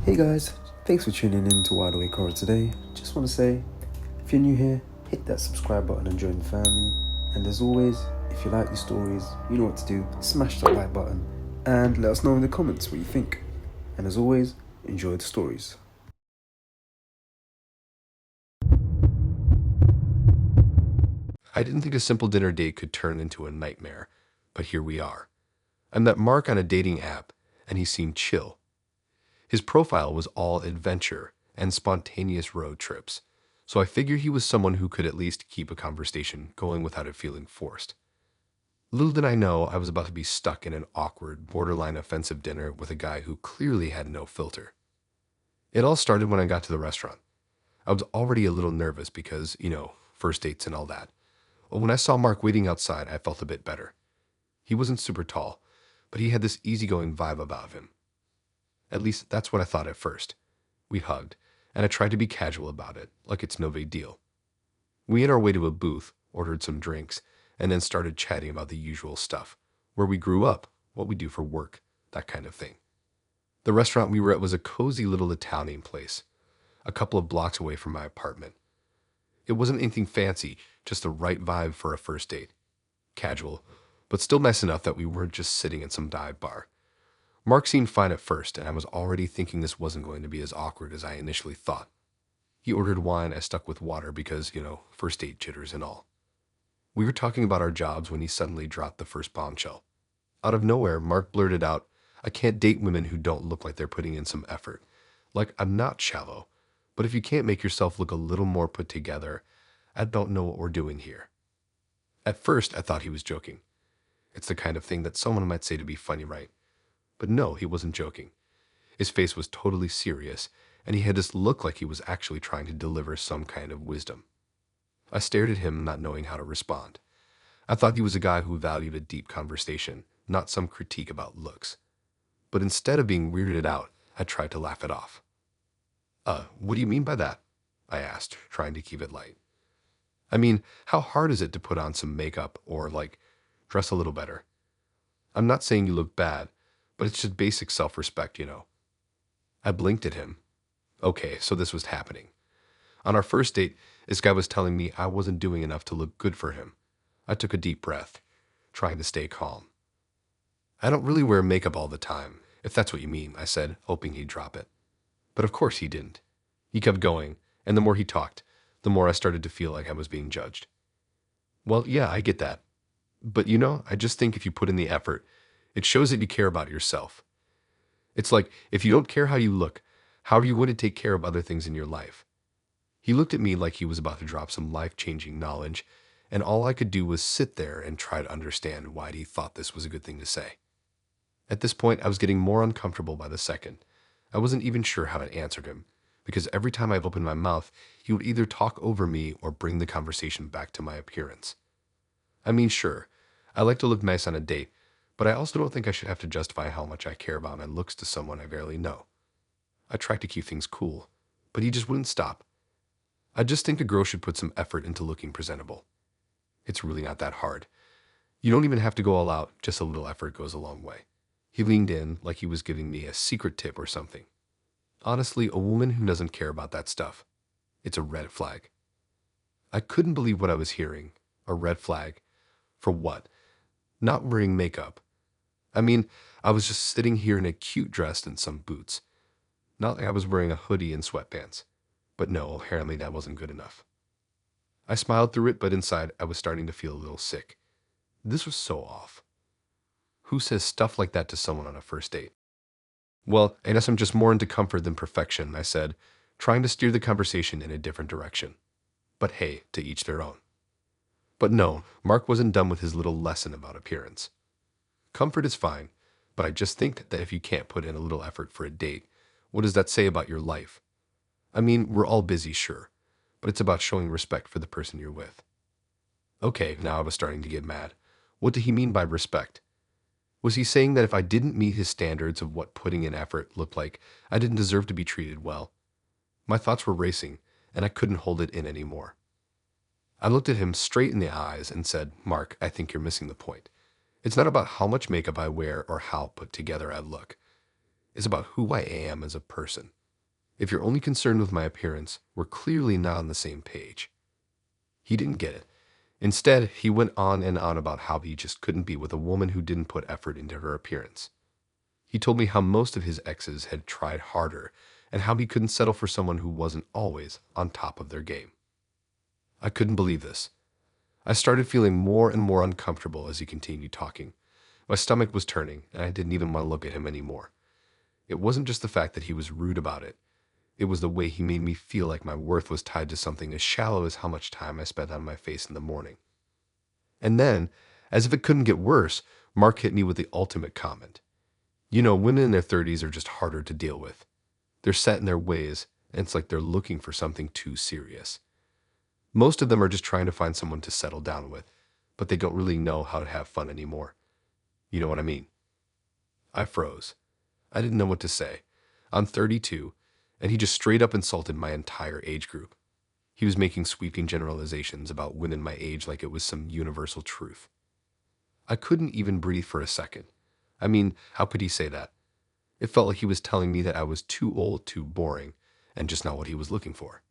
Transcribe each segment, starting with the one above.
Hey guys, thanks for tuning in to Wideawakehorror today. Just want to say, if you're new here, hit that subscribe button and join the family. And as always, if you like these stories, you know what to do. Smash that like button and let us know in the comments what you think. And as always, enjoy the stories. I didn't think a simple dinner date could turn into a nightmare, but here we are. I met Mark on a dating app, and he seemed chill. His profile was all adventure and spontaneous road trips, so I figured he was someone who could at least keep a conversation going without it feeling forced. Little did I know I was about to be stuck in an awkward, borderline offensive dinner with a guy who clearly had no filter. It all started when I got to the restaurant. I was already a little nervous because, first dates and all that. Well, when I saw Mark waiting outside, I felt a bit better. He wasn't super tall, but he had this easygoing vibe about him. At least that's what I thought at first. We hugged, and I tried to be casual about it, like it's no big deal. We ate our way to a booth, ordered some drinks, and then started chatting about the usual stuff. Where we grew up, what we do for work, that kind of thing. The restaurant we were at was a cozy little Italian place, a couple of blocks away from my apartment. It wasn't anything fancy, just the right vibe for a first date. Casual, but still nice enough that we weren't just sitting in some dive bar. Mark seemed fine at first, and I was already thinking this wasn't going to be as awkward as I initially thought. He ordered wine, I stuck with water because, first date jitters and all. We were talking about our jobs when he suddenly dropped the first bombshell. Out of nowhere, Mark blurted out, "I can't date women who don't look like they're putting in some effort. Like, I'm not shallow, but if you can't make yourself look a little more put together, I don't know what we're doing here." At first, I thought he was joking. It's the kind of thing that someone might say to be funny, right? But no, he wasn't joking. His face was totally serious, and he had this look like he was actually trying to deliver some kind of wisdom. I stared at him, not knowing how to respond. I thought he was a guy who valued a deep conversation, not some critique about looks. But instead of being weirded out, I tried to laugh it off. What do you mean by that?" I asked, trying to keep it light. I mean, how hard is it to put on some makeup or, dress a little better? I'm not saying you look bad, but it's just basic self-respect. I blinked at him. Okay, so this was happening. On our first date, this guy was telling me I wasn't doing enough to look good for him. I took a deep breath, trying to stay calm. "I don't really wear makeup all the time, if that's what you mean," I said, hoping he'd drop it. But of course he didn't. He kept going, and the more he talked, the more I started to feel like I was being judged. "Well, yeah, I get that. But I just think if you put in the effort, it shows that you care about yourself. It's like, if you don't care how you look, how are you going to take care of other things in your life?" He looked at me like he was about to drop some life-changing knowledge, and all I could do was sit there and try to understand why he thought this was a good thing to say. At this point, I was getting more uncomfortable by the second. I wasn't even sure how to answer him, because every time I opened my mouth, he would either talk over me or bring the conversation back to my appearance. I mean, sure, I like to look nice on a date, but I also don't think I should have to justify how much I care about my looks to someone I barely know. I tried to keep things cool, but he just wouldn't stop. I just think a girl should put some effort into looking presentable. It's really not that hard. You don't even have to go all out, just a little effort goes a long way. He leaned in like he was giving me a secret tip or something. Honestly, a woman who doesn't care about that stuff, it's a red flag. I couldn't believe what I was hearing. A red flag. For what? Not wearing makeup. I mean, I was just sitting here in a cute dress and some boots. Not like I was wearing a hoodie and sweatpants. But no, apparently that wasn't good enough. I smiled through it, but inside I was starting to feel a little sick. This was so off. Who says stuff like that to someone on a first date? "Well, I guess I'm just more into comfort than perfection," I said, trying to steer the conversation in a different direction. But hey, to each their own. But no, Mark wasn't done with his little lesson about appearance. "Comfort is fine, but I just think that if you can't put in a little effort for a date, what does that say about your life? I mean, we're all busy, sure, but it's about showing respect for the person you're with." Okay, now I was starting to get mad. What did he mean by respect? Was he saying that if I didn't meet his standards of what putting in effort looked like, I didn't deserve to be treated well? My thoughts were racing, and I couldn't hold it in anymore. I looked at him straight in the eyes and said, "Mark, I think you're missing the point. It's not about how much makeup I wear or how put together I look. is about who I am as a person. If you're only concerned with my appearance, we're clearly not on the same page. He didn't get it. Instead, he went on and on about how he just couldn't be with a woman who didn't put effort into her appearance. He told me how most of his exes had tried harder and how he couldn't settle for someone who wasn't always on top of their game. I couldn't believe this. I started feeling more and more uncomfortable as he continued talking. My stomach was turning, and I didn't even want to look at him anymore. It wasn't just the fact that he was rude about it. It was the way he made me feel like my worth was tied to something as shallow as how much time I spent on my face in the morning. And then, as if it couldn't get worse, Mark hit me with the ultimate comment. You know, women in their 30s are just harder to deal with. They're set in their ways, and it's like they're looking for something too serious. Most of them are just trying to find someone to settle down with, but they don't really know how to have fun anymore. You know what I mean? I froze. I didn't know what to say. I'm 32, and he just straight up insulted my entire age group. He was making sweeping generalizations about women my age like it was some universal truth. I couldn't even breathe for a second. I mean, how could he say that? It felt like he was telling me that I was too old, too boring, and just not what he was looking for.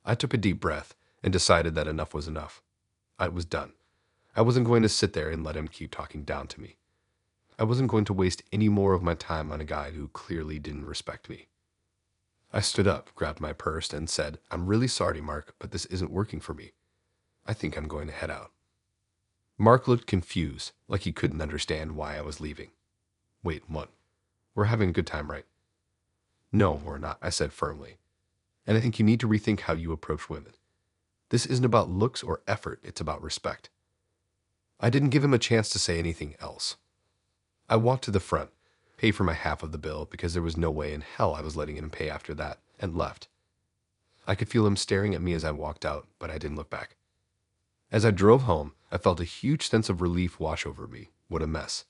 I took a deep breath and decided that enough was enough. I was done. I wasn't going to sit there and let him keep talking down to me. I wasn't going to waste any more of my time on a guy who clearly didn't respect me. I stood up, grabbed my purse, and said, "I'm really sorry, Mark, but this isn't working for me. I think I'm going to head out." Mark looked confused, like he couldn't understand why I was leaving. "Wait, what? We're having a good time, right?" "No, we're not," I said firmly. "And I think you need to rethink how you approach women. This isn't about looks or effort, it's about respect." I didn't give him a chance to say anything else. I walked to the front, paid for my half of the bill because there was no way in hell I was letting him pay after that, and left. I could feel him staring at me as I walked out, but I didn't look back. As I drove home, I felt a huge sense of relief wash over me. What a mess.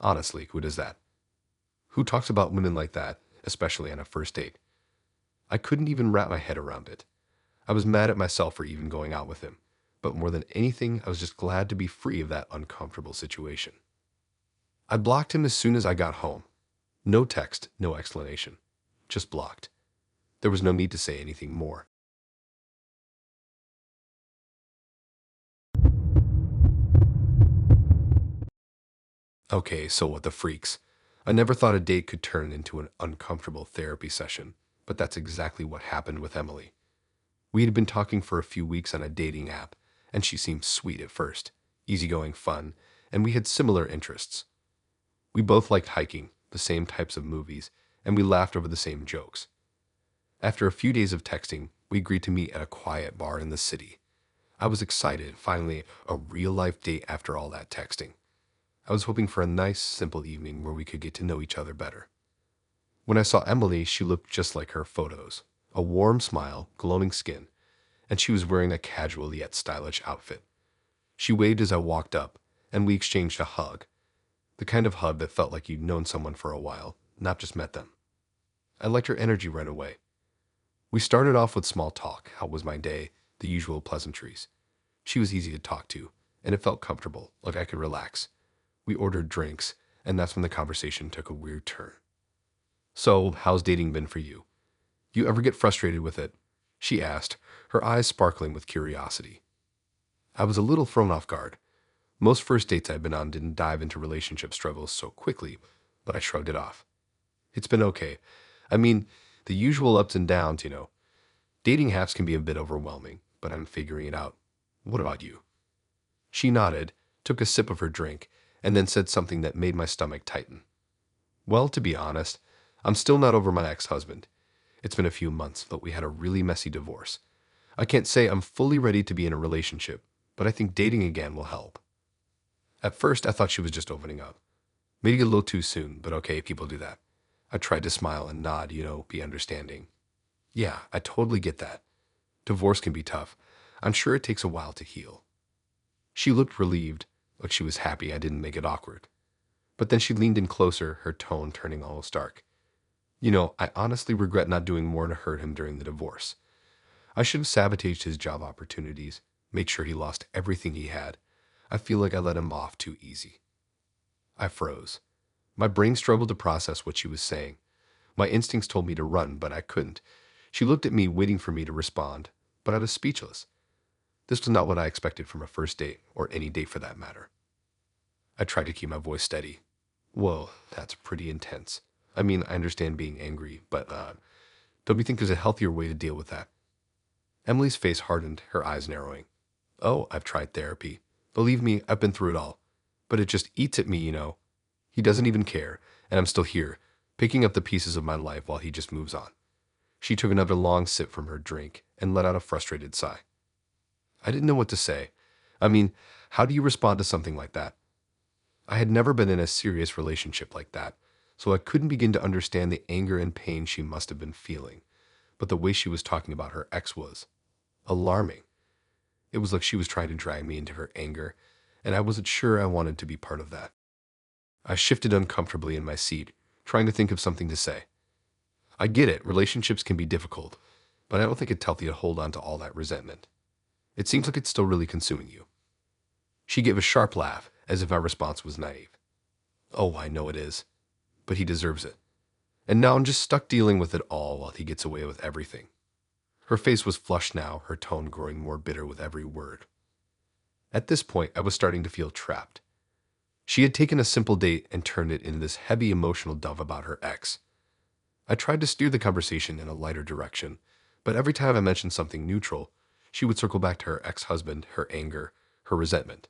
Honestly, who does that? Who talks about women like that, especially on a first date? I couldn't even wrap my head around it. I was mad at myself for even going out with him, but more than anything, I was just glad to be free of that uncomfortable situation. I blocked him as soon as I got home. No text, no explanation. Just blocked. There was no need to say anything more. Okay, so what the freaks? I never thought a date could turn into an uncomfortable therapy session, but that's exactly what happened with Emily. We had been talking for a few weeks on a dating app, and she seemed sweet at first, easygoing fun, and we had similar interests. We both liked hiking, the same types of movies, and we laughed over the same jokes. After a few days of texting, we agreed to meet at a quiet bar in the city. I was excited, finally, a real-life date after all that texting. I was hoping for a nice, simple evening where we could get to know each other better. When I saw Emily, she looked just like her photos. A warm smile, glowing skin, and she was wearing a casual yet stylish outfit. She waved as I walked up, and we exchanged a hug. The kind of hug that felt like you'd known someone for a while, not just met them. I liked her energy right away. We started off with small talk. How was my day? The usual pleasantries. She was easy to talk to, and it felt comfortable, like I could relax. We ordered drinks, and that's when the conversation took a weird turn. "So, how's dating been for you? You ever get frustrated with it?" she asked, her eyes sparkling with curiosity. I was a little thrown off guard. Most first dates I'd been on didn't dive into relationship struggles so quickly, but I shrugged it off. "It's been okay. I mean, the usual ups and downs, you know. Dating apps can be a bit overwhelming, but I'm figuring it out. What about you?" She nodded, took a sip of her drink, and then said something that made my stomach tighten. "Well, to be honest, I'm still not over my ex-husband. It's been a few months, but we had a really messy divorce. I can't say I'm fully ready to be in a relationship, but I think dating again will help." At first, I thought she was just opening up. Maybe a little too soon, but okay, people do that. I tried to smile and nod, be understanding. "Yeah, I totally get that. Divorce can be tough. I'm sure it takes a while to heal." She looked relieved, like she was happy I didn't make it awkward. But then she leaned in closer, her tone turning almost dark. I honestly regret not doing more to hurt him during the divorce. I should have sabotaged his job opportunities, made sure he lost everything he had. I feel like I let him off too easy." I froze. My brain struggled to process what she was saying. My instincts told me to run, but I couldn't. She looked at me, waiting for me to respond, but I was speechless. This was not what I expected from a first date, or any date for that matter. I tried to keep my voice steady. Whoa, that's pretty intense. I mean, I understand being angry, but don't you think there's a healthier way to deal with that? Emily's face hardened, her eyes narrowing. Oh, I've tried therapy. Believe me, I've been through it all. But it just eats at me, you know. He doesn't even care, and I'm still here, picking up the pieces of my life while he just moves on. She took another long sip from her drink and let out a frustrated sigh. I didn't know what to say. I mean, how do you respond to something like that? I had never been in a serious relationship like that, so I couldn't begin to understand the anger and pain she must have been feeling. But the way she was talking about her ex was alarming. It was like she was trying to drag me into her anger, and I wasn't sure I wanted to be part of that. I shifted uncomfortably in my seat, trying to think of something to say. I get it, relationships can be difficult, but I don't think it's healthy to hold on to all that resentment. It seems like it's still really consuming you. She gave a sharp laugh, as if my response was naive. Oh, I know it is, but he deserves it. And now I'm just stuck dealing with it all while he gets away with everything. Her face was flushed now, her tone growing more bitter with every word. At this point, I was starting to feel trapped. She had taken a simple date and turned it into this heavy emotional dump about her ex. I tried to steer the conversation in a lighter direction, but every time I mentioned something neutral, she would circle back to her ex-husband, her anger, her resentment.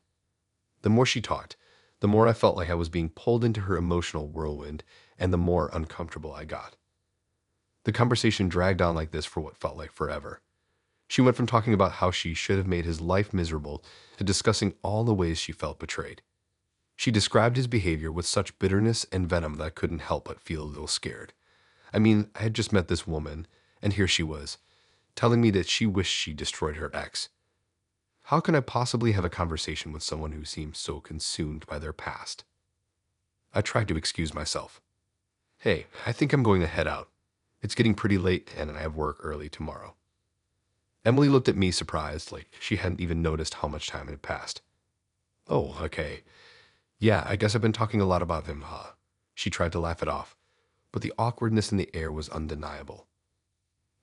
The more she talked, the more I felt like I was being pulled into her emotional whirlwind, and the more uncomfortable I got. The conversation dragged on like this for what felt like forever. She went from talking about how she should have made his life miserable to discussing all the ways she felt betrayed. She described his behavior with such bitterness and venom that I couldn't help but feel a little scared. I mean, I had just met this woman, and here she was, telling me that she wished she destroyed her ex. How can I possibly have a conversation with someone who seems so consumed by their past? I tried to excuse myself. Hey, I think I'm going to head out. It's getting pretty late, and I have work early tomorrow. Emily looked at me surprised, like she hadn't even noticed how much time had passed. Oh, okay. Yeah, I guess I've been talking a lot about him, huh? She tried to laugh it off, but the awkwardness in the air was undeniable.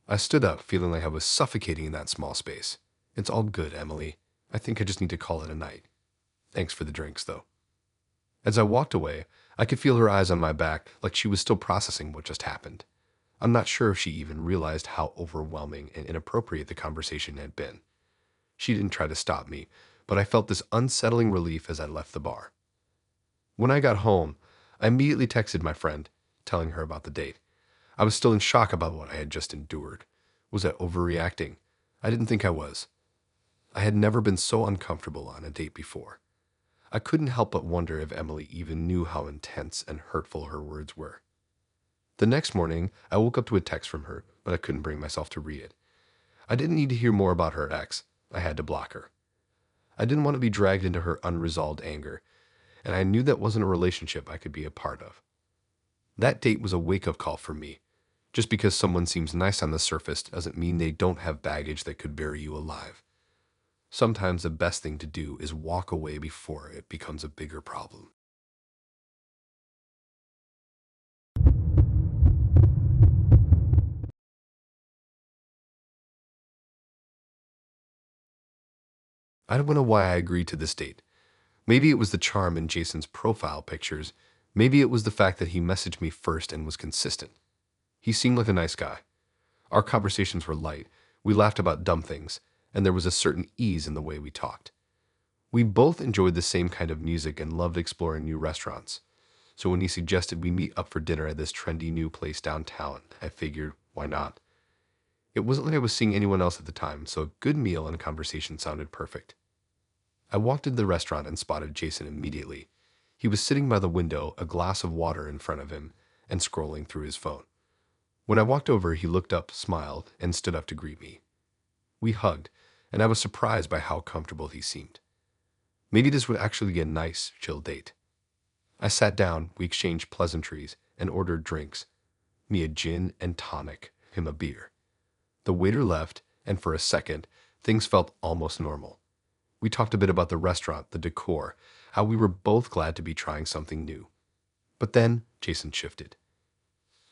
I stood up, feeling like I was suffocating in that small space. It's all good, Emily. I think I just need to call it a night. Thanks for the drinks, though. As I walked away, I could feel her eyes on my back, like she was still processing what just happened. I'm not sure if she even realized how overwhelming and inappropriate the conversation had been. She didn't try to stop me, but I felt this unsettling relief as I left the bar. When I got home, I immediately texted my friend, telling her about the date. I was still in shock about what I had just endured. Was I overreacting? I didn't think I was. I had never been so uncomfortable on a date before. I couldn't help but wonder if Emily even knew how intense and hurtful her words were. The next morning, I woke up to a text from her, but I couldn't bring myself to read it. I didn't need to hear more about her ex. I had to block her. I didn't want to be dragged into her unresolved anger, and I knew that wasn't a relationship I could be a part of. That date was a wake-up call for me. Just because someone seems nice on the surface doesn't mean they don't have baggage that could bury you alive. Sometimes the best thing to do is walk away before it becomes a bigger problem. I don't know why I agreed to this date. Maybe it was the charm in Jason's profile pictures. Maybe it was the fact that he messaged me first and was consistent. He seemed like a nice guy. Our conversations were light. We laughed about dumb things, and there was a certain ease in the way we talked. We both enjoyed the same kind of music and loved exploring new restaurants. So when he suggested we meet up for dinner at this trendy new place downtown, I figured, why not? It wasn't like I was seeing anyone else at the time, so a good meal and conversation sounded perfect. I walked into the restaurant and spotted Jason immediately. He was sitting by the window, a glass of water in front of him, and scrolling through his phone. When I walked over, he looked up, smiled, and stood up to greet me. We hugged, and I was surprised by how comfortable he seemed. Maybe this would actually be a nice, chill date. I sat down, we exchanged pleasantries, and ordered drinks. Me a gin and tonic, him a beer. The waiter left, and for a second, things felt almost normal. We talked a bit about the restaurant, the decor, how we were both glad to be trying something new. But then Jason shifted.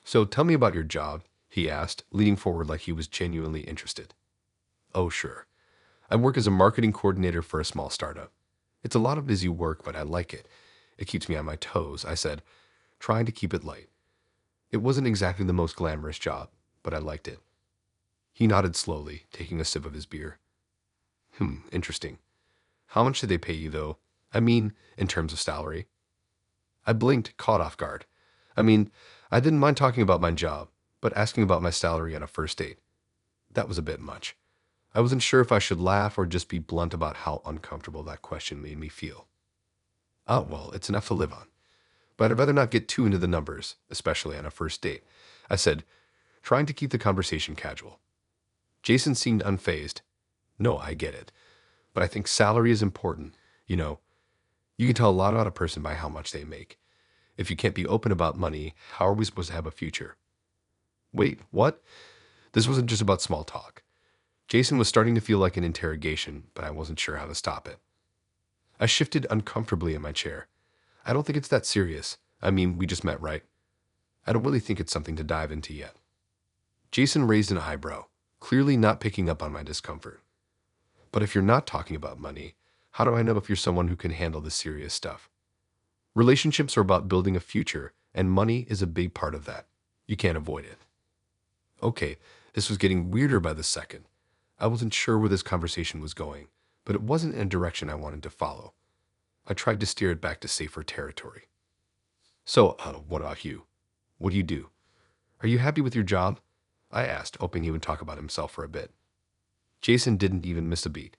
"So tell me about your job," he asked, leaning forward like he was genuinely interested. "Oh, sure. I work as a marketing coordinator for a small startup. It's a lot of busy work, but I like it. It keeps me on my toes," I said, trying to keep it light. It wasn't exactly the most glamorous job, but I liked it. He nodded slowly, taking a sip of his beer. Interesting. How much did they pay you, though? I mean, in terms of salary." I blinked, caught off guard. I didn't mind talking about my job, but asking about my salary on a first date, that was a bit much. I wasn't sure if I should laugh or just be blunt about how uncomfortable that question made me feel. "Oh, well, it's enough to live on. But I'd rather not get too into the numbers, especially on a first date," I said, trying to keep the conversation casual. Jason seemed unfazed. "No, I get it. But I think salary is important. You know, you can tell a lot about a person by how much they make. If you can't be open about money, how are we supposed to have a future?" Wait, what? This wasn't just about small talk. Jason was starting to feel like an interrogation, but I wasn't sure how to stop it. I shifted uncomfortably in my chair. "I don't think it's that serious. We just met, right? I don't really think it's something to dive into yet." Jason raised an eyebrow, clearly not picking up on my discomfort. "But if you're not talking about money, how do I know if you're someone who can handle the serious stuff? Relationships are about building a future, and money is a big part of that. You can't avoid it." Okay, this was getting weirder by the second. I wasn't sure where this conversation was going, but it wasn't in a direction I wanted to follow. I tried to steer it back to safer territory. "So, what about you? What do you do? Are you happy with your job?" I asked, hoping he would talk about himself for a bit. Jason didn't even miss a beat.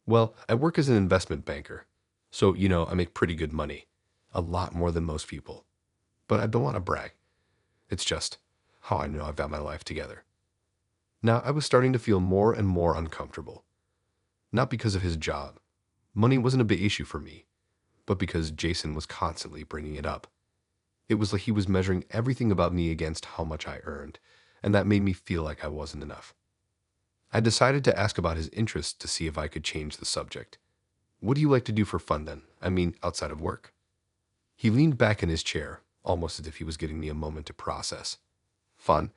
"Well, I work as an investment banker, so, I make pretty good money. A lot more than most people. But I don't want to brag. It's just how I know I've got my life together." Now, I was starting to feel more and more uncomfortable. Not because of his job. Money wasn't a big issue for me, but because Jason was constantly bringing it up. It was like he was measuring everything about me against how much I earned, and that made me feel like I wasn't enough. I decided to ask about his interests to see if I could change the subject. "What do you like to do for fun then? Outside of work?" He leaned back in his chair, almost as if he was giving me a moment to process. "Fun?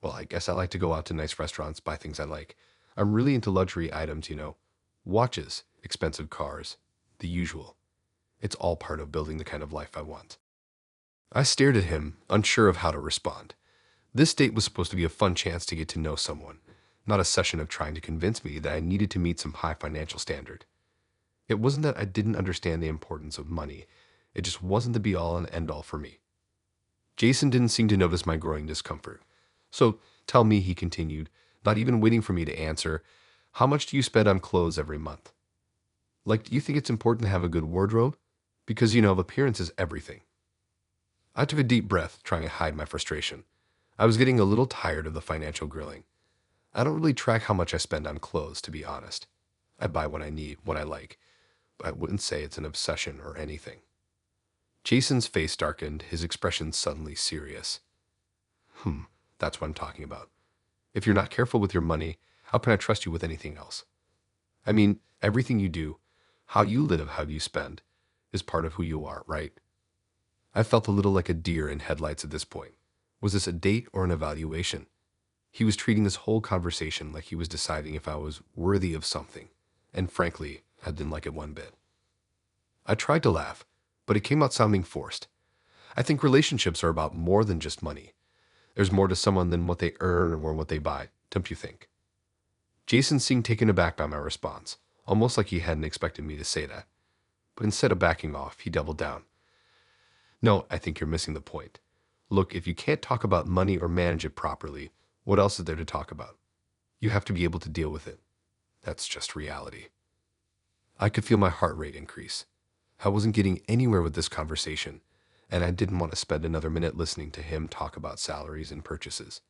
Well, I guess I like to go out to nice restaurants, buy things I like. I'm really into luxury items, watches, expensive cars, the usual. It's all part of building the kind of life I want." I stared at him, unsure of how to respond. This date was supposed to be a fun chance to get to know someone, not a session of trying to convince me that I needed to meet some high financial standard. It wasn't that I didn't understand the importance of money. It just wasn't the be-all and end-all for me. Jason didn't seem to notice my growing discomfort. "So, tell me," he continued, not even waiting for me to answer, "how much do you spend on clothes every month? Like, do you think it's important to have a good wardrobe? Because, appearance is everything." I took a deep breath, trying to hide my frustration. I was getting a little tired of the financial grilling. I don't really track how much I spend on clothes, to be honest. I buy what I need, what I like, but I wouldn't say it's an obsession or anything. Jason's face darkened, his expression suddenly serious. That's what I'm talking about. If you're not careful with your money, how can I trust you with anything else? Everything you do, how you live, how you spend, is part of who you are, right?" I felt a little like a deer in headlights at this point. Was this a date or an evaluation? He was treating this whole conversation like he was deciding if I was worthy of something, and frankly, I didn't like it one bit. I tried to laugh, but it came out sounding forced. "I think relationships are about more than just money. There's more to someone than what they earn or what they buy, don't you think?" Jason seemed taken aback by my response, almost like he hadn't expected me to say that. But instead of backing off, he doubled down. "No, I think you're missing the point. Look, if you can't talk about money or manage it properly, what else is there to talk about? You have to be able to deal with it. That's just reality." I could feel my heart rate increase. I wasn't getting anywhere with this conversation, and I didn't want to spend another minute listening to him talk about salaries and purchases.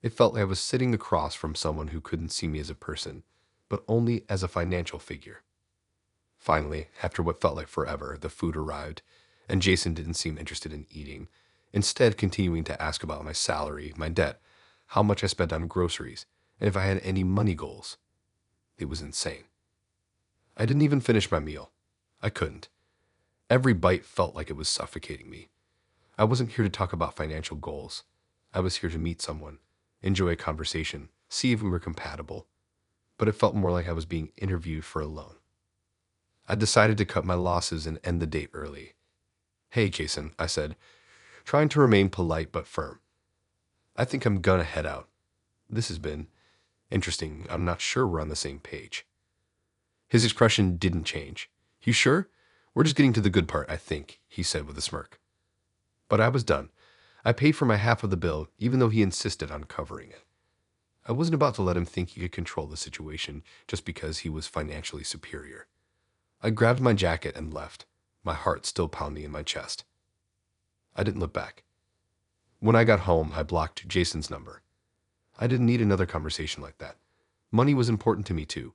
It felt like I was sitting across from someone who couldn't see me as a person, but only as a financial figure. Finally, after what felt like forever, the food arrived, and Jason didn't seem interested in eating, instead continuing to ask about my salary, my debt, how much I spent on groceries, and if I had any money goals. It was insane. I didn't even finish my meal. I couldn't. Every bite felt like it was suffocating me. I wasn't here to talk about financial goals. I was here to meet someone, enjoy a conversation, see if we were compatible. But it felt more like I was being interviewed for a loan. I decided to cut my losses and end the date early. "Hey, Jason," I said, trying to remain polite but firm. "I think I'm gonna head out. This has been interesting. I'm not sure we're on the same page." His expression didn't change. "You sure? We're just getting to the good part, I think," he said with a smirk. But I was done. I paid for my half of the bill, even though he insisted on covering it. I wasn't about to let him think he could control the situation just because he was financially superior. I grabbed my jacket and left, my heart still pounding in my chest. I didn't look back. When I got home, I blocked Jason's number. I didn't need another conversation like that. Money was important to me too,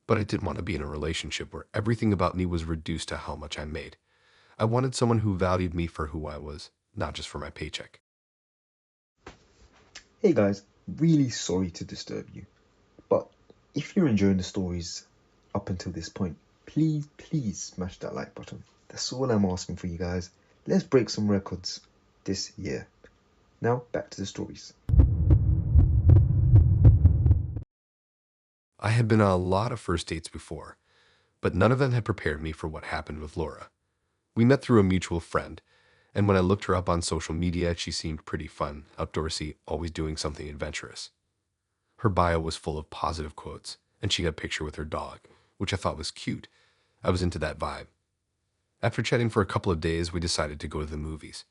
but I didn't want to be in a relationship where everything about me was reduced to how much I made. I wanted someone who valued me for who I was, not just for my paycheck. Hey guys, really sorry to disturb you, but if you're enjoying the stories up until this point, please smash that like button. That's all I'm asking for you guys. Let's break some records this year. Now back to the stories. I had been on a lot of first dates before, but none of them had prepared me for what happened with Laura. We met through a mutual friend, and when I looked her up on social media, she seemed pretty fun, outdoorsy, always doing something adventurous. Her bio was full of positive quotes, and she got a picture with her dog, which I thought was cute. I was into that vibe. After chatting for a couple of days, we decided to go to the movies.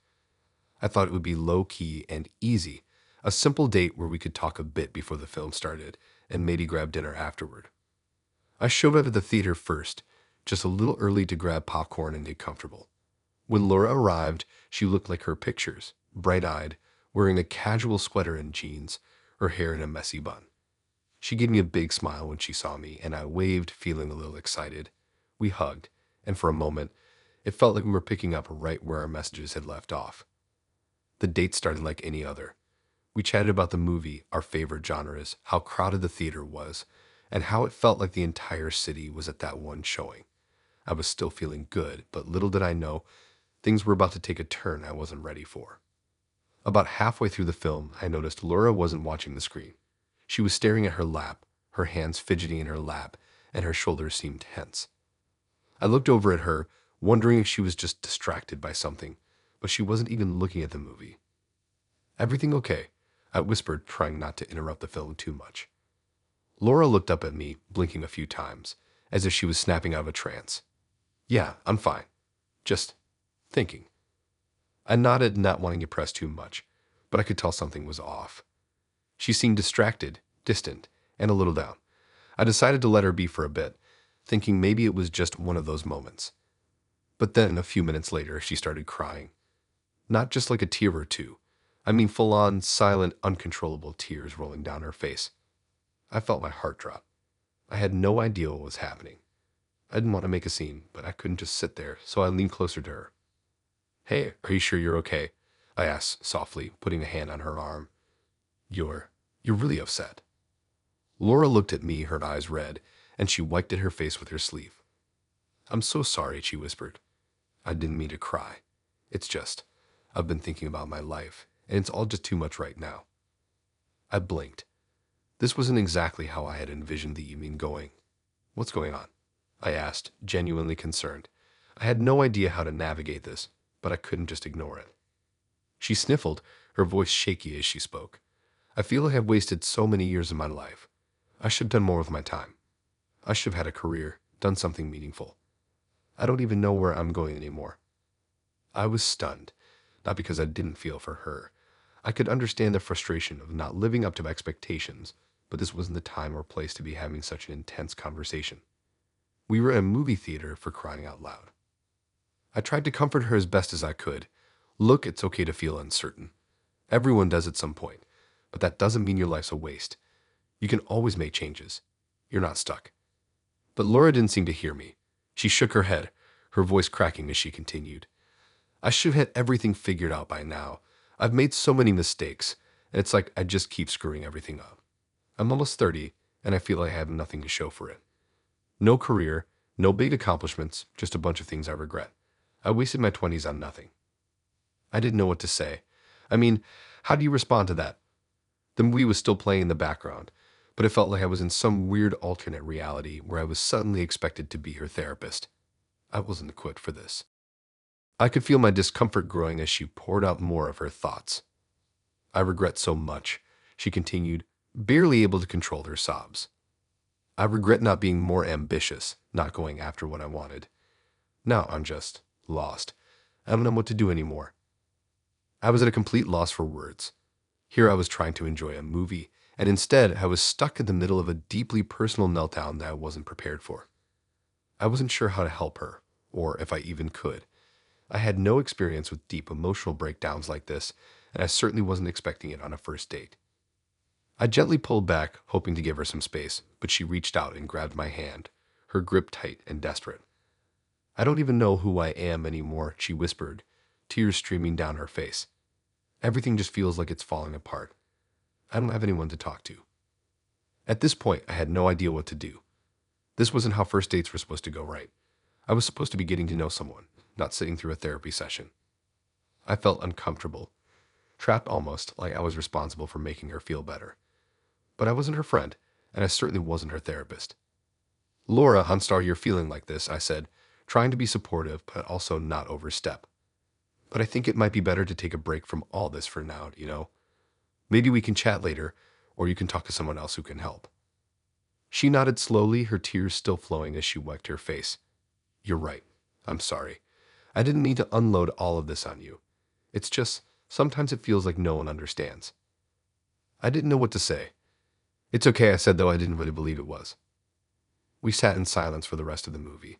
I thought it would be low-key and easy, a simple date where we could talk a bit before the film started and maybe grab dinner afterward. I showed up at the theater first, just a little early to grab popcorn and get comfortable. When Laura arrived, she looked like her pictures, bright-eyed, wearing a casual sweater and jeans, her hair in a messy bun. She gave me a big smile when she saw me, and I waved, feeling a little excited. We hugged, and for a moment, it felt like we were picking up right where our messages had left off. The date started like any other. We chatted about the movie, our favorite genres, how crowded the theater was, and how it felt like the entire city was at that one showing. I was still feeling good, but little did I know, things were about to take a turn I wasn't ready for. About halfway through the film, I noticed Laura wasn't watching the screen. She was staring at her lap, her hands fidgeting in her lap, and her shoulders seemed tense. I looked over at her, wondering if she was just distracted by something, but she wasn't even looking at the movie. "Everything okay?" I whispered, trying not to interrupt the film too much. Laura looked up at me, blinking a few times, as if she was snapping out of a trance. "Yeah, I'm fine. Just thinking." I nodded, not wanting to press too much, but I could tell something was off. She seemed distracted, distant, and a little down. I decided to let her be for a bit, thinking maybe it was just one of those moments. But then, a few minutes later, she started crying. Not just like a tear or two. I mean full-on, silent, uncontrollable tears rolling down her face. I felt my heart drop. I had no idea what was happening. I didn't want to make a scene, but I couldn't just sit there, so I leaned closer to her. "Hey, are you sure you're okay?" I asked softly, putting a hand on her arm. You're really upset." Laura looked at me, her eyes red, and she wiped at her face with her sleeve. "I'm so sorry," she whispered. "I didn't mean to cry. It's just, I've been thinking about my life, and it's all just too much right now." I blinked. This wasn't exactly how I had envisioned the evening going. "What's going on?" I asked, genuinely concerned. I had no idea how to navigate this, but I couldn't just ignore it. She sniffled, her voice shaky as she spoke. "I feel like I've wasted so many years of my life. I should have done more with my time. I should have had a career, done something meaningful. I don't even know where I'm going anymore." I was stunned, not because I didn't feel for her. I could understand the frustration of not living up to expectations, but this wasn't the time or place to be having such an intense conversation. We were in a movie theater, for crying out loud. I tried to comfort her as best as I could. "Look, it's okay to feel uncertain. Everyone does at some point, but that doesn't mean your life's a waste. You can always make changes. You're not stuck." But Laura didn't seem to hear me. She shook her head, her voice cracking as she continued. "I should have had everything figured out by now. I've made so many mistakes, and it's like I just keep screwing everything up. I'm almost 30, and I feel like I have nothing to show for it. No career, no big accomplishments, just a bunch of things I regret. I wasted my 20s on nothing." I didn't know what to say. I mean, how do you respond to that? The movie was still playing in the background, but it felt like I was in some weird alternate reality where I was suddenly expected to be her therapist. I wasn't equipped for this. I could feel my discomfort growing as she poured out more of her thoughts. I regret so much, she continued, barely able to control her sobs. I regret not being more ambitious, not going after what I wanted. Now I'm just lost. I don't know what to do anymore. I was at a complete loss for words. Here I was trying to enjoy a movie, and instead I was stuck in the middle of a deeply personal meltdown that I wasn't prepared for. I wasn't sure how to help her, or if I even could. I had no experience with deep emotional breakdowns like this, and I certainly wasn't expecting it on a first date. I gently pulled back, hoping to give her some space, but she reached out and grabbed my hand, her grip tight and desperate. I don't even know who I am anymore, she whispered, tears streaming down her face. Everything just feels like it's falling apart. I don't have anyone to talk to. At this point, I had no idea what to do. This wasn't how first dates were supposed to go, right? I was supposed to be getting to know someone, not sitting through a therapy session. I felt uncomfortable, trapped almost, like I was responsible for making her feel better. But I wasn't her friend, and I certainly wasn't her therapist. Laura, I'm sorry you're feeling like this, I said, trying to be supportive, but also not overstep. But I think it might be better to take a break from all this for now, you know? Maybe we can chat later, or you can talk to someone else who can help. She nodded slowly, her tears still flowing as she wiped her face. You're right. I'm sorry. I didn't mean to unload all of this on you. It's just, sometimes it feels like no one understands. I didn't know what to say. It's okay, I said, though I didn't really believe it was. We sat in silence for the rest of the movie.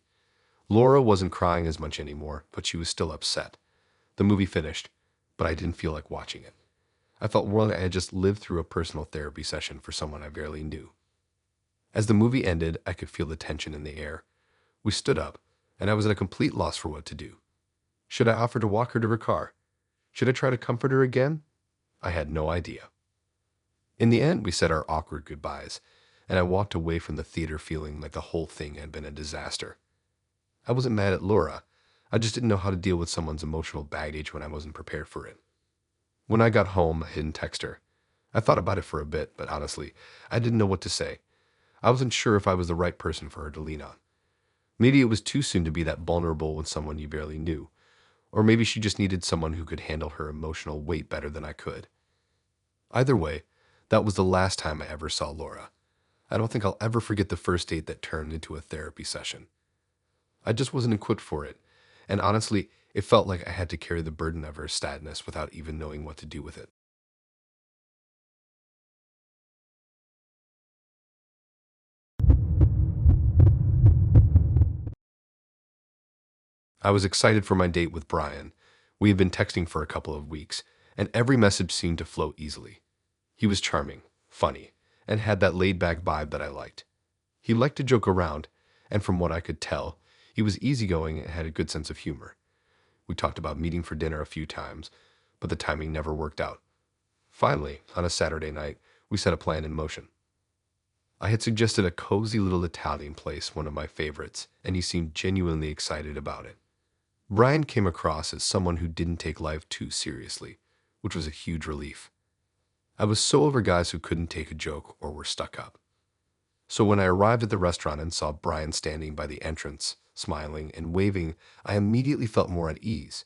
Laura wasn't crying as much anymore, but she was still upset. The movie finished, but I didn't feel like watching it. I felt more like I had just lived through a personal therapy session for someone I barely knew. As the movie ended, I could feel the tension in the air. We stood up, and I was at a complete loss for what to do. Should I offer to walk her to her car? Should I try to comfort her again? I had no idea. In the end, we said our awkward goodbyes, and I walked away from the theater feeling like the whole thing had been a disaster. I wasn't mad at Laura. I just didn't know how to deal with someone's emotional baggage when I wasn't prepared for it. When I got home, I didn't text her. I thought about it for a bit, but honestly, I didn't know what to say. I wasn't sure if I was the right person for her to lean on. Maybe it was too soon to be that vulnerable with someone you barely knew. Or maybe she just needed someone who could handle her emotional weight better than I could. Either way, that was the last time I ever saw Laura. I don't think I'll ever forget the first date that turned into a therapy session. I just wasn't equipped for it, and honestly, it felt like I had to carry the burden of her sadness without even knowing what to do with it. I was excited for my date with Brian. We had been texting for a couple of weeks, and every message seemed to flow easily. He was charming, funny, and had that laid-back vibe that I liked. He liked to joke around, and from what I could tell, he was easygoing and had a good sense of humor. We talked about meeting for dinner a few times, but the timing never worked out. Finally, on a Saturday night, we set a plan in motion. I had suggested a cozy little Italian place, one of my favorites, and he seemed genuinely excited about it. Brian came across as someone who didn't take life too seriously, which was a huge relief. I was so over guys who couldn't take a joke or were stuck up. So when I arrived at the restaurant and saw Brian standing by the entrance, smiling and waving, I immediately felt more at ease.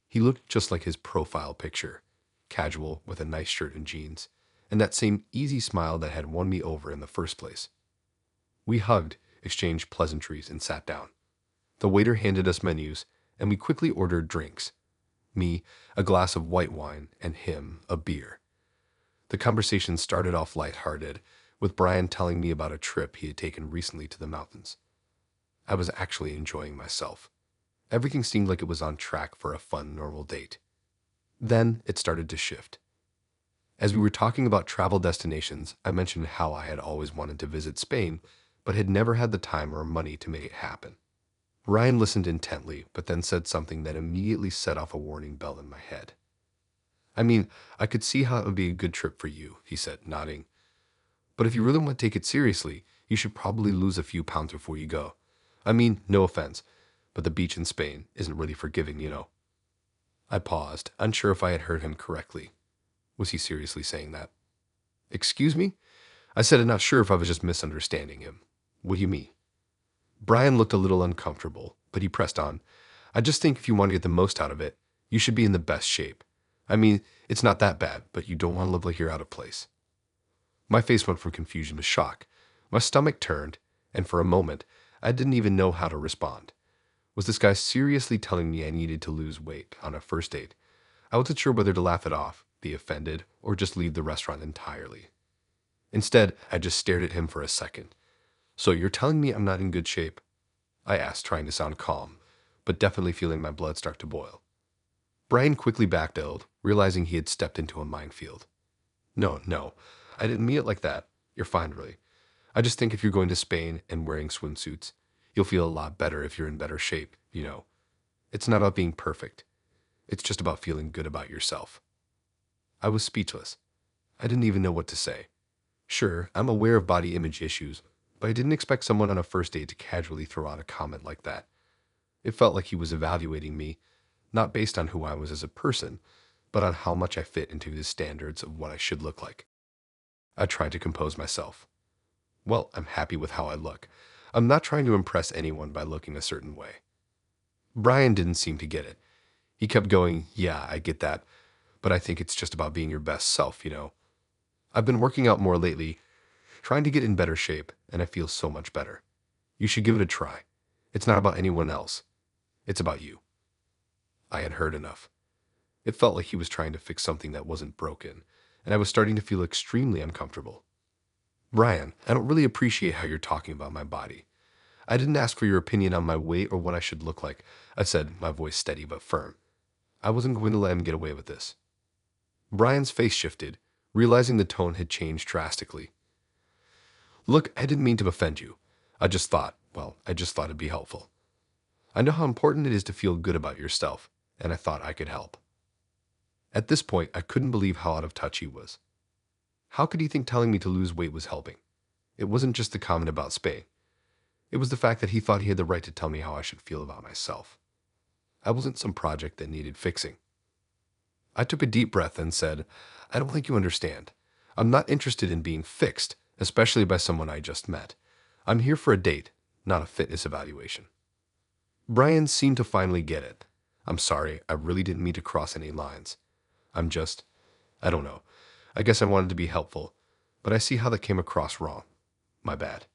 He looked just like his profile picture, casual with a nice shirt and jeans, and that same easy smile that had won me over in the first place. We hugged, exchanged pleasantries, and sat down. The waiter handed us menus, and we quickly ordered drinks. Me, a glass of white wine, and him, a beer. The conversation started off lighthearted, with Brian telling me about a trip he had taken recently to the mountains. I was actually enjoying myself. Everything seemed like it was on track for a fun, normal date. Then it started to shift. As we were talking about travel destinations, I mentioned how I had always wanted to visit Spain, but had never had the time or money to make it happen. Ryan listened intently, but then said something that immediately set off a warning bell in my head. I mean, I could see how it would be a good trip for you, he said, nodding. But if you really want to take it seriously, you should probably lose a few pounds before you go. I mean, no offense, but the beach in Spain isn't really forgiving, you know. I paused, unsure if I had heard him correctly. Was he seriously saying that? Excuse me? I said I'm not sure if I was just misunderstanding him. What do you mean? Brian looked a little uncomfortable, but he pressed on. I just think if you want to get the most out of it, you should be in the best shape. I mean, it's not that bad, but you don't want to look like you're out of place. My face went from confusion to shock. My stomach turned, and for a moment, I didn't even know how to respond. Was this guy seriously telling me I needed to lose weight on a first date? I wasn't sure whether to laugh it off, be offended, or just leave the restaurant entirely. Instead, I just stared at him for a second. So you're telling me I'm not in good shape? I asked, trying to sound calm, but definitely feeling my blood start to boil. Brian quickly backpedaled, realizing he had stepped into a minefield. No, I didn't mean it like that. You're fine, really. I just think if you're going to Spain and wearing swimsuits, you'll feel a lot better if you're in better shape, you know. It's not about being perfect. It's just about feeling good about yourself. I was speechless. I didn't even know what to say. Sure, I'm aware of body image issues, but I didn't expect someone on a first date to casually throw out a comment like that. It felt like he was evaluating me, not based on who I was as a person, but on how much I fit into his standards of what I should look like. I tried to compose myself. Well, I'm happy with how I look. I'm not trying to impress anyone by looking a certain way. Brian didn't seem to get it. He kept going, yeah, I get that, but I think it's just about being your best self, you know. I've been working out more lately, trying to get in better shape, and I feel so much better. You should give it a try. It's not about anyone else. It's about you. I had heard enough. It felt like he was trying to fix something that wasn't broken, and I was starting to feel extremely uncomfortable. Brian, I don't really appreciate how you're talking about my body. I didn't ask for your opinion on my weight or what I should look like, I said, my voice steady but firm. I wasn't going to let him get away with this. Brian's face shifted, realizing the tone had changed drastically. Look, I didn't mean to offend you. I just thought it'd be helpful. I know how important it is to feel good about yourself, and I thought I could help. At this point, I couldn't believe how out of touch he was. How could he think telling me to lose weight was helping? It wasn't just the comment about Spain. It was the fact that he thought he had the right to tell me how I should feel about myself. I wasn't some project that needed fixing. I took a deep breath and said, I don't think you understand. I'm not interested in being fixed, especially by someone I just met. I'm here for a date, not a fitness evaluation. Brian seemed to finally get it. I'm sorry, I really didn't mean to cross any lines. I don't know. I guess I wanted to be helpful, but I see how that came across wrong. My bad.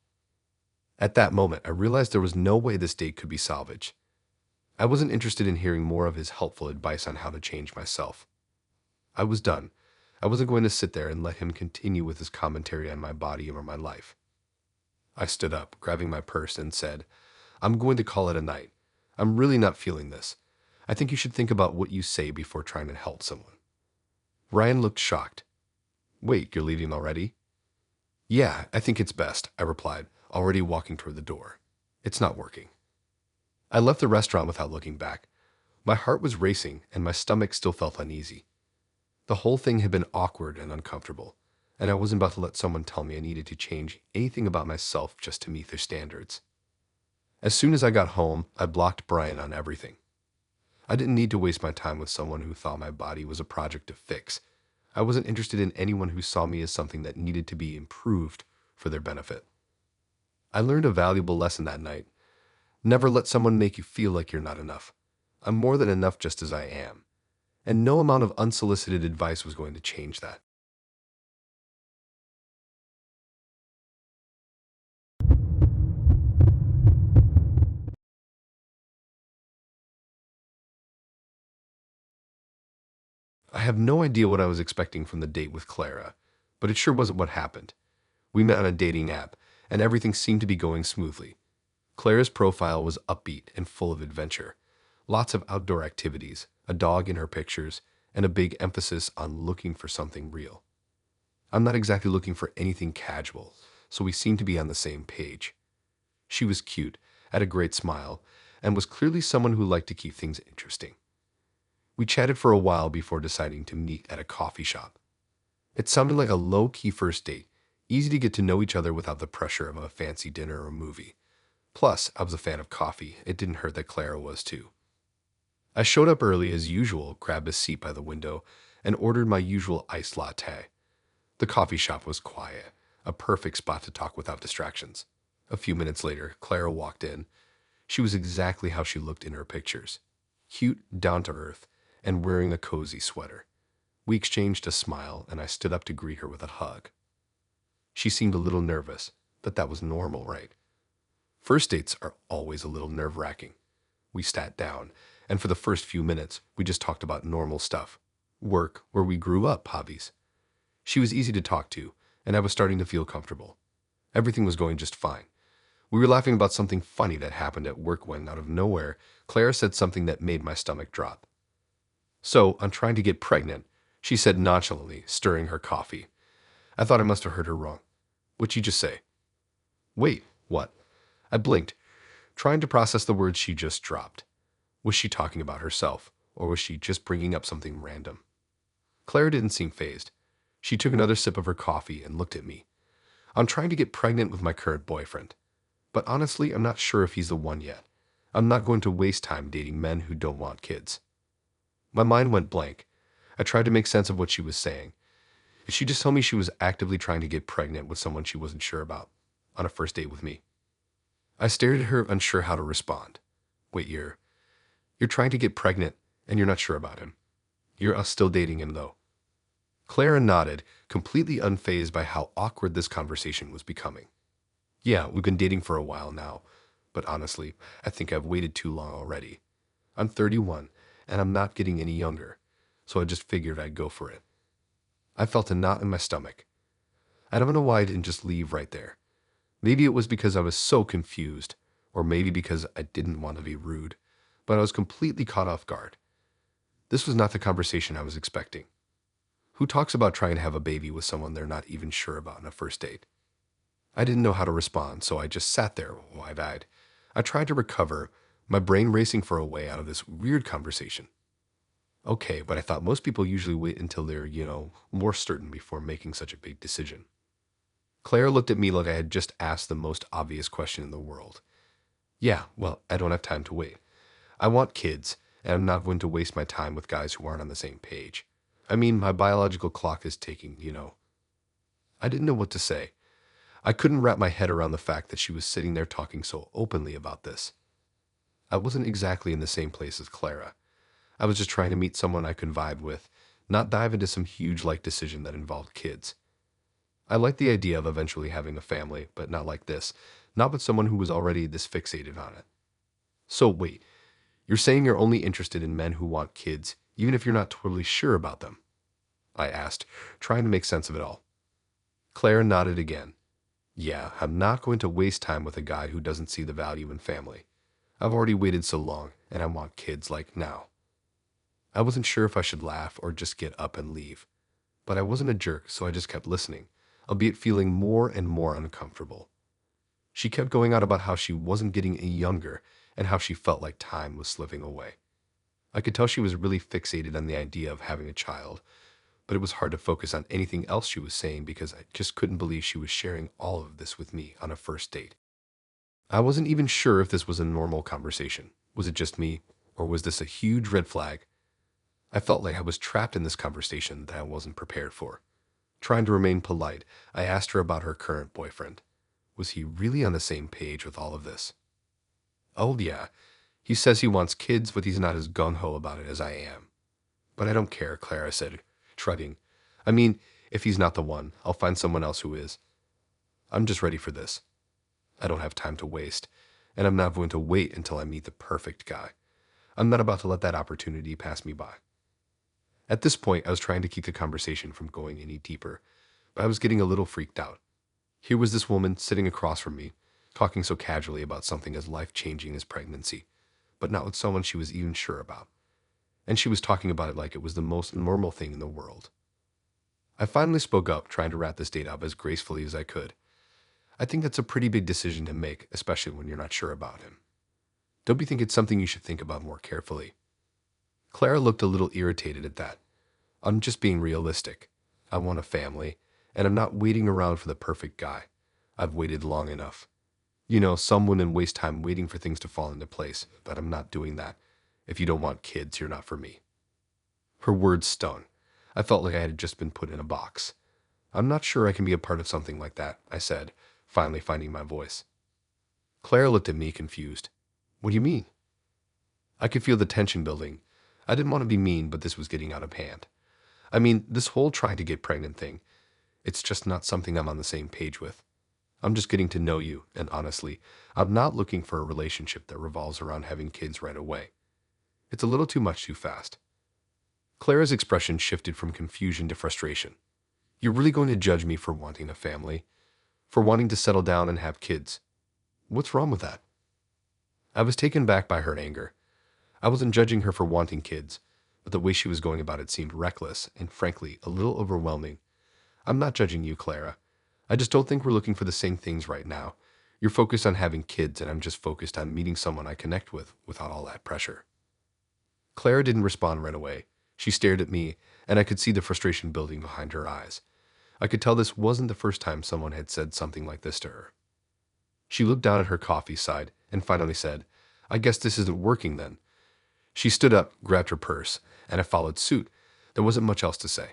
At that moment, I realized there was no way this date could be salvaged. I wasn't interested in hearing more of his helpful advice on how to change myself. I was done. I wasn't going to sit there and let him continue with his commentary on my body or my life. I stood up, grabbing my purse, and said, I'm going to call it a night. I'm really not feeling this. I think you should think about what you say before trying to help someone. Ryan looked shocked. Wait, you're leaving already? Yeah, I think it's best, I replied, already walking toward the door. It's not working. I left the restaurant without looking back. My heart was racing, and my stomach still felt uneasy. The whole thing had been awkward and uncomfortable, and I wasn't about to let someone tell me I needed to change anything about myself just to meet their standards. As soon as I got home, I blocked Brian on everything. I didn't need to waste my time with someone who thought my body was a project to fix. I wasn't interested in anyone who saw me as something that needed to be improved for their benefit. I learned a valuable lesson that night. Never let someone make you feel like you're not enough. I'm more than enough just as I am. And no amount of unsolicited advice was going to change that. I have no idea what I was expecting from the date with Clara, but it sure wasn't what happened. We met on a dating app, and everything seemed to be going smoothly. Clara's profile was upbeat and full of adventure. Lots of outdoor activities, a dog in her pictures, and a big emphasis on looking for something real. I'm not exactly looking for anything casual, so we seemed to be on the same page. She was cute, had a great smile, and was clearly someone who liked to keep things interesting. We chatted for a while before deciding to meet at a coffee shop. It sounded like a low-key first date, easy to get to know each other without the pressure of a fancy dinner or movie. Plus, I was a fan of coffee. It didn't hurt that Clara was too. I showed up early as usual, grabbed a seat by the window, and ordered my usual iced latte. The coffee shop was quiet, a perfect spot to talk without distractions. A few minutes later, Clara walked in. She was exactly how she looked in her pictures. Cute, down to earth, and wearing a cozy sweater. We exchanged a smile, and I stood up to greet her with a hug. She seemed a little nervous, but that was normal, right? First dates are always a little nerve-wracking. We sat down, and for the first few minutes, we just talked about normal stuff. Work, where we grew up, hobbies. She was easy to talk to, and I was starting to feel comfortable. Everything was going just fine. We were laughing about something funny that happened at work when, out of nowhere, Clara said something that made my stomach drop. "So, I'm trying to get pregnant," she said nonchalantly, stirring her coffee. I thought I must have heard her wrong. "What'd you just say?" "Wait, what?" I blinked, trying to process the words she just dropped. Was she talking about herself, or was she just bringing up something random? Clara didn't seem fazed. She took another sip of her coffee and looked at me. "I'm trying to get pregnant with my current boyfriend. But honestly, I'm not sure if he's the one yet. I'm not going to waste time dating men who don't want kids." My mind went blank. I tried to make sense of what she was saying. Did she just tell me she was actively trying to get pregnant with someone she wasn't sure about, on a first date with me? I stared at her, unsure how to respond. "Wait, you're trying to get pregnant, and you're not sure about him. You're still dating him, though." Clara nodded, completely unfazed by how awkward this conversation was becoming. "Yeah, we've been dating for a while now, but honestly, I think I've waited too long already. I'm 31, and I'm not getting any younger, so I just figured I'd go for it." I felt a knot in my stomach. I don't know why I didn't just leave right there. Maybe it was because I was so confused, or maybe because I didn't want to be rude, but I was completely caught off guard. This was not the conversation I was expecting. Who talks about trying to have a baby with someone they're not even sure about on a first date? I didn't know how to respond, so I just sat there, wide-eyed. I tried to recover, my brain racing for a way out of this weird conversation. Okay, but I thought most people usually wait until they're, more certain before making such a big decision. Claire looked at me like I had just asked the most obvious question in the world. "Yeah, well, I don't have time to wait. I want kids, and I'm not going to waste my time with guys who aren't on the same page. I mean, my biological clock is ticking. I didn't know what to say. I couldn't wrap my head around the fact that she was sitting there talking so openly about this. I wasn't exactly in the same place as Clara. I was just trying to meet someone I could vibe with, not dive into some huge life decision that involved kids. I liked the idea of eventually having a family, but not like this, not with someone who was already this fixated on it. "So wait, you're saying you're only interested in men who want kids, even if you're not totally sure about them?" I asked, trying to make sense of it all. Clara nodded again. "Yeah, I'm not going to waste time with a guy who doesn't see the value in family. I've already waited so long, and I want kids like now." I wasn't sure if I should laugh or just get up and leave, but I wasn't a jerk, so I just kept listening, albeit feeling more and more uncomfortable. She kept going on about how she wasn't getting any younger and how she felt like time was slipping away. I could tell she was really fixated on the idea of having a child, but it was hard to focus on anything else she was saying because I just couldn't believe she was sharing all of this with me on a first date. I wasn't even sure if this was a normal conversation. Was it just me, or was this a huge red flag? I felt like I was trapped in this conversation that I wasn't prepared for. Trying to remain polite, I asked her about her current boyfriend. Was he really on the same page with all of this? "Oh yeah, he says he wants kids, but he's not as gung-ho about it as I am." "But I don't care," Clara said, shrugging. "I mean, if he's not the one, I'll find someone else who is. I'm just ready for this. I don't have time to waste, and I'm not going to wait until I meet the perfect guy. I'm not about to let that opportunity pass me by." At this point, I was trying to keep the conversation from going any deeper, but I was getting a little freaked out. Here was this woman sitting across from me, talking so casually about something as life-changing as pregnancy, but not with someone she was even sure about. And she was talking about it like it was the most normal thing in the world. I finally spoke up, trying to wrap this date up as gracefully as I could. "I think that's a pretty big decision to make, especially when you're not sure about him. Don't you think it's something you should think about more carefully?" Clara looked a little irritated at that. "I'm just being realistic. I want a family, and I'm not waiting around for the perfect guy. I've waited long enough. Some women waste time waiting for things to fall into place, but I'm not doing that. If you don't want kids, you're not for me. Her words stung. I felt like I had just been put in a box. I'm not sure I can be a part of something like that, I said, finally finding my voice. Claire looked at me confused. What do you mean? I could feel the tension building. I didn't want to be mean, but this was getting out of hand. I mean, this whole trying to get pregnant thing, it's just not something I'm on the same page with. I'm just getting to know you, and honestly, I'm not looking for a relationship that revolves around having kids right away. It's a little too much too fast. Clara's expression shifted from confusion to frustration. You're really going to judge me for wanting a family? For wanting to settle down and have kids? What's wrong with that? I was taken back by her anger. I wasn't judging her for wanting kids, but the way she was going about it seemed reckless and, frankly, a little overwhelming. I'm not judging you, Clara. I just don't think we're looking for the same things right now. You're focused on having kids, and I'm just focused on meeting someone I connect with without all that pressure. Clara didn't respond right away. She stared at me, and I could see the frustration building behind her eyes. I could tell this wasn't the first time someone had said something like this to her. She looked down at her coffee, sighed, and finally said, I guess this isn't working then. She stood up, grabbed her purse, and I followed suit. There wasn't much else to say.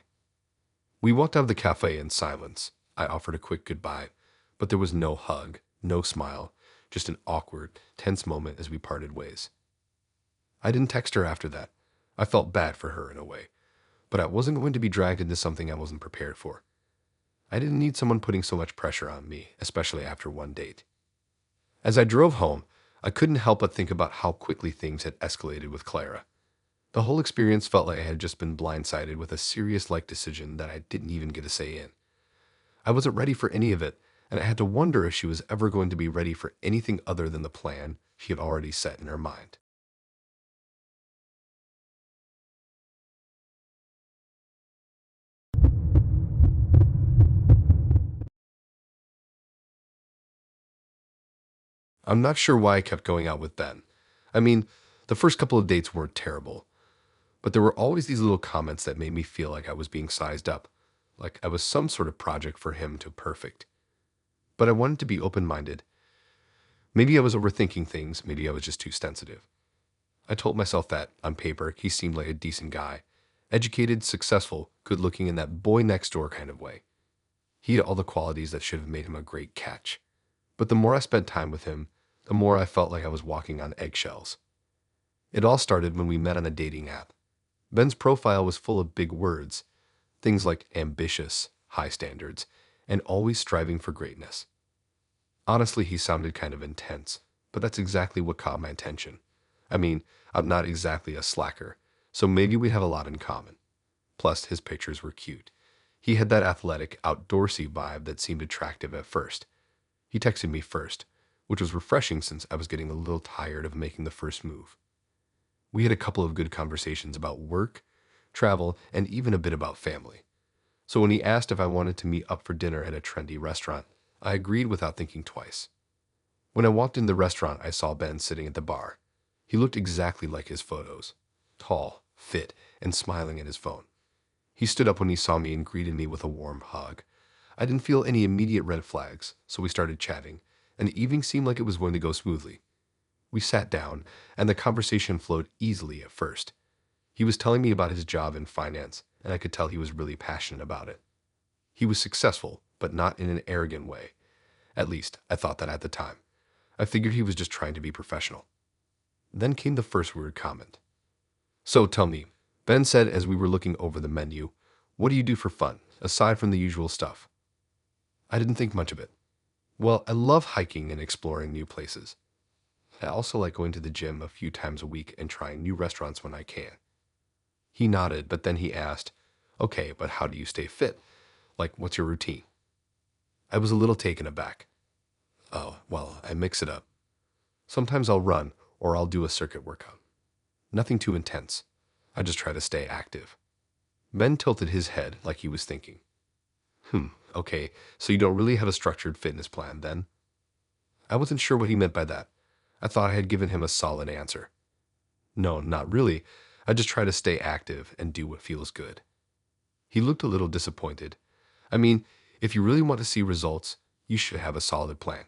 We walked out of the cafe in silence. I offered a quick goodbye, but there was no hug, no smile, just an awkward, tense moment as we parted ways. I didn't text her after that. I felt bad for her in a way, but I wasn't going to be dragged into something I wasn't prepared for. I didn't need someone putting so much pressure on me, especially after one date. As I drove home, I couldn't help but think about how quickly things had escalated with Clara. The whole experience felt like I had just been blindsided with a serious life decision that I didn't even get a say in. I wasn't ready for any of it, and I had to wonder if she was ever going to be ready for anything other than the plan she had already set in her mind. I'm not sure why I kept going out with Ben. I mean, the first couple of dates weren't terrible, but there were always these little comments that made me feel like I was being sized up, like I was some sort of project for him to perfect. But I wanted to be open-minded. Maybe I was overthinking things, maybe I was just too sensitive. I told myself that, on paper, he seemed like a decent guy, educated, successful, good-looking in that boy-next-door kind of way. He had all the qualities that should have made him a great catch. But the more I spent time with him, the more I felt like I was walking on eggshells. It all started when we met on a dating app. Ben's profile was full of big words, things like ambitious, high standards, and always striving for greatness. Honestly, he sounded kind of intense, but that's exactly what caught my attention. I mean, I'm not exactly a slacker, so maybe we have a lot in common. Plus, his pictures were cute. He had that athletic, outdoorsy vibe that seemed attractive at first. He texted me first, which was refreshing since I was getting a little tired of making the first move. We had a couple of good conversations about work, travel, and even a bit about family. So when he asked if I wanted to meet up for dinner at a trendy restaurant, I agreed without thinking twice. When I walked in the restaurant, I saw Ben sitting at the bar. He looked exactly like his photos, tall, fit, and smiling at his phone. He stood up when he saw me and greeted me with a warm hug. I didn't feel any immediate red flags, so we started chatting, and the evening seemed like it was going to go smoothly. We sat down, and the conversation flowed easily at first. He was telling me about his job in finance, and I could tell he was really passionate about it. He was successful, but not in an arrogant way. At least, I thought that at the time. I figured he was just trying to be professional. Then came the first weird comment. So tell me, Ben said as we were looking over the menu, what do you do for fun, aside from the usual stuff? I didn't think much of it. Well, I love hiking and exploring new places. I also like going to the gym a few times a week and trying new restaurants when I can. He nodded, but then he asked, okay, but how do you stay fit? Like, what's your routine? I was a little taken aback. Oh, well, I mix it up. Sometimes I'll run, or I'll do a circuit workout. Nothing too intense. I just try to stay active. Ben tilted his head like he was thinking. Okay, so you don't really have a structured fitness plan then? I wasn't sure what he meant by that. I thought I had given him a solid answer. No, not really. I just try to stay active and do what feels good. He looked a little disappointed. I mean, if you really want to see results, you should have a solid plan.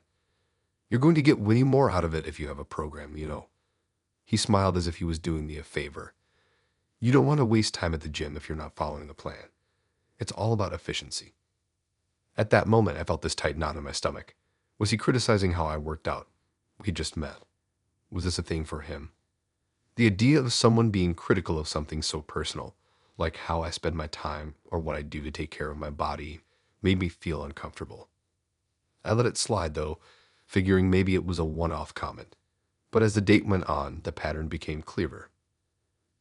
You're going to get way more out of it if you have a program, you know. He smiled as if he was doing me a favor. You don't want to waste time at the gym if you're not following a plan. It's all about efficiency. At that moment, I felt this tight knot in my stomach. Was he criticizing how I worked out? We just met. Was this a thing for him? The idea of someone being critical of something so personal, like how I spend my time or what I do to take care of my body, made me feel uncomfortable. I let it slide, though, figuring maybe it was a one-off comment. But as the date went on, the pattern became clearer.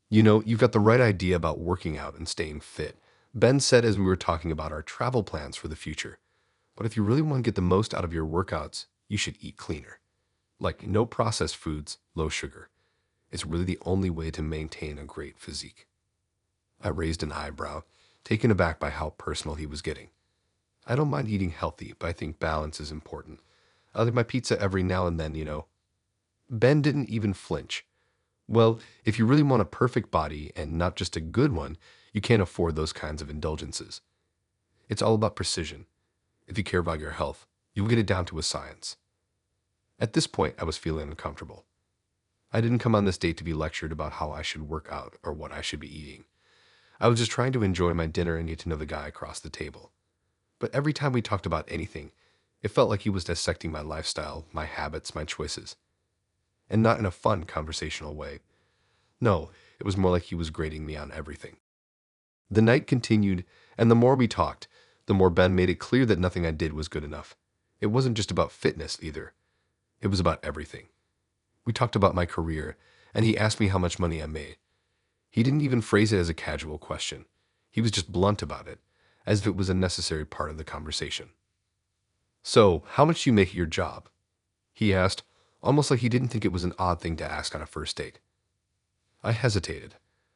You know, you've got the right idea about working out and staying fit, Ben said as we were talking about our travel plans for the future. But if you really want to get the most out of your workouts, you should eat cleaner. Like no processed foods, low sugar. It's really the only way to maintain a great physique. I raised an eyebrow, taken aback by how personal he was getting. I don't mind eating healthy, but I think balance is important. I like my pizza every now and then, you know. Ben didn't even flinch. Well, if you really want a perfect body and not just a good one, you can't afford those kinds of indulgences. It's all about precision. If you care about your health, you'll get it down to a science. At this point, I was feeling uncomfortable. I didn't come on this date to be lectured about how I should work out or what I should be eating. I was just trying to enjoy my dinner and get to know the guy across the table. But every time we talked about anything, it felt like he was dissecting my lifestyle, my habits, my choices. And not in a fun, conversational way. No, it was more like he was grading me on everything. The night continued, and the more we talked, the more Ben made it clear that nothing I did was good enough. It wasn't just about fitness either. It was about everything. We talked about my career, and he asked me how much money I made. He didn't even phrase it as a casual question. He was just blunt about it, as if it was a necessary part of the conversation. So, how much do you make at your job? He asked, almost like he didn't think it was an odd thing to ask on a first date. I hesitated.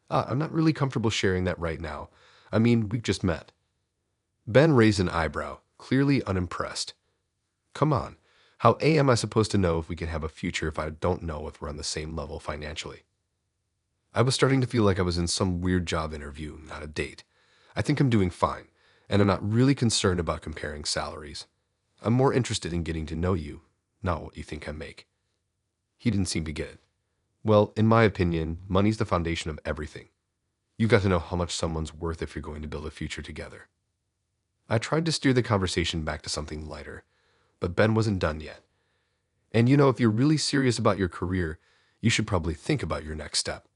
I'm not really comfortable sharing that right now. I mean, we've just met. Ben raised an eyebrow, clearly unimpressed. Come on, how am I supposed to know if we can have a future if I don't know if we're on the same level financially? I was starting to feel like I was in some weird job interview, not a date. I think I'm doing fine, and I'm not really concerned about comparing salaries. I'm more interested in getting to know you, not what you think I make. He didn't seem to get it. Well, in my opinion, money's the foundation of everything. You've got to know how much someone's worth if you're going to build a future together. I tried to steer the conversation back to something lighter, but Ben wasn't done yet. And you know, if you're really serious about your career, you should probably think about your next step.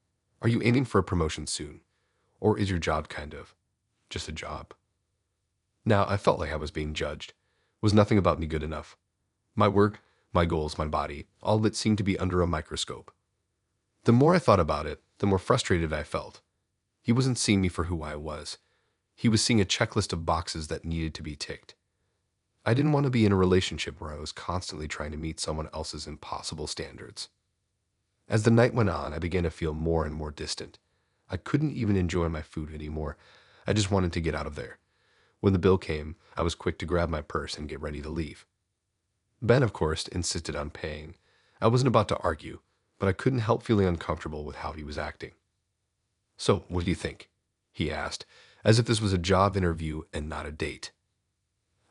Are you aiming for a promotion soon? Or is your job kind of just a job? Now, I felt like I was being judged. Was nothing about me good enough? My work, my goals, my body, all of it seemed to be under a microscope. The more I thought about it, the more frustrated I felt. He wasn't seeing me for who I was. He was seeing a checklist of boxes that needed to be ticked. I didn't want to be in a relationship where I was constantly trying to meet someone else's impossible standards. As the night went on, I began to feel more and more distant. I couldn't even enjoy my food anymore. I just wanted to get out of there. When the bill came, I was quick to grab my purse and get ready to leave. Ben, of course, insisted on paying. I wasn't about to argue, but I couldn't help feeling uncomfortable with how he was acting. So, what do you think? He asked, as if this was a job interview and not a date.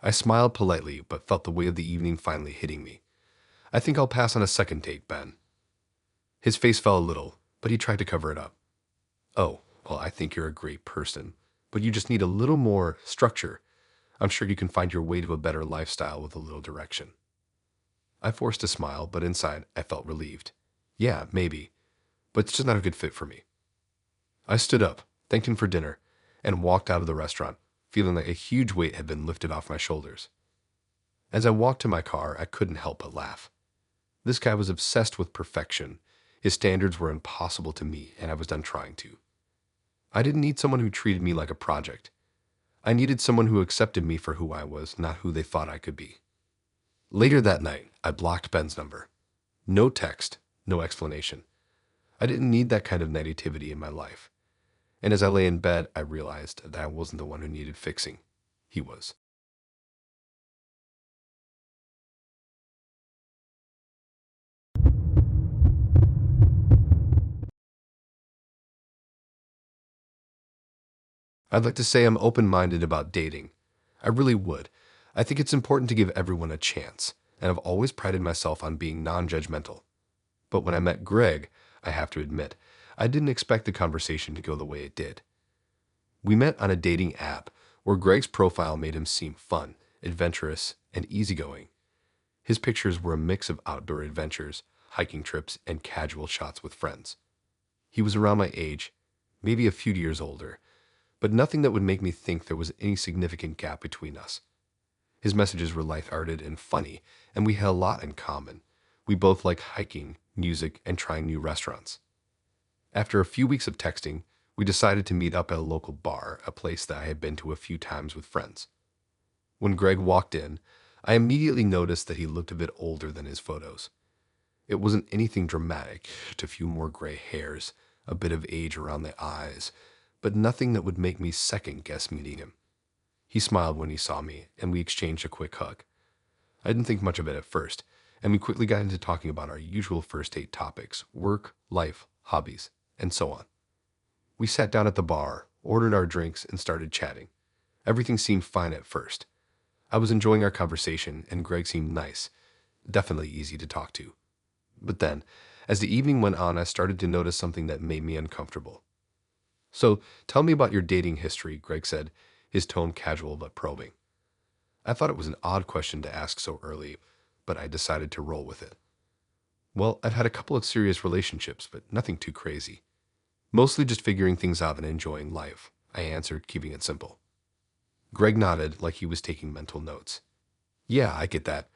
I smiled politely, but felt the weight of the evening finally hitting me. I think I'll pass on a second date, Ben. His face fell a little, but he tried to cover it up. Oh, well, I think you're a great person, but you just need a little more structure. I'm sure you can find your way to a better lifestyle with a little direction. I forced a smile, but inside I felt relieved. Yeah, maybe, but it's just not a good fit for me. I stood up, thanked him for dinner, and walked out of the restaurant, feeling like a huge weight had been lifted off my shoulders. As I walked to my car, I couldn't help but laugh. This guy was obsessed with perfection. His standards were impossible to meet, and I was done trying to. I didn't need someone who treated me like a project. I needed someone who accepted me for who I was, not who they thought I could be. Later that night, I blocked Ben's number. No text, no explanation. I didn't need that kind of negativity in my life. And as I lay in bed, I realized that I wasn't the one who needed fixing. He was. I'd like to say I'm open-minded about dating. I really would. I think it's important to give everyone a chance, and I've always prided myself on being non-judgmental. But when I met Greg, I have to admit. I didn't expect the conversation to go the way it did. We met on a dating app where Greg's profile made him seem fun, adventurous, and easygoing. His pictures were a mix of outdoor adventures, hiking trips, and casual shots with friends. He was around my age, maybe a few years older, but nothing that would make me think there was any significant gap between us. His messages were lighthearted and funny, and we had a lot in common. We both liked hiking, music, and trying new restaurants. After a few weeks of texting, we decided to meet up at a local bar, a place that I had been to a few times with friends. When Greg walked in, I immediately noticed that he looked a bit older than his photos. It wasn't anything dramatic, just a few more gray hairs, a bit of age around the eyes, but nothing that would make me second-guess meeting him. He smiled when he saw me, and we exchanged a quick hug. I didn't think much of it at first, and we quickly got into talking about our usual first date topics: work, life, hobbies, and so on. We sat down at the bar, ordered our drinks, and started chatting. Everything seemed fine at first. I was enjoying our conversation, and Greg seemed nice, definitely easy to talk to. But then, as the evening went on, I started to notice something that made me uncomfortable. "So, tell me about your dating history," Greg said, his tone casual but probing. I thought it was an odd question to ask so early, but I decided to roll with it. "Well, I've had a couple of serious relationships, but nothing too crazy. Mostly just figuring things out and enjoying life," I answered, keeping it simple. Greg nodded like he was taking mental notes. "Yeah, I get that.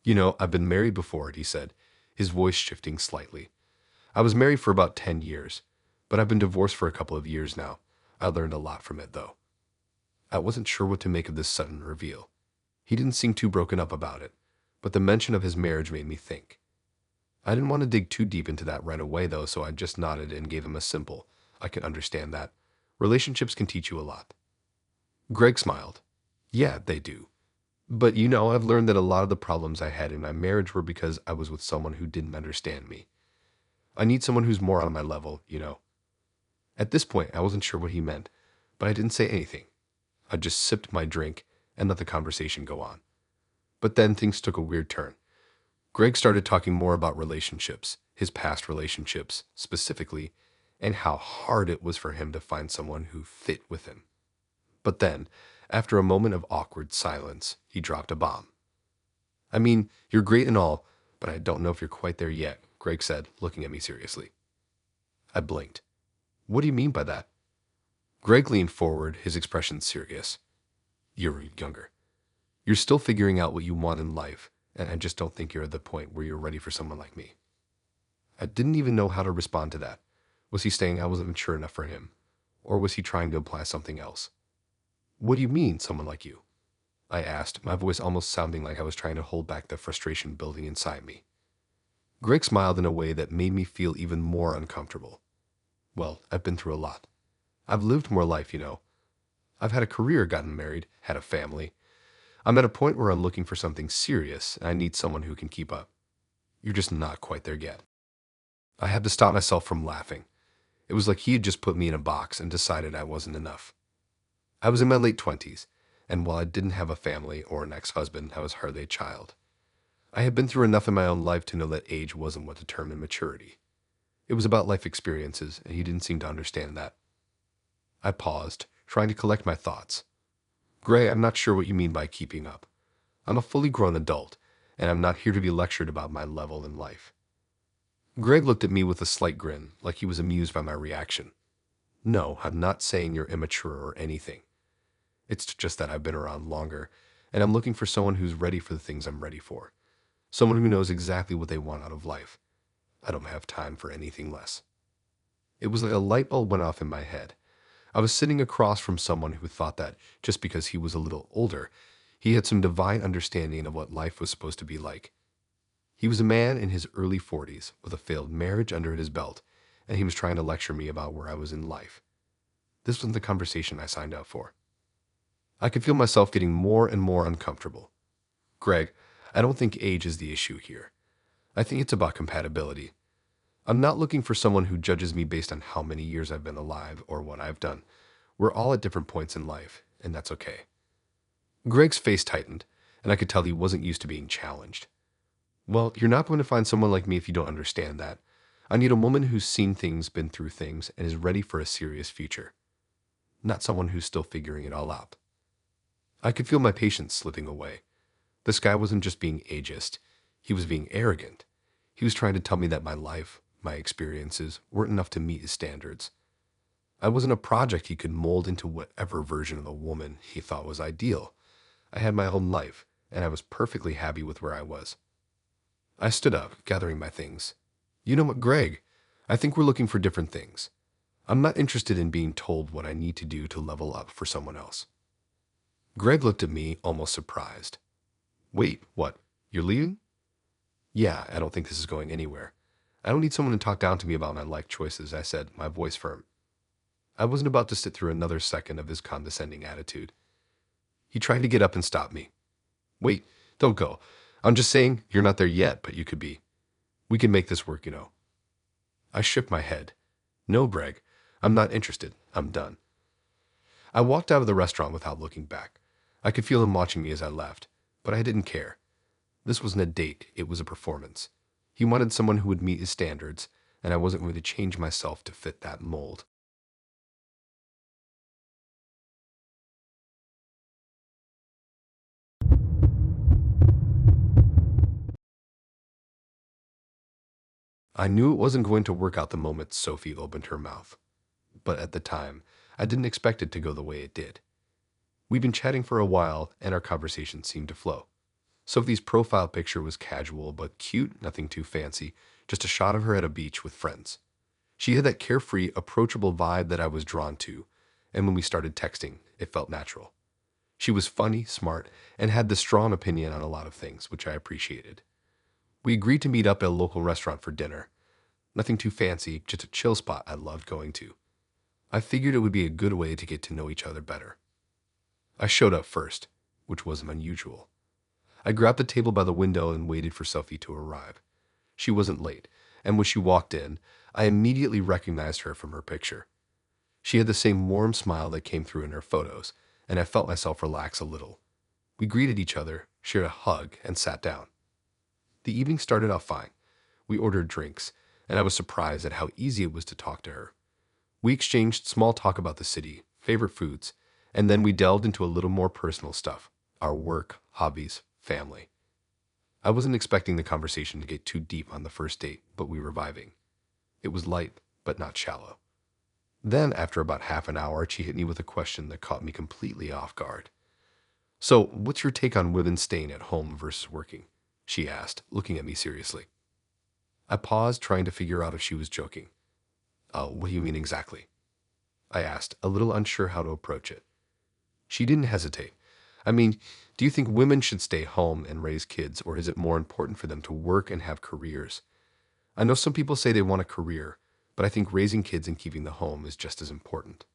I've been married before," he said, his voice shifting slightly. "I was married for about 10 years, but I've been divorced for a couple of years now. I learned a lot from it, though." I wasn't sure what to make of this sudden reveal. He didn't seem too broken up about it, but the mention of his marriage made me think. I didn't want to dig too deep into that right away, though, so I just nodded and gave him a simple, "I can understand that. Relationships can teach you a lot." Greg smiled. "Yeah, they do. But I've learned that a lot of the problems I had in my marriage were because I was with someone who didn't understand me. I need someone who's more on my level. At this point, I wasn't sure what he meant, but I didn't say anything. I just sipped my drink and let the conversation go on. But then things took a weird turn. Greg started talking more about relationships, his past relationships specifically, and how hard it was for him to find someone who fit with him. But then, after a moment of awkward silence, he dropped a bomb. "I mean, you're great and all, but I don't know if you're quite there yet," Greg said, looking at me seriously. I blinked. "What do you mean by that?" Greg leaned forward, his expression serious. "You're younger. You're still figuring out what you want in life, and I just don't think you're at the point where you're ready for someone like me." I didn't even know how to respond to that. Was he saying I wasn't mature enough for him? Or was he trying to imply something else? "What do you mean, someone like you?" I asked, my voice almost sounding like I was trying to hold back the frustration building inside me. Greg smiled in a way that made me feel even more uncomfortable. "Well, I've been through a lot. I've lived more life. I've had a career, gotten married, had a family. I'm at a point where I'm looking for something serious, and I need someone who can keep up. You're just not quite there yet." I had to stop myself from laughing. It was like he had just put me in a box and decided I wasn't enough. I was in my late 20s, and while I didn't have a family or an ex-husband, I was hardly a child. I had been through enough in my own life to know that age wasn't what determined maturity. It was about life experiences, and he didn't seem to understand that. I paused, trying to collect my thoughts. "Gray, I'm not sure what you mean by keeping up. I'm a fully grown adult, and I'm not here to be lectured about my level in life." Greg looked at me with a slight grin, like he was amused by my reaction. "No, I'm not saying you're immature or anything. It's just that I've been around longer, and I'm looking for someone who's ready for the things I'm ready for. Someone who knows exactly what they want out of life. I don't have time for anything less." It was like a light bulb went off in my head. I was sitting across from someone who thought that, just because he was a little older, he had some divine understanding of what life was supposed to be like. He was a man in his early 40s, with a failed marriage under his belt, and he was trying to lecture me about where I was in life. This wasn't the conversation I signed up for. I could feel myself getting more and more uncomfortable. "Greg, I don't think age is the issue here. I think it's about compatibility. I'm not looking for someone who judges me based on how many years I've been alive or what I've done. We're all at different points in life, and that's okay." Greg's face tightened, and I could tell he wasn't used to being challenged. "Well, you're not going to find someone like me if you don't understand that. I need a woman who's seen things, been through things, and is ready for a serious future. Not someone who's still figuring it all out. I could feel my patience slipping away. This guy wasn't just being ageist. He was being arrogant. He was trying to tell me that my life, my experiences, weren't enough to meet his standards. I wasn't a project he could mold into whatever version of the woman he thought was ideal. I had my own life, and I was perfectly happy with where I was. I stood up, gathering my things. You know what, Greg? I think we're looking for different things. I'm not interested in being told what I need to do to level up for someone else. Greg looked at me, almost surprised. Wait, what? You're leaving? Yeah, I don't think this is going anywhere. I don't need someone to talk down to me about my life choices, I said, my voice firm. I wasn't about to sit through another second of his condescending attitude. He tried to get up and stop me. Wait, don't go. I'm just saying you're not there yet, but you could be. We can make this work, you know. I shook my head. No, Greg, I'm not interested. I'm done. I walked out of the restaurant without looking back. I could feel him watching me as I left, but I didn't care. This wasn't a date, it was a performance. He wanted someone who would meet his standards, and I wasn't going to change myself to fit that mold. I knew it wasn't going to work out the moment Sophie opened her mouth. But at the time, I didn't expect it to go the way it did. We'd been chatting for a while, and our conversation seemed to flow. Sophie's profile picture was casual but cute, nothing too fancy, just a shot of her at a beach with friends. She had that carefree, approachable vibe that I was drawn to, and when we started texting, it felt natural. She was funny, smart, and had this strong opinion on a lot of things, which I appreciated. We agreed to meet up at a local restaurant for dinner. Nothing too fancy, just a chill spot I loved going to. I figured it would be a good way to get to know each other better. I showed up first, which wasn't unusual. I grabbed the table by the window and waited for Sophie to arrive. She wasn't late, and when she walked in, I immediately recognized her from her picture. She had the same warm smile that came through in her photos, and I felt myself relax a little. We greeted each other, shared a hug, and sat down. The evening started off fine. We ordered drinks, and I was surprised at how easy it was to talk to her. We exchanged small talk about the city, favorite foods, and then we delved into a little more personal stuff, our work, hobbies, family. I wasn't expecting the conversation to get too deep on the first date, but we were vibing. It was light, but not shallow. Then, after about half an hour, she hit me with a question that caught me completely off guard. So, what's your take on women staying at home versus working? She asked, looking at me seriously. I paused, trying to figure out if she was joking. What do you mean exactly? I asked, a little unsure how to approach it. She didn't hesitate. I mean, do you think women should stay home and raise kids, or is it more important for them to work and have careers? I know some people say they want a career, but I think raising kids and keeping the home is just as important.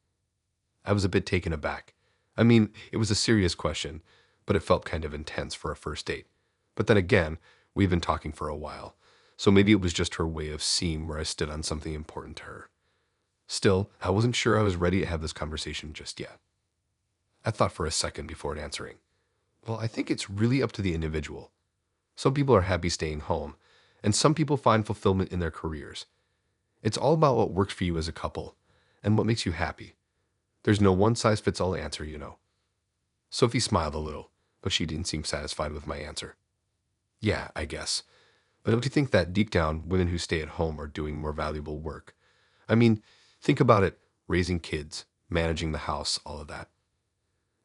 I was a bit taken aback. I mean, it was a serious question, but it felt kind of intense for a first date. But then again, we've been talking for a while, so maybe it was just her way of seeing where I stood on something important to her. Still, I wasn't sure I was ready to have this conversation just yet. I thought for a second before answering. Well, I think it's really up to the individual. Some people are happy staying home, and some people find fulfillment in their careers. It's all about what works for you as a couple, and what makes you happy. There's no one-size-fits-all answer, you know. Sophie smiled a little, but she didn't seem satisfied with my answer. Yeah, I guess. But don't you think that deep down, women who stay at home are doing more valuable work? I mean, think about it, raising kids, managing the house, all of that.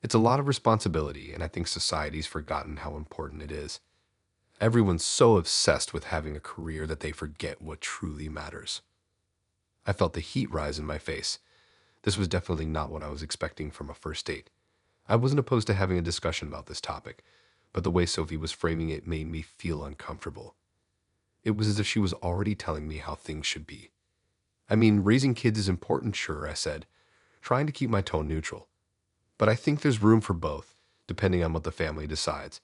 It's a lot of responsibility, and I think society's forgotten how important it is. Everyone's so obsessed with having a career that they forget what truly matters. I felt the heat rise in my face. This was definitely not what I was expecting from a first date. I wasn't opposed to having a discussion about this topic, but the way Sophie was framing it made me feel uncomfortable. It was as if she was already telling me how things should be. I mean, raising kids is important, sure, I said, trying to keep my tone neutral. But I think there's room for both, depending on what the family decides.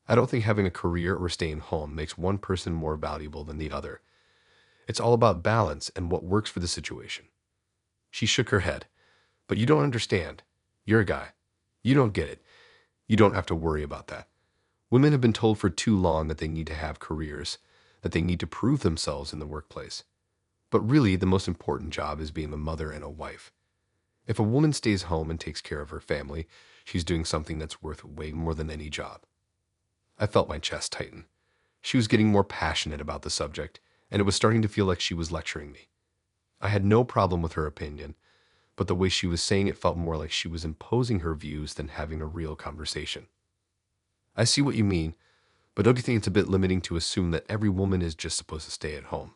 I don't think having a career or staying home makes one person more valuable than the other. It's all about balance and what works for the situation. She shook her head. But you don't understand. You're a guy. You don't get it. You don't have to worry about that. Women have been told for too long that they need to have careers, that they need to prove themselves in the workplace. But really, the most important job is being a mother and a wife. If a woman stays home and takes care of her family, she's doing something that's worth way more than any job. I felt my chest tighten. She was getting more passionate about the subject, and it was starting to feel like she was lecturing me. I had no problem with her opinion, but the way she was saying it felt more like she was imposing her views than having a real conversation. I see what you mean, but don't you think it's a bit limiting to assume that every woman is just supposed to stay at home?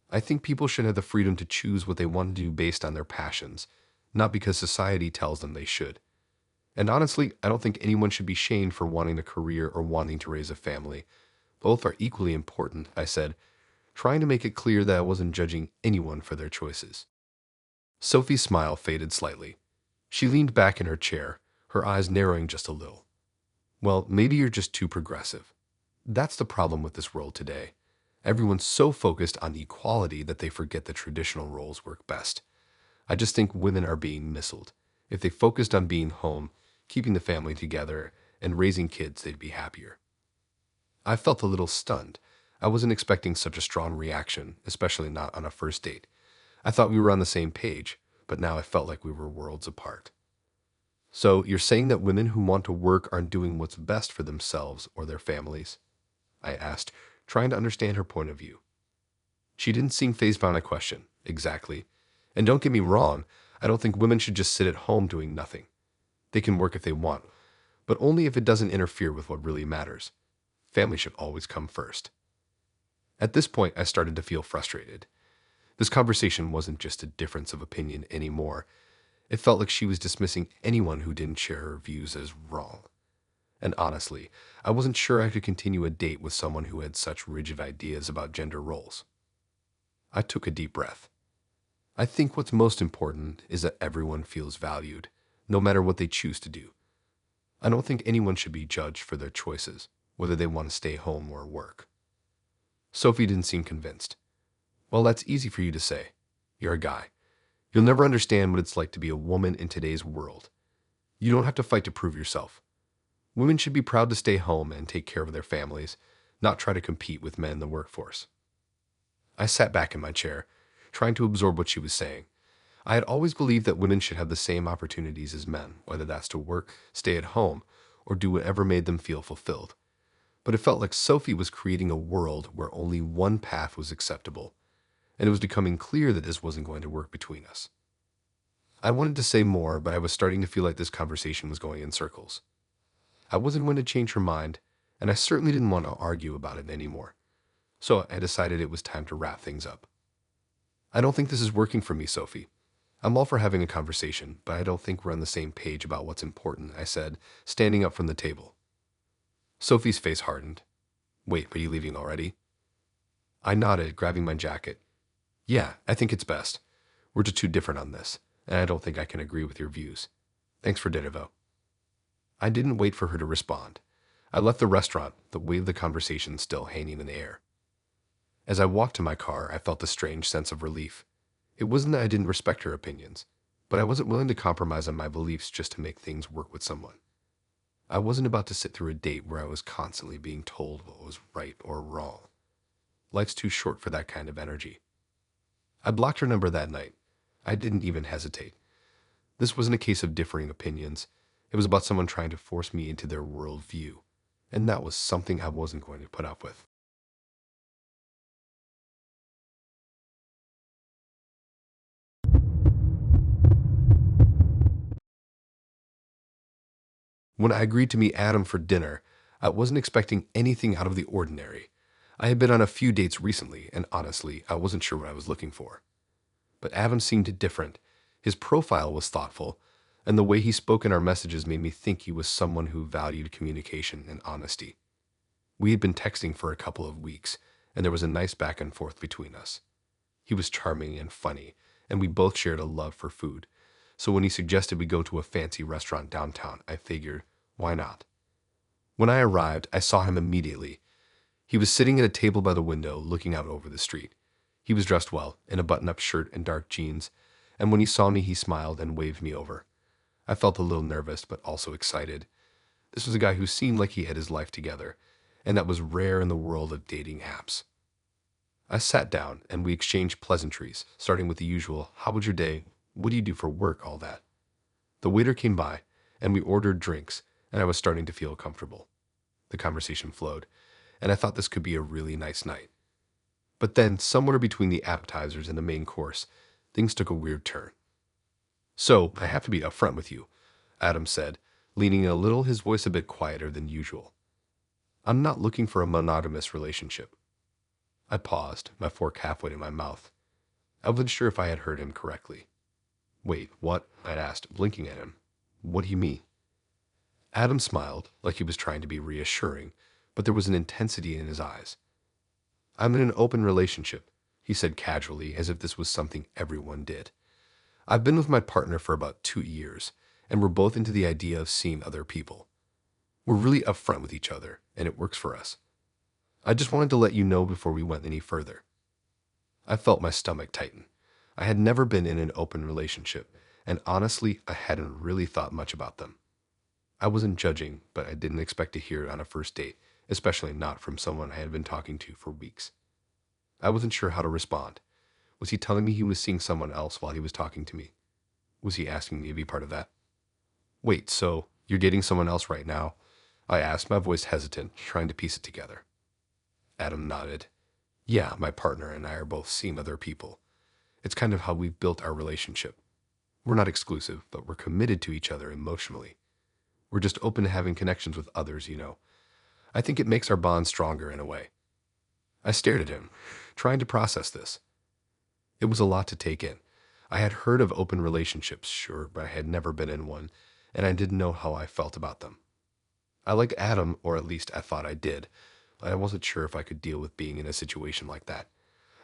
I think people should have the freedom to choose what they want to do based on their passions, not because society tells them they should. And honestly, I don't think anyone should be shamed for wanting a career or wanting to raise a family. Both are equally important, I said, trying to make it clear that I wasn't judging anyone for their choices. Sophie's smile faded slightly. She leaned back in her chair, her eyes narrowing just a little. Well, maybe you're just too progressive. That's the problem with this world today. Everyone's so focused on equality that they forget the traditional roles work best. I just think women are being missiled. If they focused on being home, keeping the family together, and raising kids, they'd be happier. I felt a little stunned. I wasn't expecting such a strong reaction, especially not on a first date. I thought we were on the same page, but now I felt like we were worlds apart. So you're saying that women who want to work aren't doing what's best for themselves or their families? I asked, trying to understand her point of view. She didn't seem fazed by my question. Exactly. And don't get me wrong, I don't think women should just sit at home doing nothing. They can work if they want, but only if it doesn't interfere with what really matters. Family should always come first. At this point, I started to feel frustrated. This conversation wasn't just a difference of opinion anymore. It felt like she was dismissing anyone who didn't share her views as wrong. And honestly, I wasn't sure I could continue a date with someone who had such rigid ideas about gender roles. I took a deep breath. I think what's most important is that everyone feels valued, no matter what they choose to do. I don't think anyone should be judged for their choices, whether they want to stay home or work. Sophie didn't seem convinced. Well, that's easy for you to say. You're a guy. You'll never understand what it's like to be a woman in today's world. You don't have to fight to prove yourself. Women should be proud to stay home and take care of their families, not try to compete with men in the workforce. I sat back in my chair, trying to absorb what she was saying. I had always believed that women should have the same opportunities as men, whether that's to work, stay at home, or do whatever made them feel fulfilled. But it felt like Sophie was creating a world where only one path was acceptable, and it was becoming clear that this wasn't going to work between us. I wanted to say more, but I was starting to feel like this conversation was going in circles. I wasn't going to change her mind, and I certainly didn't want to argue about it anymore. So I decided it was time to wrap things up. I don't think this is working for me, Sophie. I'm all for having a conversation, but I don't think we're on the same page about what's important, I said, standing up from the table. Sophie's face hardened. Wait, are you leaving already? I nodded, grabbing my jacket. Yeah, I think it's best. We're just too different on this, and I don't think I can agree with your views. Thanks for dinner, though. I didn't wait for her to respond. I left the restaurant, the weight of the conversation still hanging in the air. As I walked to my car, I felt a strange sense of relief. It wasn't that I didn't respect her opinions, but I wasn't willing to compromise on my beliefs just to make things work with someone. I wasn't about to sit through a date where I was constantly being told what was right or wrong. Life's too short for that kind of energy. I blocked her number that night. I didn't even hesitate. This wasn't a case of differing opinions. It was about someone trying to force me into their worldview, and that was something I wasn't going to put up with. When I agreed to meet Adam for dinner, I wasn't expecting anything out of the ordinary. I had been on a few dates recently, and honestly, I wasn't sure what I was looking for. But Adam seemed different. His profile was thoughtful, and the way he spoke in our messages made me think he was someone who valued communication and honesty. We had been texting for a couple of weeks, and there was a nice back and forth between us. He was charming and funny, and we both shared a love for food. So when he suggested we go to a fancy restaurant downtown, I figured, why not? When I arrived, I saw him immediately. He was sitting at a table by the window, looking out over the street. He was dressed well, in a button-up shirt and dark jeans, and when he saw me, he smiled and waved me over. I felt a little nervous, but also excited. This was a guy who seemed like he had his life together, and that was rare in the world of dating apps. I sat down and we exchanged pleasantries, starting with the usual, how was your day? What do you do for work? All that. The waiter came by and we ordered drinks, and I was starting to feel comfortable. The conversation flowed, and I thought this could be a really nice night. But then, somewhere between the appetizers and the main course, things took a weird turn. So, I have to be upfront with you, Adam said, leaning a little, his voice a bit quieter than usual. I'm not looking for a monogamous relationship. I paused, my fork halfway to my mouth. I wasn't sure if I had heard him correctly. Wait, what? I'd asked, blinking at him. What do you mean? Adam smiled, like he was trying to be reassuring, but there was an intensity in his eyes. I'm in an open relationship, he said casually, as if this was something everyone did. I've been with my partner for about 2 years, and we're both into the idea of seeing other people. We're really upfront with each other, and it works for us. I just wanted to let you know before we went any further. I felt my stomach tighten. I had never been in an open relationship, and honestly, I hadn't really thought much about them. I wasn't judging, but I didn't expect to hear it on a first date, especially not from someone I had been talking to for weeks. I wasn't sure how to respond. Was he telling me he was seeing someone else while he was talking to me? Was he asking me to be part of that? Wait, so you're dating someone else right now? I asked, my voice hesitant, trying to piece it together. Adam nodded. Yeah, my partner and I are both seeing other people. It's kind of how we've built our relationship. We're not exclusive, but we're committed to each other emotionally. We're just open to having connections with others, you know. I think it makes our bond stronger in a way. I stared at him, trying to process this. It was a lot to take in. I had heard of open relationships, sure, but I had never been in one, and I didn't know how I felt about them. I liked Adam, or at least I thought I did, but I wasn't sure if I could deal with being in a situation like that.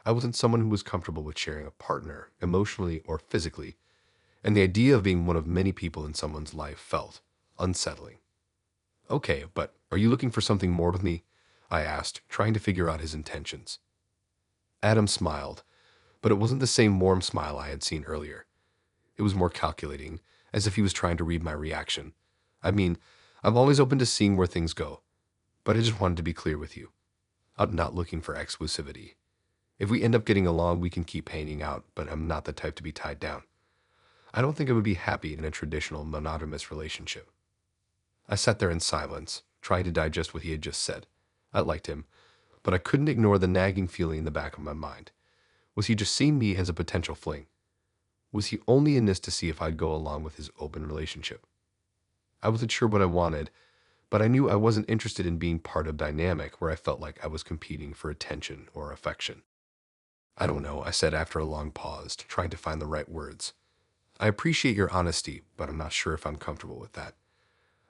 I wasn't someone who was comfortable with sharing a partner, emotionally or physically, and the idea of being one of many people in someone's life felt unsettling. Okay, but are you looking for something more with me? I asked, trying to figure out his intentions. Adam smiled, but it wasn't the same warm smile I had seen earlier. It was more calculating, as if he was trying to read my reaction. I mean, I'm always open to seeing where things go, but I just wanted to be clear with you. I'm not looking for exclusivity. If we end up getting along, we can keep hanging out, but I'm not the type to be tied down. I don't think I would be happy in a traditional monogamous relationship. I sat there in silence, trying to digest what he had just said. I liked him, but I couldn't ignore the nagging feeling in the back of my mind. Was he just seeing me as a potential fling? Was he only in this to see if I'd go along with his open relationship? I wasn't sure what I wanted, but I knew I wasn't interested in being part of a dynamic where I felt like I was competing for attention or affection. I don't know, I said after a long pause, trying to find the right words. I appreciate your honesty, but I'm not sure if I'm comfortable with that.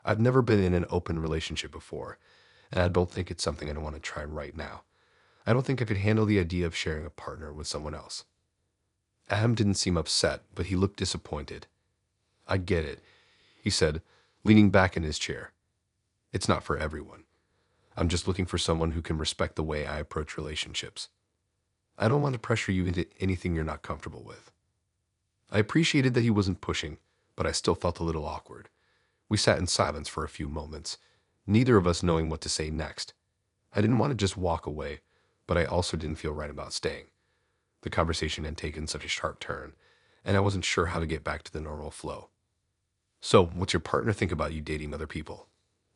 I've never been in an open relationship before, and I don't think it's something I want to try right now. I don't think I could handle the idea of sharing a partner with someone else. Adam didn't seem upset, but he looked disappointed. I get it, he said, leaning back in his chair. It's not for everyone. I'm just looking for someone who can respect the way I approach relationships. I don't want to pressure you into anything you're not comfortable with. I appreciated that he wasn't pushing, but I still felt a little awkward. We sat in silence for a few moments, neither of us knowing what to say next. I didn't want to just walk away, but I also didn't feel right about staying. The conversation had taken such a sharp turn, and I wasn't sure how to get back to the normal flow. So, what's your partner think about you dating other people?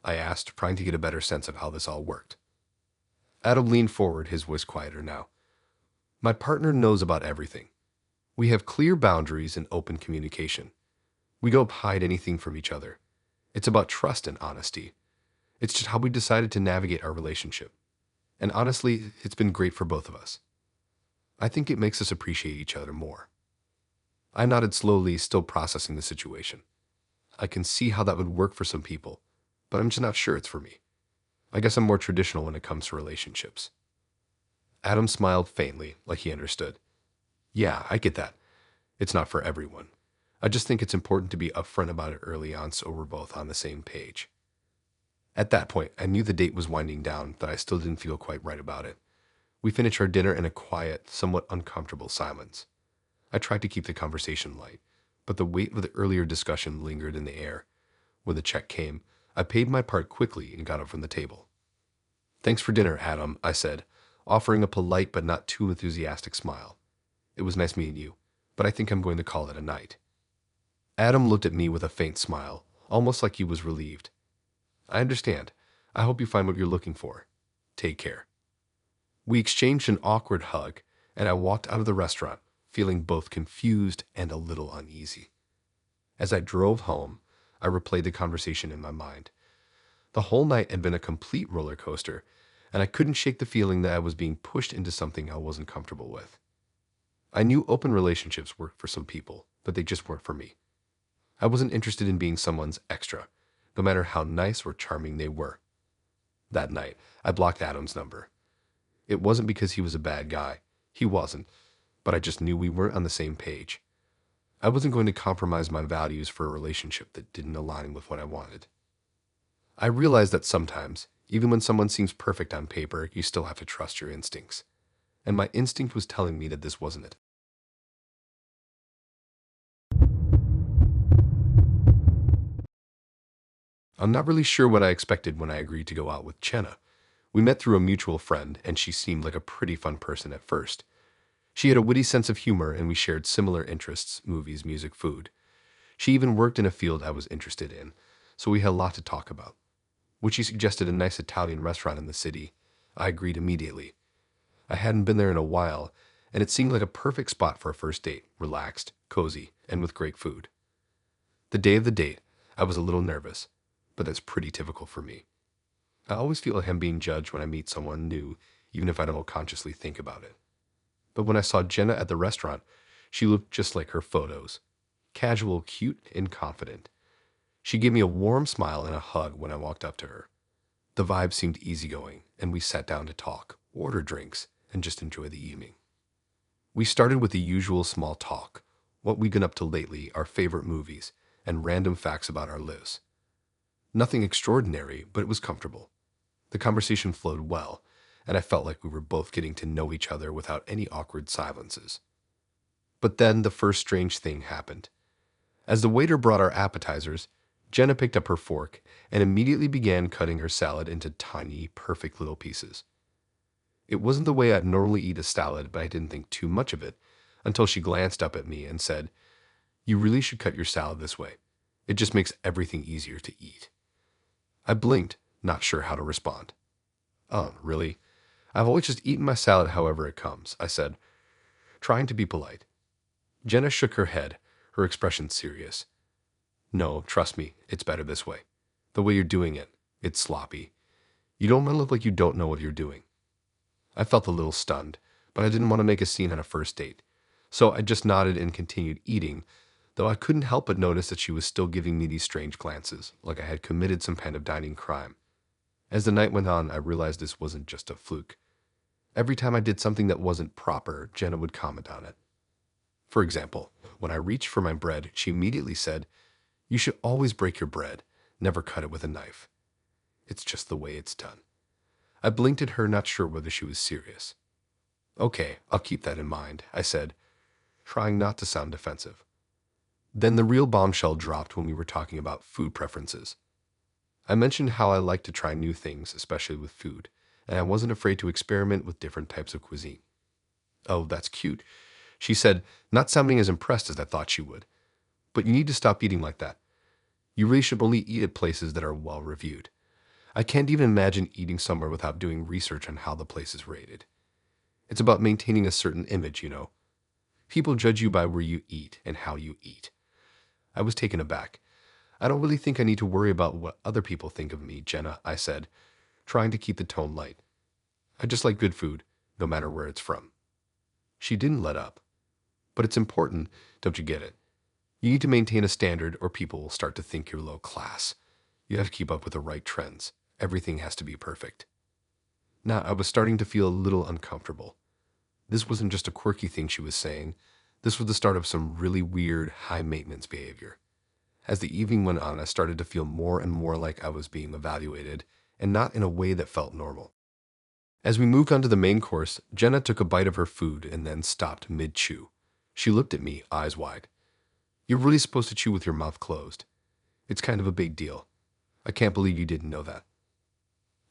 I asked, trying to get a better sense of how this all worked. Adam leaned forward, his voice quieter now. My partner knows about everything. We have clear boundaries and open communication. We don't hide anything from each other. It's about trust and honesty. It's just how we decided to navigate our relationship. And honestly, it's been great for both of us. I think it makes us appreciate each other more. I nodded slowly, still processing the situation. I can see how that would work for some people, but I'm just not sure it's for me. I guess I'm more traditional when it comes to relationships. Adam smiled faintly, like he understood. Yeah, I get that. It's not for everyone. I just think it's important to be upfront about it early on so we're both on the same page. At that point, I knew the date was winding down, but I still didn't feel quite right about it. We finished our dinner in a quiet, somewhat uncomfortable silence. I tried to keep the conversation light, but the weight of the earlier discussion lingered in the air. When the check came, I paid my part quickly and got up from the table. Thanks for dinner, Adam, I said, offering a polite but not too enthusiastic smile. "It was nice meeting you, but I think I'm going to call it a night." Adam looked at me with a faint smile, almost like he was relieved. "I understand. I hope you find what you're looking for. Take care." We exchanged an awkward hug, and I walked out of the restaurant, feeling both confused and a little uneasy. As I drove home, I replayed the conversation in my mind. The whole night had been a complete roller coaster, and I couldn't shake the feeling that I was being pushed into something I wasn't comfortable with. I knew open relationships worked for some people, but they just weren't for me. I wasn't interested in being someone's extra, no matter how nice or charming they were. That night, I blocked Adam's number. It wasn't because he was a bad guy. He wasn't, but I just knew we weren't on the same page. I wasn't going to compromise my values for a relationship that didn't align with what I wanted. I realized that sometimes, even when someone seems perfect on paper, you still have to trust your instincts. And my instinct was telling me that this wasn't it. I'm not really sure what I expected when I agreed to go out with Chenna. We met through a mutual friend, and she seemed like a pretty fun person at first. She had a witty sense of humor, and we shared similar interests: movies, music, food. She even worked in a field I was interested in, so we had a lot to talk about. When she suggested a nice Italian restaurant in the city, I agreed immediately. I hadn't been there in a while, and it seemed like a perfect spot for a first date: relaxed, cozy, and with great food. The day of the date, I was a little nervous, but that's pretty typical for me. I always feel like I'm being judged when I meet someone new, even if I don't consciously think about it. But when I saw Jenna at the restaurant, she looked just like her photos. Casual, cute, and confident. She gave me a warm smile and a hug when I walked up to her. The vibe seemed easygoing, and we sat down to talk, order drinks, and just enjoy the evening. We started with the usual small talk: what we'd been up to lately, our favorite movies, and random facts about our lives. Nothing extraordinary, but it was comfortable. The conversation flowed well, and I felt like we were both getting to know each other without any awkward silences. But then the first strange thing happened. As the waiter brought our appetizers, Jenna picked up her fork and immediately began cutting her salad into tiny, perfect little pieces. It wasn't the way I'd normally eat a salad, but I didn't think too much of it until she glanced up at me and said, "You really should cut your salad this way. It just makes everything easier to eat." I blinked, not sure how to respond. "Oh, really? I've always just eaten my salad however it comes," I said, trying to be polite. Jenna shook her head, her expression serious. "No, trust me, it's better this way. The way you're doing it, it's sloppy. You don't want to look like you don't know what you're doing." I felt a little stunned, but I didn't want to make a scene on a first date, so I just nodded and continued eating, though I couldn't help but notice that she was still giving me these strange glances, like I had committed some kind of dining crime. As the night went on, I realized this wasn't just a fluke. Every time I did something that wasn't proper, Jenna would comment on it. For example, when I reached for my bread, she immediately said, "You should always break your bread, never cut it with a knife. It's just the way it's done." I blinked at her, not sure whether she was serious. "Okay, I'll keep that in mind," I said, trying not to sound defensive. Then the real bombshell dropped when we were talking about food preferences. I mentioned how I like to try new things, especially with food, and I wasn't afraid to experiment with different types of cuisine. "Oh, that's cute," she said, not sounding as impressed as I thought she would. "But you need to stop eating like that. You really should only eat at places that are well reviewed. I can't even imagine eating somewhere without doing research on how the place is rated. It's about maintaining a certain image, you know. People judge you by where you eat and how you eat." I was taken aback. "I don't really think I need to worry about what other people think of me, Jenna," I said, trying to keep the tone light. "I just like good food, no matter where it's from." She didn't let up. "But it's important, don't you get it? You need to maintain a standard or people will start to think you're low class. You have to keep up with the right trends. Everything has to be perfect." Now, I was starting to feel a little uncomfortable. This wasn't just a quirky thing she was saying. This was the start of some really weird, high-maintenance behavior. As the evening went on, I started to feel more and more like I was being evaluated, and not in a way that felt normal. As we moved on to the main course, Jenna took a bite of her food and then stopped mid-chew. She looked at me, eyes wide. "You're really supposed to chew with your mouth closed. It's kind of a big deal. I can't believe you didn't know that."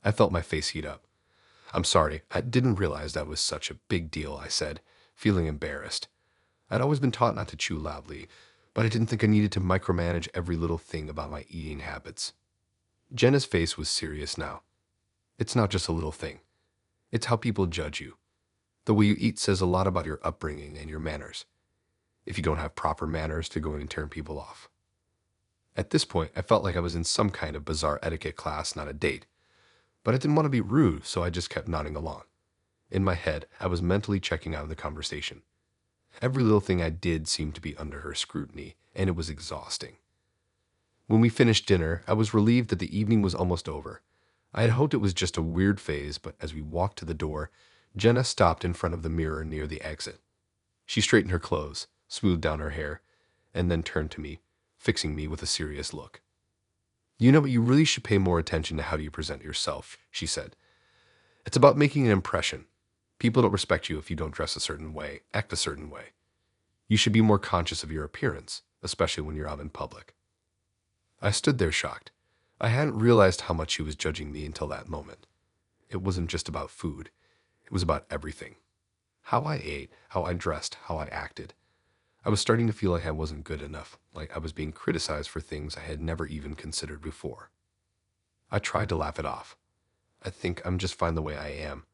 I felt my face heat up. I'm sorry, I didn't realize that was such a big deal, I said, feeling embarrassed. I'd always been taught not to chew loudly, but I didn't think I needed to micromanage every little thing about my eating habits. Jenna's face was serious now. It's not just a little thing. It's how people judge you. The way you eat says a lot about your upbringing and your manners. If you don't have proper manners to go in and turn people off. At this point, I felt like I was in some kind of bizarre etiquette class, not a date. But I didn't want to be rude, so I just kept nodding along. In my head, I was mentally checking out of the conversation. Every little thing I did seemed to be under her scrutiny, and it was exhausting. When we finished dinner, I was relieved that the evening was almost over. I had hoped it was just a weird phase, but as we walked to the door, Jenna stopped in front of the mirror near the exit. She straightened her clothes, smoothed down her hair, and then turned to me, fixing me with a serious look. You know, you really should pay more attention to how you present yourself, she said. It's about making an impression. People don't respect you if you don't dress a certain way, act a certain way. You should be more conscious of your appearance, especially when you're out in public. I stood there shocked. I hadn't realized how much she was judging me until that moment. It wasn't just about food. It was about everything. How I ate, how I dressed, how I acted. I was starting to feel like I wasn't good enough, like I was being criticized for things I had never even considered before. I tried to laugh it off. I think I'm just fine the way I am.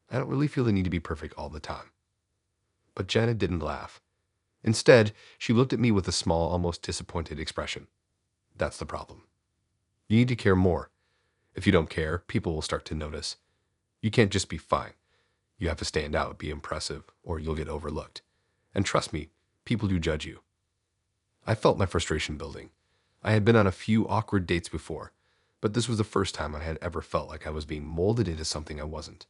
I don't really feel the need to be perfect all the time. But Janet didn't laugh. Instead, she looked at me with a small, almost disappointed expression. That's the problem. You need to care more. If you don't care, people will start to notice. You can't just be fine. You have to stand out, be impressive, or you'll get overlooked. And trust me, people do judge you. I felt my frustration building. I had been on a few awkward dates before, but this was the first time I had ever felt like I was being molded into something I wasn't.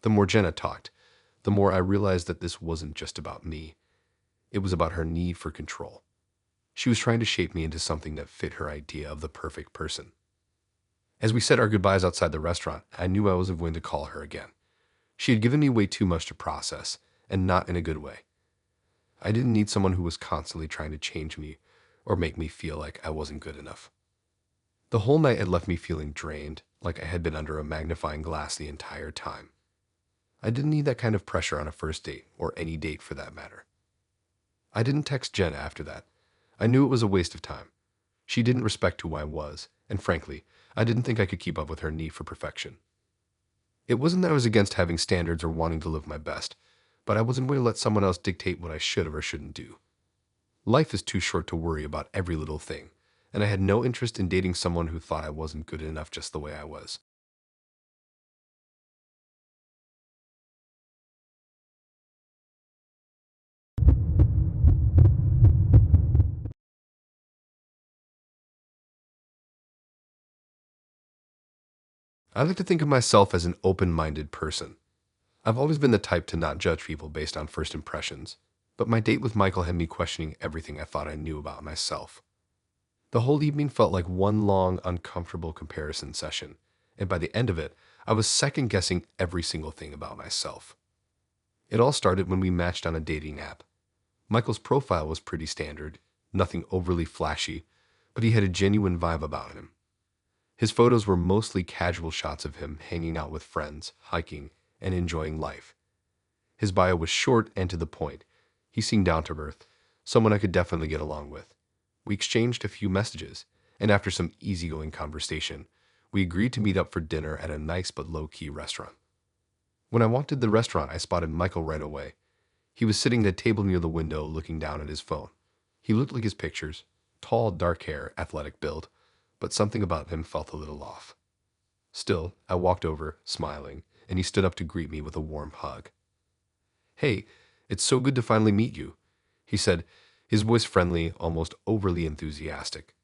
The more Jenna talked, the more I realized that this wasn't just about me. It was about her need for control. She was trying to shape me into something that fit her idea of the perfect person. As we said our goodbyes outside the restaurant, I knew I wasn't going to call her again. She had given me way too much to process, and not in a good way. I didn't need someone who was constantly trying to change me or make me feel like I wasn't good enough. The whole night had left me feeling drained, like I had been under a magnifying glass the entire time. I didn't need that kind of pressure on a first date, or any date for that matter. I didn't text Jenna after that. I knew it was a waste of time. She didn't respect who I was, and frankly, I didn't think I could keep up with her need for perfection. It wasn't that I was against having standards or wanting to live my best, but I wasn't going to let someone else dictate what I should or shouldn't do. Life is too short to worry about every little thing, and I had no interest in dating someone who thought I wasn't good enough just the way I was. I like to think of myself as an open-minded person. I've always been the type to not judge people based on first impressions, but my date with Michael had me questioning everything I thought I knew about myself. The whole evening felt like one long, uncomfortable comparison session, and by the end of it, I was second-guessing every single thing about myself. It all started when we matched on a dating app. Michael's profile was pretty standard, nothing overly flashy, but he had a genuine vibe about him. His photos were mostly casual shots of him hanging out with friends, hiking, and enjoying life. His bio was short and to the point. He seemed down to earth, someone I could definitely get along with. We exchanged a few messages, and after some easygoing conversation, we agreed to meet up for dinner at a nice but low-key restaurant. When I walked into the restaurant, I spotted Michael right away. He was sitting at a table near the window looking down at his phone. He looked like his pictures, tall, dark hair, athletic build, but something about him felt a little off. Still, I walked over, smiling, and he stood up to greet me with a warm hug. "Hey, it's so good to finally meet you," he said, his voice friendly, almost overly enthusiastic.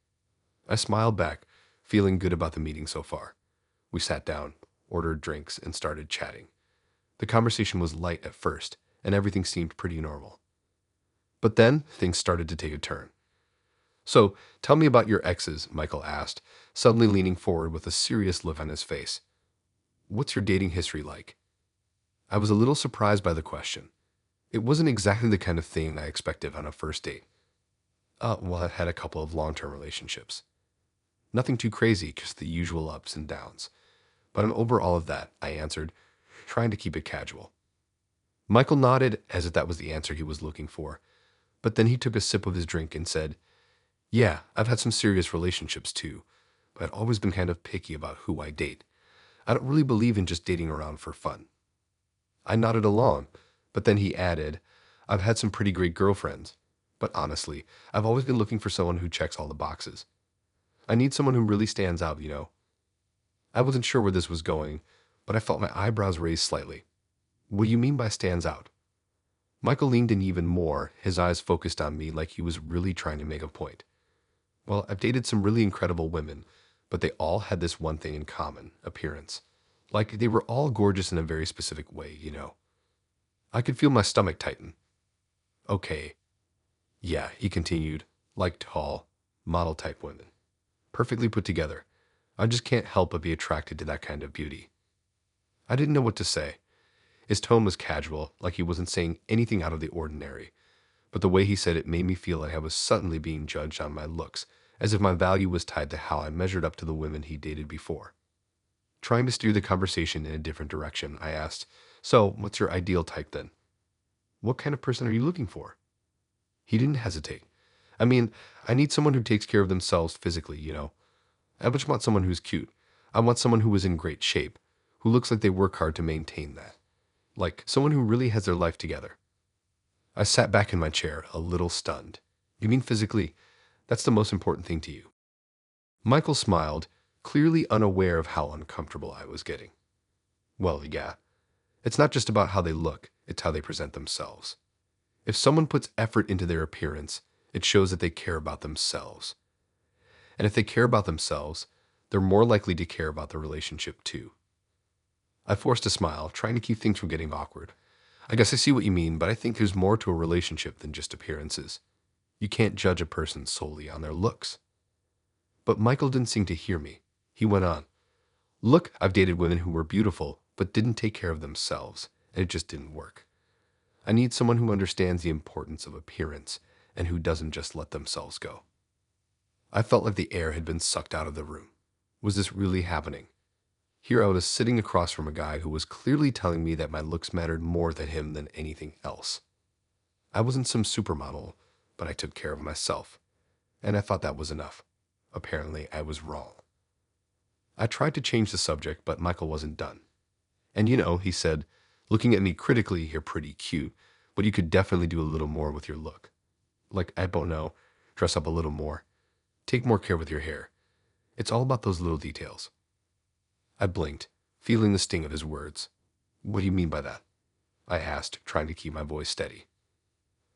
I smiled back, feeling good about the meeting so far. We sat down, ordered drinks, and started chatting. The conversation was light at first, and everything seemed pretty normal. But then, things started to take a turn. "So, tell me about your exes," Michael asked, suddenly leaning forward with a serious look on his face. "What's your dating history like?" I was a little surprised by the question. It wasn't exactly the kind of thing I expected on a first date. Well, I had a couple of long-term relationships. Nothing too crazy, just the usual ups and downs. But over all of that, I answered, trying to keep it casual. Michael nodded as if that was the answer he was looking for, but then he took a sip of his drink and said, "Yeah, I've had some serious relationships too, but I've always been kind of picky about who I date. I don't really believe in just dating around for fun." I nodded along, but then he added, "I've had some pretty great girlfriends, but honestly, I've always been looking for someone who checks all the boxes. I need someone who really stands out, you know." I wasn't sure where this was going, but I felt my eyebrows raise slightly. "What do you mean by stands out?" Michael leaned in even more, his eyes focused on me like he was really trying to make a point. "Well, I've dated some really incredible women, but they all had this one thing in common: appearance. Like they were all gorgeous in a very specific way, you know." I could feel my stomach tighten. "Okay. Yeah," he continued, "like tall, model-type women. Perfectly put together. I just can't help but be attracted to that kind of beauty." I didn't know what to say. His tone was casual, like he wasn't saying anything out of the ordinary, but the way he said it made me feel like I was suddenly being judged on my looks, as if my value was tied to how I measured up to the women he dated before. Trying to steer the conversation in a different direction, I asked, "So, what's your ideal type then? What kind of person are you looking for?" He didn't hesitate. "I mean, I need someone who takes care of themselves physically, you know. I just want someone who's cute. I want someone who is in great shape, who looks like they work hard to maintain that. Like someone who really has their life together." I sat back in my chair, a little stunned. "You mean physically? That's the most important thing to you?" Michael smiled, clearly unaware of how uncomfortable I was getting. "Well, yeah. It's not just about how they look, it's how they present themselves. If someone puts effort into their appearance, it shows that they care about themselves. And if they care about themselves, they're more likely to care about the relationship too." I forced a smile, trying to keep things from getting awkward. "I guess I see what you mean, but I think there's more to a relationship than just appearances. You can't judge a person solely on their looks." But Michael didn't seem to hear me. He went on, "Look, I've dated women who were beautiful, but didn't take care of themselves, and it just didn't work. I need someone who understands the importance of appearance and who doesn't just let themselves go." I felt like the air had been sucked out of the room. Was this really happening? Here I was sitting across from a guy who was clearly telling me that my looks mattered more to him than anything else. I wasn't some supermodel, but I took care of myself, and I thought that was enough. Apparently, I was wrong. I tried to change the subject, but Michael wasn't done. "And you know," he said, looking at me critically, "you're pretty cute, but you could definitely do a little more with your look. Like, I don't know, dress up a little more. Take more care with your hair. It's all about those little details." I blinked, feeling the sting of his words. "What do you mean by that?" I asked, trying to keep my voice steady.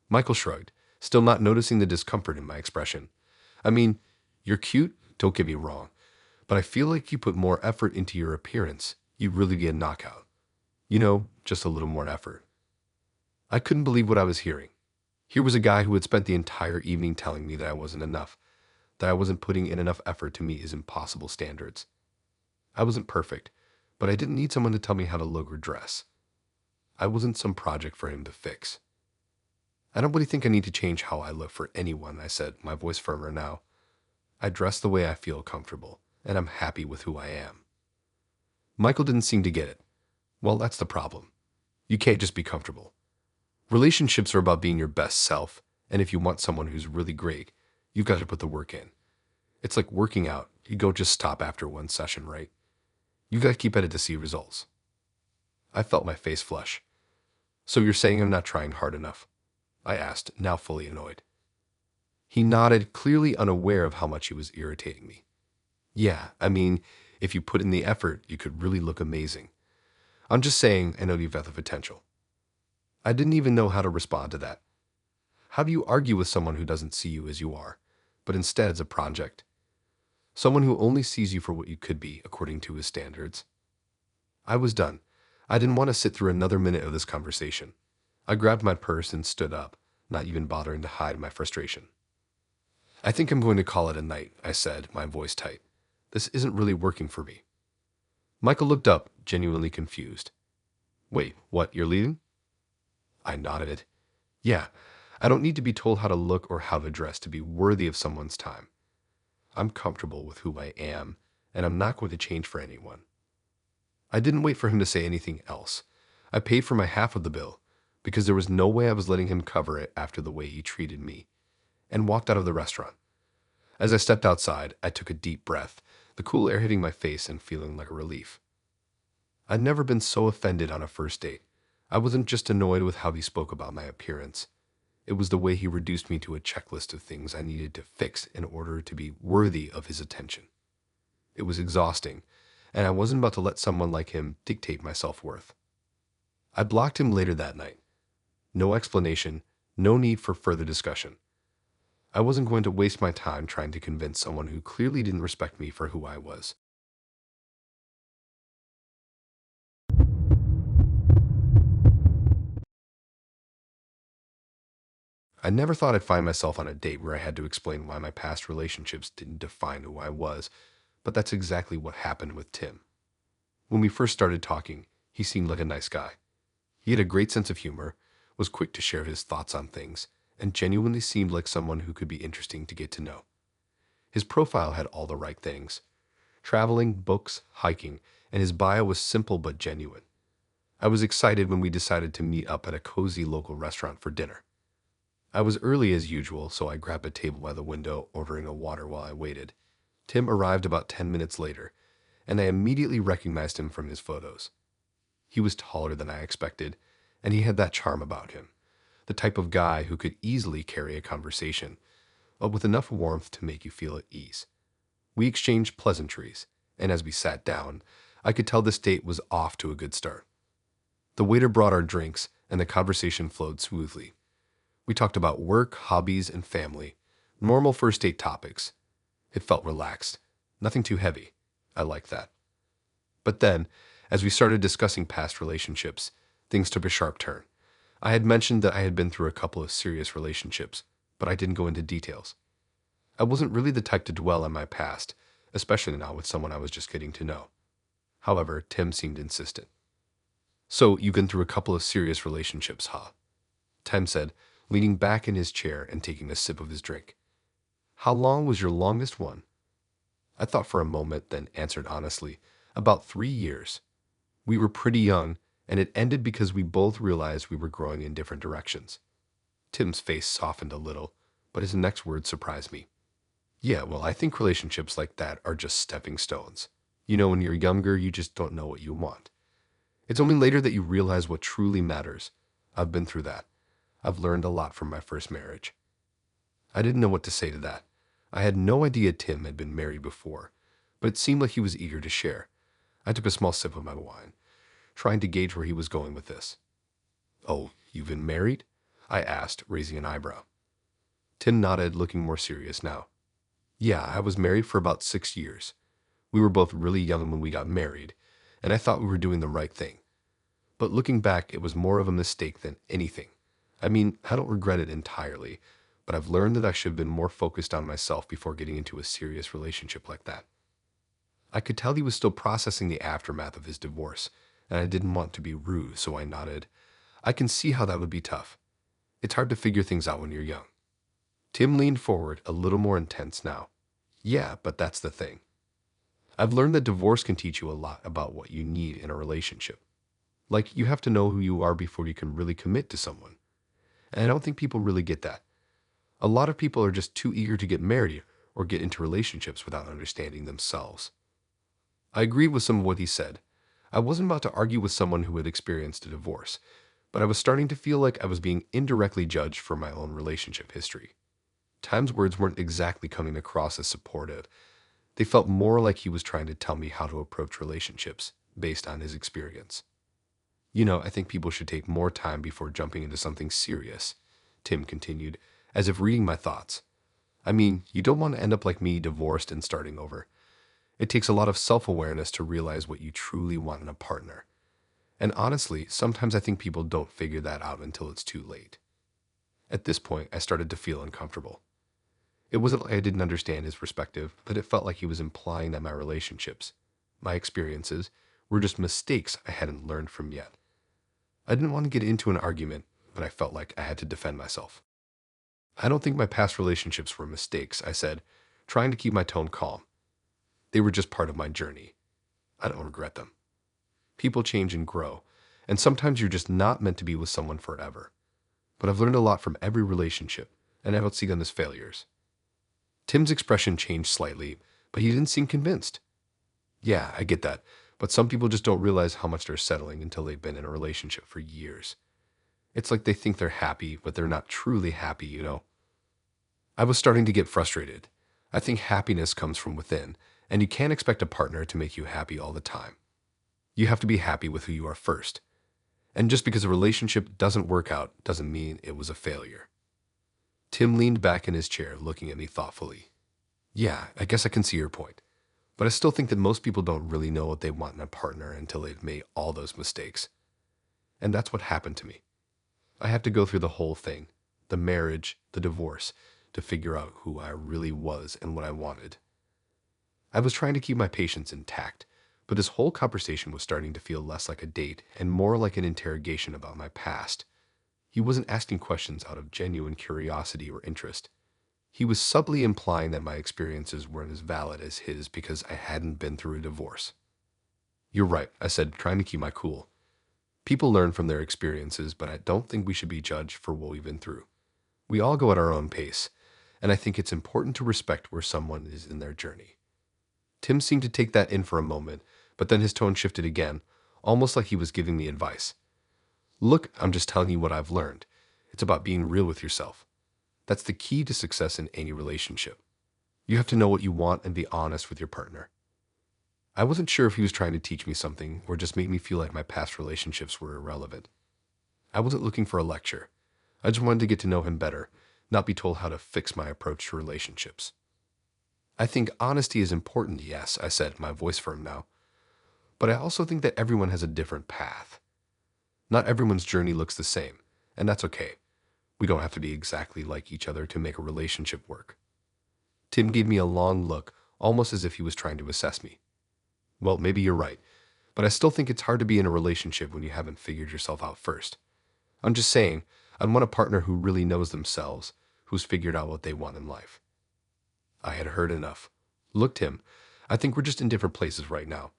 Michael shrugged, still not noticing the discomfort in my expression. "I mean, you're cute, don't get me wrong, but I feel like you put more effort into your appearance, you really get a knockout. You know, just a little more effort." I couldn't believe what I was hearing. Here was a guy who had spent the entire evening telling me that I wasn't enough, that I wasn't putting in enough effort to meet his impossible standards. I wasn't perfect, but I didn't need someone to tell me how to look or dress. I wasn't some project for him to fix. "I don't really think I need to change how I look for anyone," I said, my voice firmer now. "I dress the way I feel comfortable, and I'm happy with who I am." Michael didn't seem to get it. "Well, that's the problem. You can't just be comfortable. Relationships are about being your best self, and if you want someone who's really great, you've got to put the work in. It's like working out. You don't just stop after one session, right? You got to keep at it to see results." I felt my face flush. "So you're saying I'm not trying hard enough?" I asked, now fully annoyed. He nodded, clearly unaware of how much he was irritating me. "Yeah, I mean, if you put in the effort, you could really look amazing. I'm just saying I know you've got the potential." I didn't even know how to respond to that. How do you argue with someone who doesn't see you as you are, but instead as a project? Someone who only sees you for what you could be, according to his standards. I was done. I didn't want to sit through another minute of this conversation. I grabbed my purse and stood up, not even bothering to hide my frustration. "I think I'm going to call it a night," I said, my voice tight. "This isn't really working for me." Michael looked up, genuinely confused. "Wait, what, you're leaving?" I nodded. "Yeah, I don't need to be told how to look or how to dress to be worthy of someone's time. I'm comfortable with who I am, and I'm not going to change for anyone." I didn't wait for him to say anything else. I paid for my half of the bill, because there was no way I was letting him cover it after the way he treated me, and walked out of the restaurant. As I stepped outside, I took a deep breath, the cool air hitting my face and feeling like a relief. I'd never been so offended on a first date. I wasn't just annoyed with how he spoke about my appearance. It was the way he reduced me to a checklist of things I needed to fix in order to be worthy of his attention. It was exhausting, and I wasn't about to let someone like him dictate my self-worth. I blocked him later that night. No explanation, no need for further discussion. I wasn't going to waste my time trying to convince someone who clearly didn't respect me for who I was. I never thought I'd find myself on a date where I had to explain why my past relationships didn't define who I was, but that's exactly what happened with Tim. When we first started talking, he seemed like a nice guy. He had a great sense of humor, was quick to share his thoughts on things, and genuinely seemed like someone who could be interesting to get to know. His profile had all the right things: traveling, books, hiking, and his bio was simple but genuine. I was excited when we decided to meet up at a cozy local restaurant for dinner. I was early as usual, so I grabbed a table by the window, ordering a water while I waited. Tim arrived about 10 minutes later, and I immediately recognized him from his photos. He was taller than I expected, and he had that charm about him, the type of guy who could easily carry a conversation, but with enough warmth to make you feel at ease. We exchanged pleasantries, and as we sat down, I could tell this date was off to a good start. The waiter brought our drinks, and the conversation flowed smoothly. We talked about work, hobbies, and family, normal first date topics. It felt relaxed, nothing too heavy. I liked that. But then, as we started discussing past relationships, things took a sharp turn. I had mentioned that I had been through a couple of serious relationships, but I didn't go into details. I wasn't really the type to dwell on my past, especially not with someone I was just getting to know. However, Tim seemed insistent. "So, you've been through a couple of serious relationships, huh?" Tim said, leaning back in his chair and taking a sip of his drink. "How long was your longest one?" I thought for a moment, then answered honestly, "About 3 years. We were pretty young, and it ended because we both realized we were growing in different directions." Tim's face softened a little, but his next word surprised me. "Yeah, well, I think relationships like that are just stepping stones. You know, when you're younger, you just don't know what you want. It's only later that you realize what truly matters. I've been through that. I've learned a lot from my first marriage." I didn't know what to say to that. I had no idea Tim had been married before, but it seemed like he was eager to share. I took a small sip of my wine, trying to gauge where he was going with this. "Oh, you've been married?" I asked, raising an eyebrow. Tim nodded, looking more serious now. "Yeah, I was married for about 6 years. We were both really young when we got married, and I thought we were doing the right thing. But looking back, it was more of a mistake than anything. I mean, I don't regret it entirely, but I've learned that I should have been more focused on myself before getting into a serious relationship like that." I could tell he was still processing the aftermath of his divorce, and I didn't want to be rude, so I nodded. "I can see how that would be tough. It's hard to figure things out when you're young." Tim leaned forward, a little more intense now. "Yeah, but that's the thing. I've learned that divorce can teach you a lot about what you need in a relationship. Like, you have to know who you are before you can really commit to someone. And I don't think people really get that. A lot of people are just too eager to get married or get into relationships without understanding themselves." I agreed with some of what he said. I wasn't about to argue with someone who had experienced a divorce, but I was starting to feel like I was being indirectly judged for my own relationship history. Tim's words weren't exactly coming across as supportive. They felt more like he was trying to tell me how to approach relationships based on his experience. "You know, I think people should take more time before jumping into something serious," Tim continued, as if reading my thoughts. "I mean, you don't want to end up like me, divorced and starting over. It takes a lot of self-awareness to realize what you truly want in a partner. And honestly, sometimes I think people don't figure that out until it's too late." At this point, I started to feel uncomfortable. It wasn't like I didn't understand his perspective, but it felt like he was implying that my relationships, my experiences, were just mistakes I hadn't learned from yet. I didn't want to get into an argument, but I felt like I had to defend myself. "I don't think my past relationships were mistakes," I said, trying to keep my tone calm. "They were just part of my journey. I don't regret them." People change and grow, and sometimes you're just not meant to be with someone forever. But I've learned a lot from every relationship, and I don't see them as failures. Tim's expression changed slightly, but he didn't seem convinced. Yeah, I get that, but some people just don't realize how much they're settling until they've been in a relationship for years. It's like they think they're happy, but they're not truly happy. I was starting to get frustrated. I think happiness comes from within, and you can't expect a partner to make you happy all the time. You have to be happy with who you are first. And just because a relationship doesn't work out doesn't mean it was a failure. Tim leaned back in his chair, looking at me thoughtfully. Yeah, I guess I can see your point. But I still think that most people don't really know what they want in a partner until they've made all those mistakes. And that's what happened to me. I had to go through the whole thing, the marriage, the divorce, to figure out who I really was and what I wanted. I was trying to keep my patience intact, but this whole conversation was starting to feel less like a date and more like an interrogation about my past. He wasn't asking questions out of genuine curiosity or interest. He was subtly implying that my experiences weren't as valid as his because I hadn't been through a divorce. You're right, I said, trying to keep my cool. People learn from their experiences, but I don't think we should be judged for what we've been through. We all go at our own pace, and I think it's important to respect where someone is in their journey. Tim seemed to take that in for a moment, but then his tone shifted again, almost like he was giving me advice. Look, I'm just telling you what I've learned. It's about being real with yourself. That's the key to success in any relationship. You have to know what you want and be honest with your partner. I wasn't sure if he was trying to teach me something or just make me feel like my past relationships were irrelevant. I wasn't looking for a lecture. I just wanted to get to know him better, not be told how to fix my approach to relationships. I think honesty is important, yes, I said, my voice firm now. But I also think that everyone has a different path. Not everyone's journey looks the same, and that's okay. We don't have to be exactly like each other to make a relationship work. Tim gave me a long look, almost as if he was trying to assess me. Well, maybe you're right, but I still think it's hard to be in a relationship when you haven't figured yourself out first. I'm just saying, I want a partner who really knows themselves, who's figured out what they want in life. I had heard enough. Look, Tim, I think we're just in different places right now.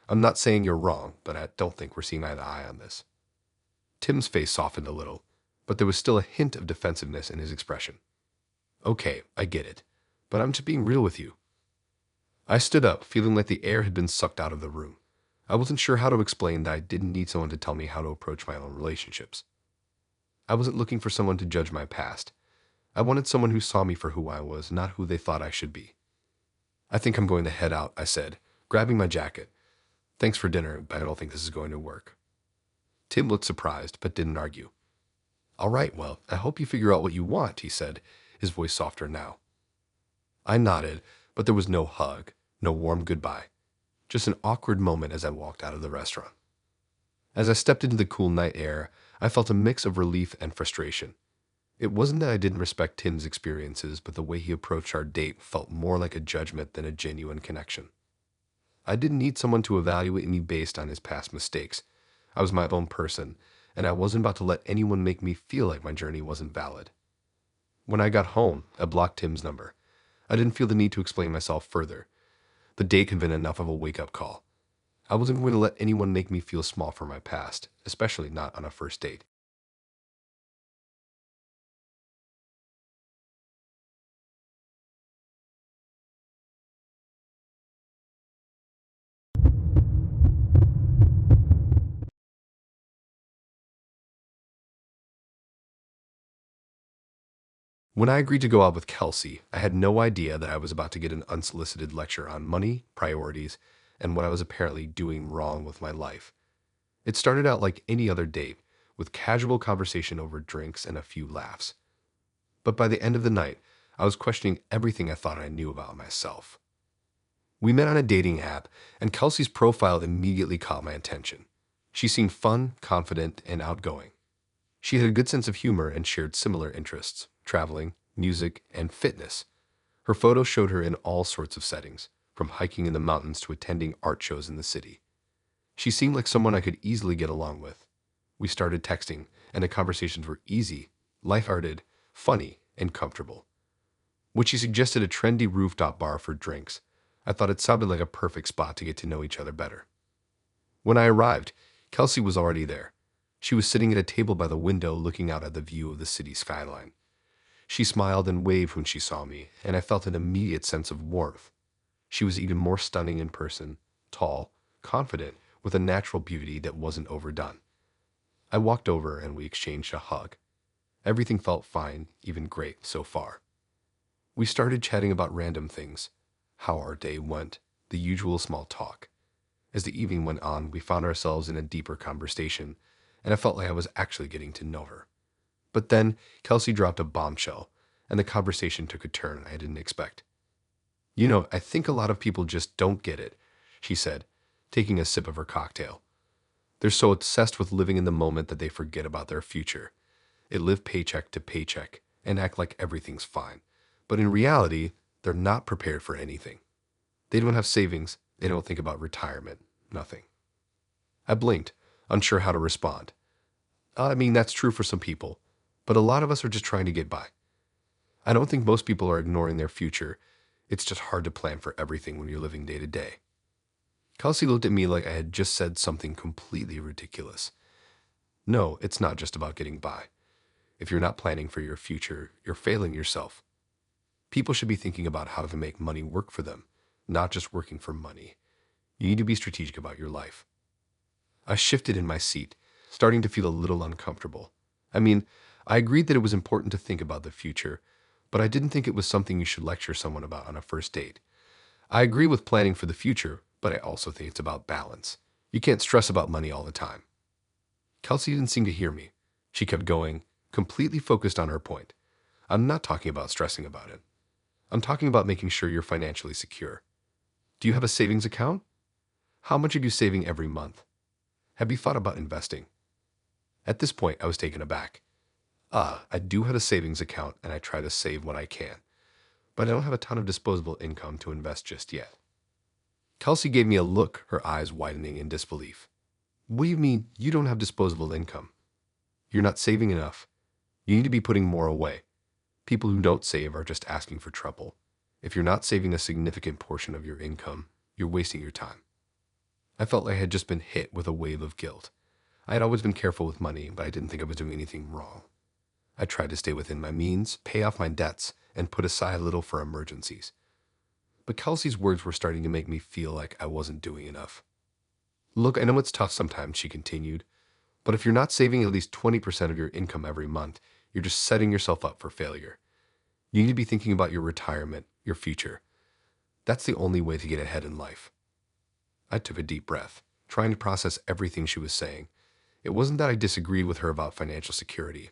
I'm not saying you're wrong, but I don't think we're seeing eye to eye on this. Tim's face softened a little, but there was still a hint of defensiveness in his expression. Okay, I get it, but I'm just being real with you. I stood up, feeling like the air had been sucked out of the room. I wasn't sure how to explain that I didn't need someone to tell me how to approach my own relationships. I wasn't looking for someone to judge my past. I wanted someone who saw me for who I was, not who they thought I should be. I think I'm going to head out, I said, grabbing my jacket. Thanks for dinner, but I don't think this is going to work. Tim looked surprised, but didn't argue. All right, well, I hope you figure out what you want, he said, his voice softer now. I nodded, but there was no hug, no warm goodbye. Just an awkward moment as I walked out of the restaurant. As I stepped into the cool night air, I felt a mix of relief and frustration. It wasn't that I didn't respect Tim's experiences, but the way he approached our date felt more like a judgment than a genuine connection. I didn't need someone to evaluate me based on his past mistakes. I was my own person, and I wasn't about to let anyone make me feel like my journey wasn't valid. When I got home, I blocked Tim's number. I didn't feel the need to explain myself further. The date had been enough of a wake-up call. I wasn't going to let anyone make me feel small for my past, especially not on a first date. When I agreed to go out with Kelsey, I had no idea that I was about to get an unsolicited lecture on money, priorities, and what I was apparently doing wrong with my life. It started out like any other date, with casual conversation over drinks and a few laughs. But by the end of the night, I was questioning everything I thought I knew about myself. We met on a dating app, and Kelsey's profile immediately caught my attention. She seemed fun, confident, and outgoing. She had a good sense of humor and shared similar interests: traveling, music, and fitness. Her photos showed her in all sorts of settings, from hiking in the mountains to attending art shows in the city. She seemed like someone I could easily get along with. We started texting, and the conversations were easy, lighthearted, funny, and comfortable. When she suggested a trendy rooftop bar for drinks, I thought it sounded like a perfect spot to get to know each other better. When I arrived, Kelsey was already there. She was sitting at a table by the window looking out at the view of the city skyline. She smiled and waved when she saw me, and I felt an immediate sense of warmth. She was even more stunning in person, tall, confident, with a natural beauty that wasn't overdone. I walked over and we exchanged a hug. Everything felt fine, even great so far. We started chatting about random things, how our day went, the usual small talk. As the evening went on, we found ourselves in a deeper conversation, and I felt like I was actually getting to know her. But then Kelsey dropped a bombshell, and the conversation took a turn I didn't expect. I think a lot of people just don't get it, she said, taking a sip of her cocktail. They're so obsessed with living in the moment that they forget about their future. They live paycheck to paycheck and act like everything's fine. But in reality, they're not prepared for anything. They don't have savings. They don't think about retirement. Nothing. I blinked, unsure how to respond. That's true for some people, but a lot of us are just trying to get by. I don't think most people are ignoring their future. It's just hard to plan for everything when you're living day to day. Kelsey looked at me like I had just said something completely ridiculous. No, it's not just about getting by. If you're not planning for your future, you're failing yourself. People should be thinking about how to make money work for them, not just working for money. You need to be strategic about your life. I shifted in my seat, starting to feel a little uncomfortable. I agreed that it was important to think about the future, but I didn't think it was something you should lecture someone about on a first date. I agree with planning for the future, but I also think it's about balance. You can't stress about money all the time. Kelsey didn't seem to hear me. She kept going, completely focused on her point. I'm not talking about stressing about it. I'm talking about making sure you're financially secure. Do you have a savings account? How much are you saving every month? Have you thought about investing? At this point, I was taken aback. I do have a savings account and I try to save what I can, but I don't have a ton of disposable income to invest just yet. Kelsey gave me a look, her eyes widening in disbelief. What do you mean you don't have disposable income? You're not saving enough. You need to be putting more away. People who don't save are just asking for trouble. If you're not saving a significant portion of your income, you're wasting your time. I felt like I had just been hit with a wave of guilt. I had always been careful with money, but I didn't think I was doing anything wrong. I tried to stay within my means, pay off my debts, and put aside a little for emergencies. But Kelsey's words were starting to make me feel like I wasn't doing enough. Look, I know it's tough sometimes, she continued, but if you're not saving at least 20% of your income every month, you're just setting yourself up for failure. You need to be thinking about your retirement, your future. That's the only way to get ahead in life. I took a deep breath, trying to process everything she was saying. It wasn't that I disagreed with her about financial security.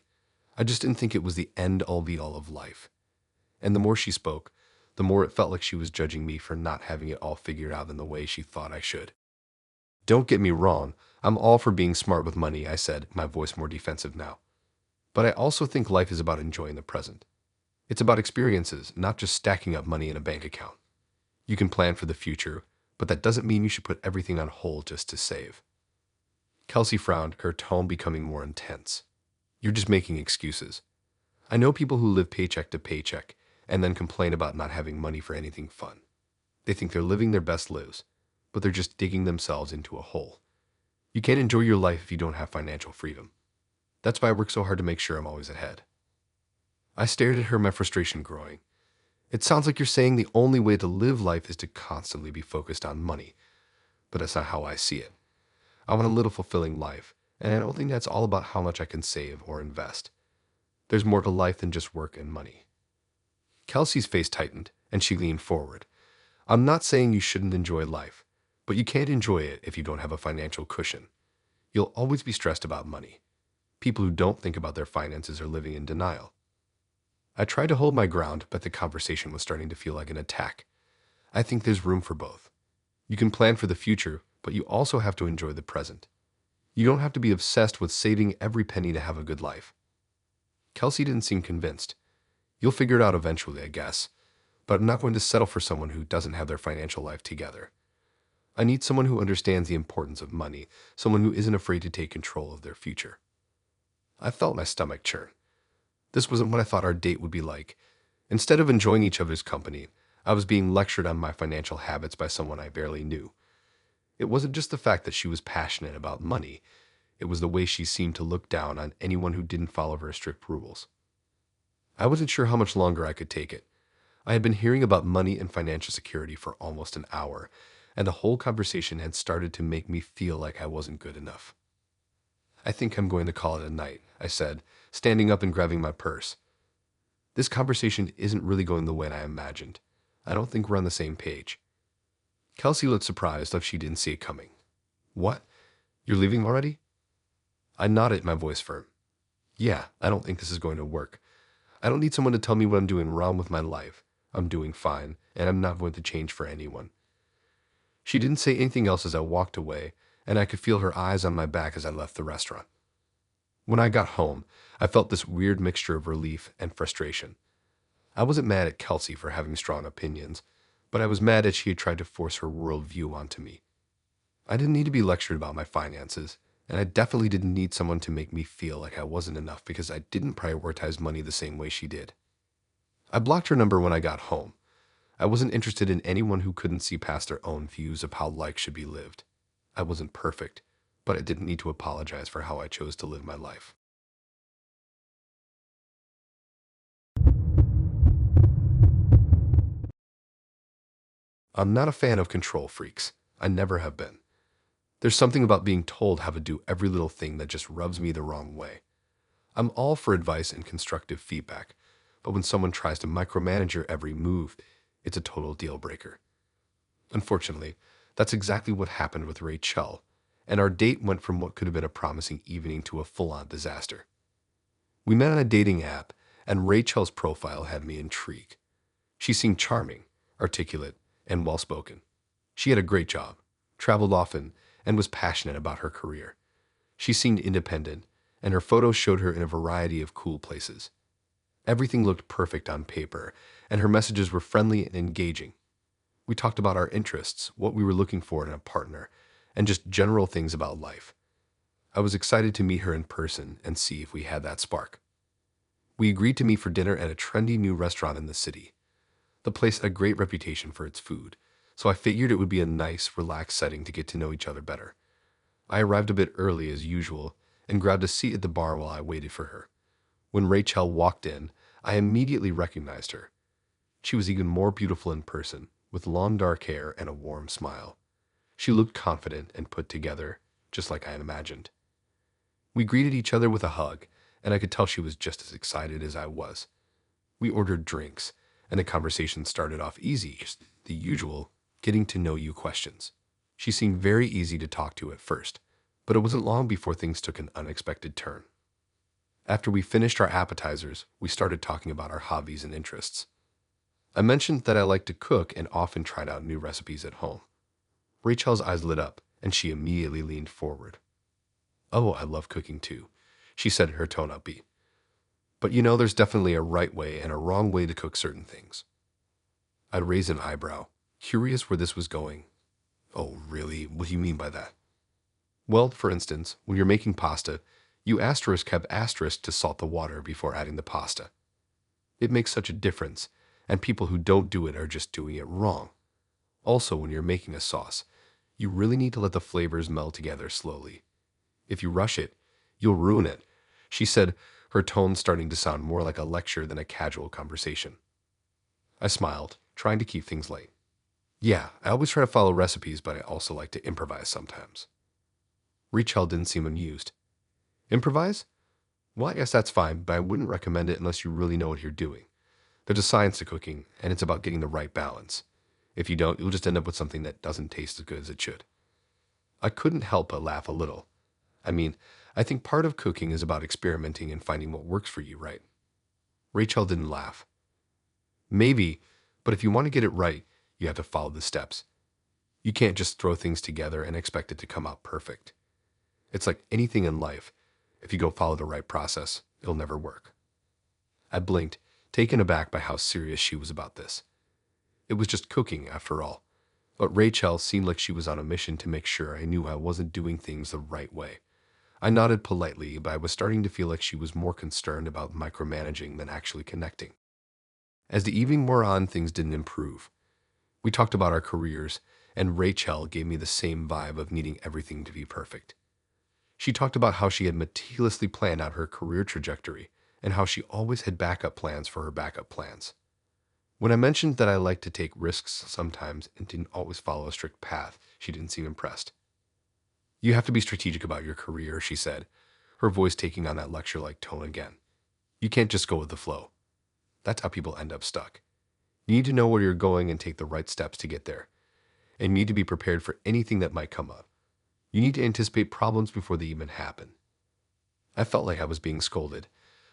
I just didn't think it was the end-all be-all of life. And the more she spoke, the more it felt like she was judging me for not having it all figured out in the way she thought I should. Don't get me wrong, I'm all for being smart with money, I said, my voice more defensive now. But I also think life is about enjoying the present. It's about experiences, not just stacking up money in a bank account. You can plan for the future, but that doesn't mean you should put everything on hold just to save. Kelsey frowned, her tone becoming more intense. You're just making excuses. I know people who live paycheck to paycheck and then complain about not having money for anything fun. They think they're living their best lives, but they're just digging themselves into a hole. You can't enjoy your life if you don't have financial freedom. That's why I work so hard to make sure I'm always ahead. I stared at her, my frustration growing. It sounds like you're saying the only way to live life is to constantly be focused on money, but that's not how I see it. I want a little fulfilling life, and I don't think that's all about how much I can save or invest. There's more to life than just work and money. Kelsey's face tightened, and she leaned forward. I'm not saying you shouldn't enjoy life, but you can't enjoy it if you don't have a financial cushion. You'll always be stressed about money. People who don't think about their finances are living in denial. I tried to hold my ground, but the conversation was starting to feel like an attack. I think there's room for both. You can plan for the future, but you also have to enjoy the present. You don't have to be obsessed with saving every penny to have a good life. Kelsey didn't seem convinced. You'll figure it out eventually, I guess, but I'm not going to settle for someone who doesn't have their financial life together. I need someone who understands the importance of money, someone who isn't afraid to take control of their future. I felt my stomach churn. This wasn't what I thought our date would be like. Instead of enjoying each other's company, I was being lectured on my financial habits by someone I barely knew. It wasn't just the fact that she was passionate about money, it was the way she seemed to look down on anyone who didn't follow her strict rules. I wasn't sure how much longer I could take it. I had been hearing about money and financial security for almost an hour, and the whole conversation had started to make me feel like I wasn't good enough. I think I'm going to call it a night, I said, standing up and grabbing my purse. This conversation isn't really going the way I imagined. I don't think we're on the same page. Kelsey looked surprised like she didn't see it coming. What? You're leaving already? I nodded, my voice firm. Yeah, I don't think this is going to work. I don't need someone to tell me what I'm doing wrong with my life. I'm doing fine, and I'm not going to change for anyone. She didn't say anything else as I walked away, and I could feel her eyes on my back as I left the restaurant. When I got home, I felt this weird mixture of relief and frustration. I wasn't mad at Kelsey for having strong opinions, but I was mad that she had tried to force her worldview onto me. I didn't need to be lectured about my finances, and I definitely didn't need someone to make me feel like I wasn't enough because I didn't prioritize money the same way she did. I blocked her number when I got home. I wasn't interested in anyone who couldn't see past their own views of how life should be lived. I wasn't perfect, but I didn't need to apologize for how I chose to live my life. I'm not a fan of control freaks. I never have been. There's something about being told how to do every little thing that just rubs me the wrong way. I'm all for advice and constructive feedback, but when someone tries to micromanage your every move, it's a total deal breaker. Unfortunately, that's exactly what happened with Rachel, and our date went from what could have been a promising evening to a full-on disaster. We met on a dating app, and Rachel's profile had me intrigued. She seemed charming, articulate, and well-spoken. She had a great job, traveled often, and was passionate about her career. She seemed independent, and her photos showed her in a variety of cool places. Everything looked perfect on paper, and her messages were friendly and engaging. We talked about our interests, what we were looking for in a partner, and just general things about life. I was excited to meet her in person and see if we had that spark. We agreed to meet for dinner at a trendy new restaurant in the city. The place had a great reputation for its food, so I figured it would be a nice, relaxed setting to get to know each other better. I arrived a bit early as usual and grabbed a seat at the bar while I waited for her. When Rachel walked in, I immediately recognized her. She was even more beautiful in person, with long dark hair and a warm smile. She looked confident and put together, just like I had imagined. We greeted each other with a hug, and I could tell she was just as excited as I was. We ordered drinks, and the conversation started off easy, just the usual getting to know you questions. She seemed very easy to talk to at first, but it wasn't long before things took an unexpected turn. After we finished our appetizers, we started talking about our hobbies and interests. I mentioned that I liked to cook and often tried out new recipes at home. Rachel's eyes lit up, and she immediately leaned forward. Oh, I love cooking too, she said, her tone upbeat. But there's definitely a right way and a wrong way to cook certain things. I raised an eyebrow, curious where this was going. Oh, really? What do you mean by that? Well, for instance, when you're making pasta, you have asterisk to salt the water before adding the pasta. It makes such a difference, and people who don't do it are just doing it wrong. Also, when you're making a sauce, you really need to let the flavors meld together slowly. If you rush it, you'll ruin it, she said, her tone starting to sound more like a lecture than a casual conversation. I smiled, trying to keep things light. Yeah, I always try to follow recipes, but I also like to improvise sometimes. Rachel didn't seem amused. Improvise? Well, I guess that's fine, but I wouldn't recommend it unless you really know what you're doing. There's a science to cooking, and it's about getting the right balance. If you don't, you'll just end up with something that doesn't taste as good as it should. I couldn't help but laugh a little. I think part of cooking is about experimenting and finding what works for you, right? Rachel didn't laugh. Maybe, but if you want to get it right, you have to follow the steps. You can't just throw things together and expect it to come out perfect. It's like anything in life. If you don't follow the right process, it'll never work. I blinked, taken aback by how serious she was about this. It was just cooking, after all. But Rachel seemed like she was on a mission to make sure I knew I wasn't doing things the right way. I nodded politely, but I was starting to feel like she was more concerned about micromanaging than actually connecting. As the evening wore on, things didn't improve. We talked about our careers, and Rachel gave me the same vibe of needing everything to be perfect. She talked about how she had meticulously planned out her career trajectory and how she always had backup plans for her backup plans. When I mentioned that I liked to take risks sometimes and didn't always follow a strict path, she didn't seem impressed. "You have to be strategic about your career," she said, her voice taking on that lecture-like tone again. "You can't just go with the flow. That's how people end up stuck. You need to know where you're going and take the right steps to get there. And you need to be prepared for anything that might come up. You need to anticipate problems before they even happen." I felt like I was being scolded.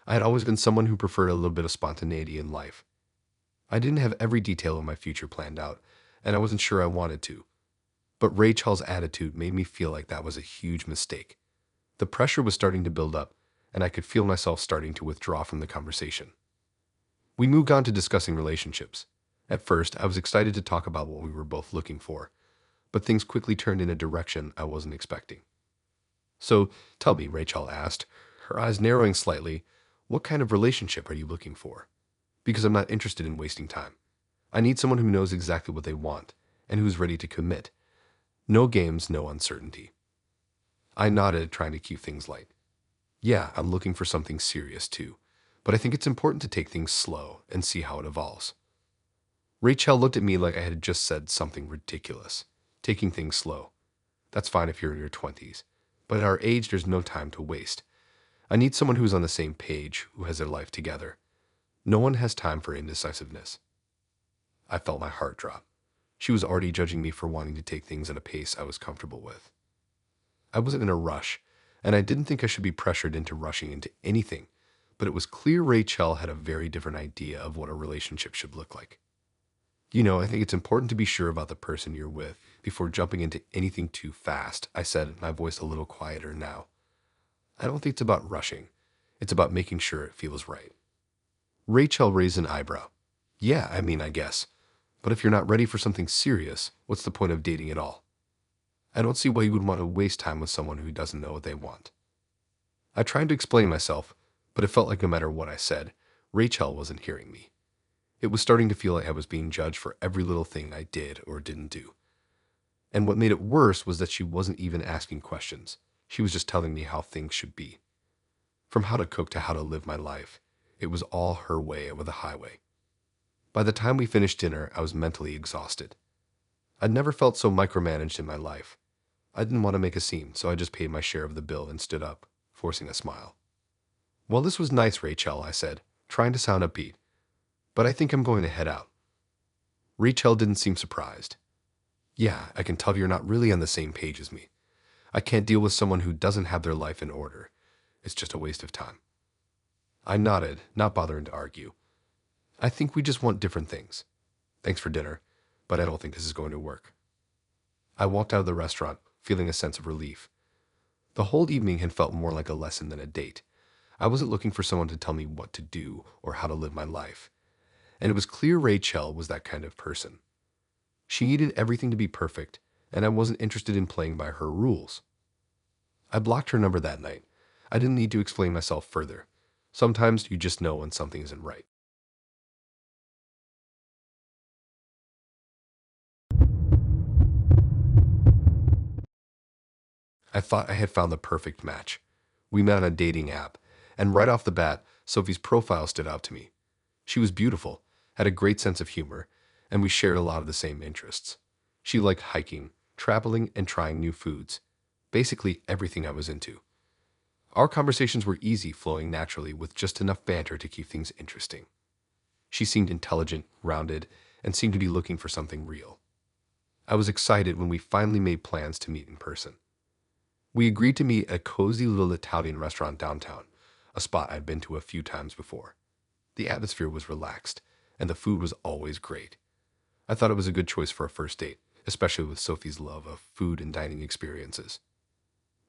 I had always been someone who preferred a little bit of spontaneity in life. I didn't have every detail of my future planned out, and I wasn't sure I wanted to. But Rachel's attitude made me feel like that was a huge mistake. The pressure was starting to build up, and I could feel myself starting to withdraw from the conversation. We moved on to discussing relationships. At first, I was excited to talk about what we were both looking for, but things quickly turned in a direction I wasn't expecting. "So, tell me," Rachel asked, her eyes narrowing slightly, "what kind of relationship are you looking for? Because I'm not interested in wasting time. I need someone who knows exactly what they want and who's ready to commit. No games, no uncertainty." I nodded, trying to keep things light. "Yeah, I'm looking for something serious too, but I think it's important to take things slow and see how it evolves." Rachel looked at me like I had just said something ridiculous. Taking things slow. That's fine if you're in your 20s, but at our age, there's no time to waste. I need someone who's on the same page, who has their life together. No one has time for indecisiveness. I felt my heart drop. She was already judging me for wanting to take things at a pace I was comfortable with. I wasn't in a rush, and I didn't think I should be pressured into rushing into anything, but it was clear Rachel had a very different idea of what a relationship should look like. I think it's important to be sure about the person you're with before jumping into anything too fast," I said, my voice a little quieter now. "I don't think it's about rushing. It's about making sure it feels right." Rachel raised an eyebrow. "Yeah, I guess. But if you're not ready for something serious, what's the point of dating at all? I don't see why you would want to waste time with someone who doesn't know what they want." I tried to explain myself, but it felt like no matter what I said, Rachel wasn't hearing me. It was starting to feel like I was being judged for every little thing I did or didn't do. And what made it worse was that she wasn't even asking questions. She was just telling me how things should be. From how to cook to how to live my life, it was all her way over the highway. By the time we finished dinner, I was mentally exhausted. I'd never felt so micromanaged in my life. I didn't want to make a scene, so I just paid my share of the bill and stood up, forcing a smile. "Well, this was nice, Rachel," I said, trying to sound upbeat, "but I think I'm going to head out." Rachel didn't seem surprised. "Yeah, I can tell you're not really on the same page as me. I can't deal with someone who doesn't have their life in order. It's just a waste of time." I nodded, not bothering to argue. "I think we just want different things. Thanks for dinner, but I don't think this is going to work." I walked out of the restaurant, feeling a sense of relief. The whole evening had felt more like a lesson than a date. I wasn't looking for someone to tell me what to do or how to live my life. And it was clear Rachel was that kind of person. She needed everything to be perfect, and I wasn't interested in playing by her rules. I blocked her number that night. I didn't need to explain myself further. Sometimes you just know when something isn't right. I thought I had found the perfect match. We met on a dating app, and right off the bat, Sophie's profile stood out to me. She was beautiful, had a great sense of humor, and we shared a lot of the same interests. She liked hiking, traveling, and trying new foods. Basically everything I was into. Our conversations were easy, flowing naturally with just enough banter to keep things interesting. She seemed intelligent, grounded, and seemed to be looking for something real. I was excited when we finally made plans to meet in person. We agreed to meet at a cozy little Italian restaurant downtown, a spot I'd been to a few times before. The atmosphere was relaxed, and the food was always great. I thought it was a good choice for a first date, especially with Sophie's love of food and dining experiences.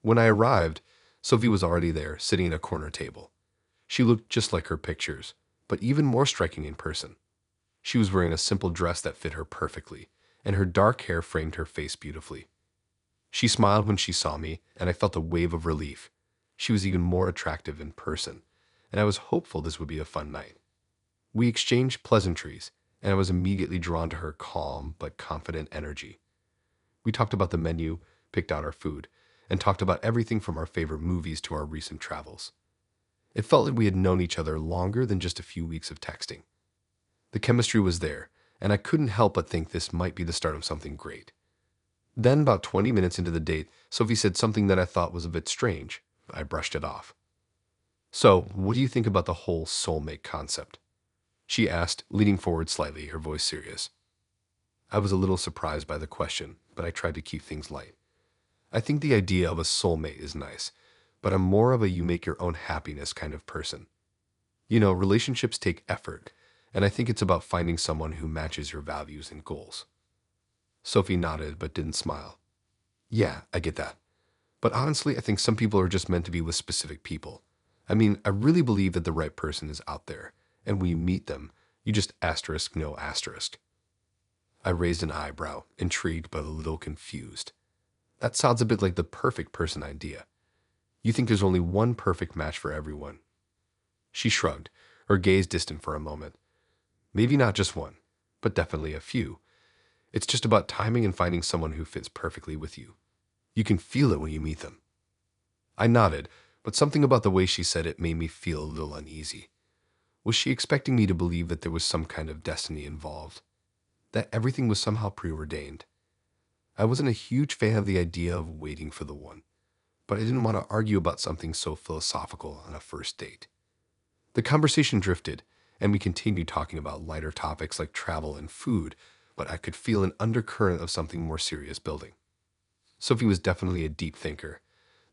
When I arrived, Sophie was already there, sitting at a corner table. She looked just like her pictures, but even more striking in person. She was wearing a simple dress that fit her perfectly, and her dark hair framed her face beautifully. She smiled when she saw me, and I felt a wave of relief. She was even more attractive in person, and I was hopeful this would be a fun night. We exchanged pleasantries, and I was immediately drawn to her calm but confident energy. We talked about the menu, picked out our food, and talked about everything from our favorite movies to our recent travels. It felt like we had known each other longer than just a few weeks of texting. The chemistry was there, and I couldn't help but think this might be the start of something great. Then, about 20 minutes into the date, Sophie said something that I thought was a bit strange. I brushed it off. "So, what do you think about the whole soulmate concept?" she asked, leaning forward slightly, her voice serious. I was a little surprised by the question, but I tried to keep things light. I think the idea of a soulmate is nice, but I'm more of a you make your own happiness kind of person. You know, relationships take effort, and I think it's about finding someone who matches your values and goals. Sophie nodded but didn't smile. Yeah, I get that. But honestly, I think some people are just meant to be with specific people. I mean, I really believe that the right person is out there, and when you meet them, you just asterisk no asterisk. I raised an eyebrow, intrigued but a little confused. That sounds a bit like the perfect person idea. You think there's only one perfect match for everyone. She shrugged, her gaze distant for a moment. Maybe not just one, but definitely a few. It's just about timing and finding someone who fits perfectly with you. You can feel it when you meet them. I nodded, but something about the way she said it made me feel a little uneasy. Was she expecting me to believe that there was some kind of destiny involved? That everything was somehow preordained? I wasn't a huge fan of the idea of waiting for the one, but I didn't want to argue about something so philosophical on a first date. The conversation drifted, and we continued talking about lighter topics like travel and food, but I could feel an undercurrent of something more serious building. Sophie was definitely a deep thinker.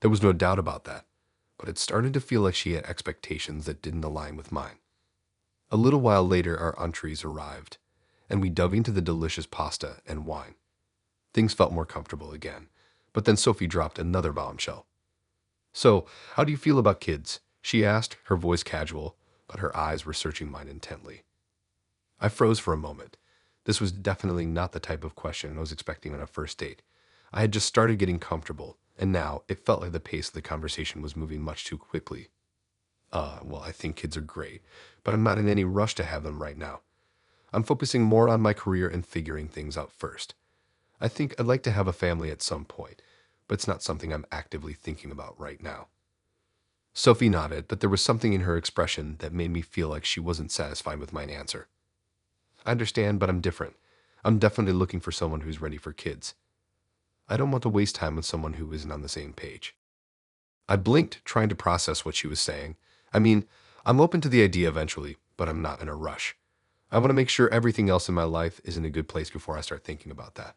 There was no doubt about that, but it started to feel like she had expectations that didn't align with mine. A little while later, our entrees arrived, and we dove into the delicious pasta and wine. Things felt more comfortable again, but then Sophie dropped another bombshell. "So, how do you feel about kids?" she asked, her voice casual, but her eyes were searching mine intently. I froze for a moment. This was definitely not the type of question I was expecting on a first date. I had just started getting comfortable, and now it felt like the pace of the conversation was moving much too quickly. Well, I think kids are great, but I'm not in any rush to have them right now. I'm focusing more on my career and figuring things out first. I think I'd like to have a family at some point, but it's not something I'm actively thinking about right now. Sophie nodded, but there was something in her expression that made me feel like she wasn't satisfied with my answer. I understand, but I'm different. I'm definitely looking for someone who's ready for kids. I don't want to waste time with someone who isn't on the same page. I blinked, trying to process what she was saying. I mean, I'm open to the idea eventually, but I'm not in a rush. I want to make sure everything else in my life is in a good place before I start thinking about that.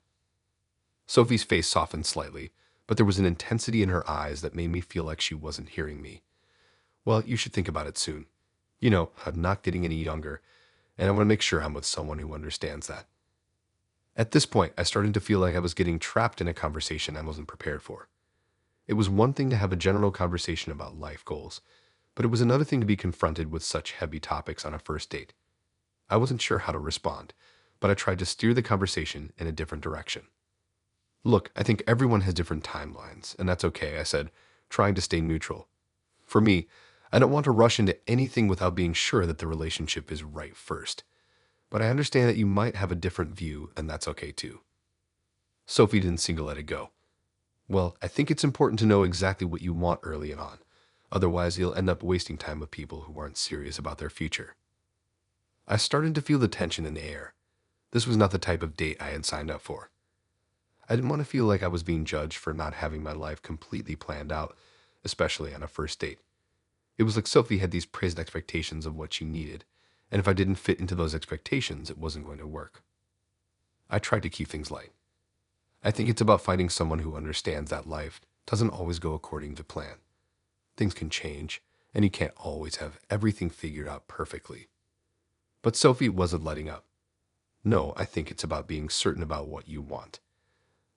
Sophie's face softened slightly, but there was an intensity in her eyes that made me feel like she wasn't hearing me. Well, you should think about it soon. You know, I'm not getting any younger, and I want to make sure I'm with someone who understands that. At this point, I started to feel like I was getting trapped in a conversation I wasn't prepared for. It was one thing to have a general conversation about life goals, but it was another thing to be confronted with such heavy topics on a first date. I wasn't sure how to respond, but I tried to steer the conversation in a different direction. "Look, I think everyone has different timelines, and that's okay," I said, trying to stay neutral. "For me, I don't want to rush into anything without being sure that the relationship is right first. But I understand that you might have a different view, and that's okay too." Sophie didn't seem to let it go. "Well, I think it's important to know exactly what you want early on. Otherwise, you'll end up wasting time with people who aren't serious about their future." I started to feel the tension in the air. This was not the type of date I had signed up for. I didn't want to feel like I was being judged for not having my life completely planned out, especially on a first date. It was like Sophie had these praised expectations of what she needed, and if I didn't fit into those expectations, it wasn't going to work. I tried to keep things light. I think it's about finding someone who understands that life doesn't always go according to plan. Things can change, and you can't always have everything figured out perfectly. But Sophie wasn't letting up. "No, I think it's about being certain about what you want.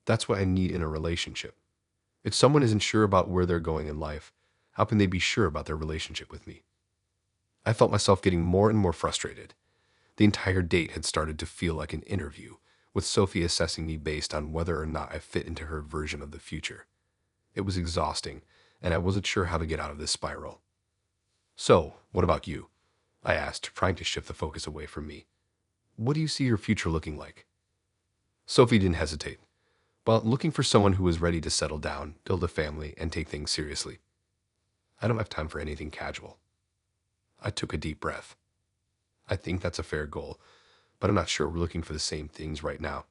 That's what I need in a relationship. If someone isn't sure about where they're going in life, how can they be sure about their relationship with me?" I felt myself getting more and more frustrated. The entire date had started to feel like an interview, with Sophie assessing me based on whether or not I fit into her version of the future. It was exhausting, and I wasn't sure how to get out of this spiral. "So, what about you?" I asked, trying to shift the focus away from me. "What do you see your future looking like?" Sophie didn't hesitate. Well, looking for someone who was ready to settle down, build a family, and take things seriously. I don't have time for anything casual. I took a deep breath. I think that's a fair goal, but I'm not sure we're looking for the same things right now.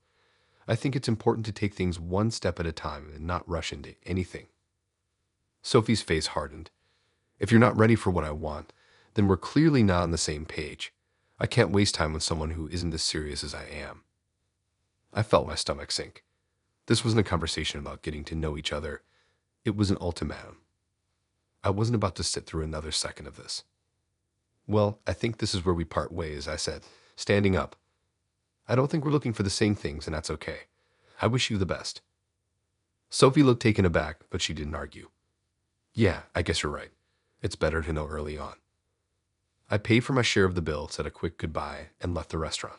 I think it's important to take things one step at a time and not rush into anything. Sophie's face hardened. If you're not ready for what I want, then we're clearly not on the same page. I can't waste time with someone who isn't as serious as I am. I felt my stomach sink. This wasn't a conversation about getting to know each other. It was an ultimatum. I wasn't about to sit through another second of this. Well, I think this is where we part ways, I said, standing up. I don't think we're looking for the same things, and that's okay. I wish you the best. Sophie looked taken aback, but she didn't argue. Yeah, I guess you're right. It's better to know early on. I paid for my share of the bill, said a quick goodbye, and left the restaurant.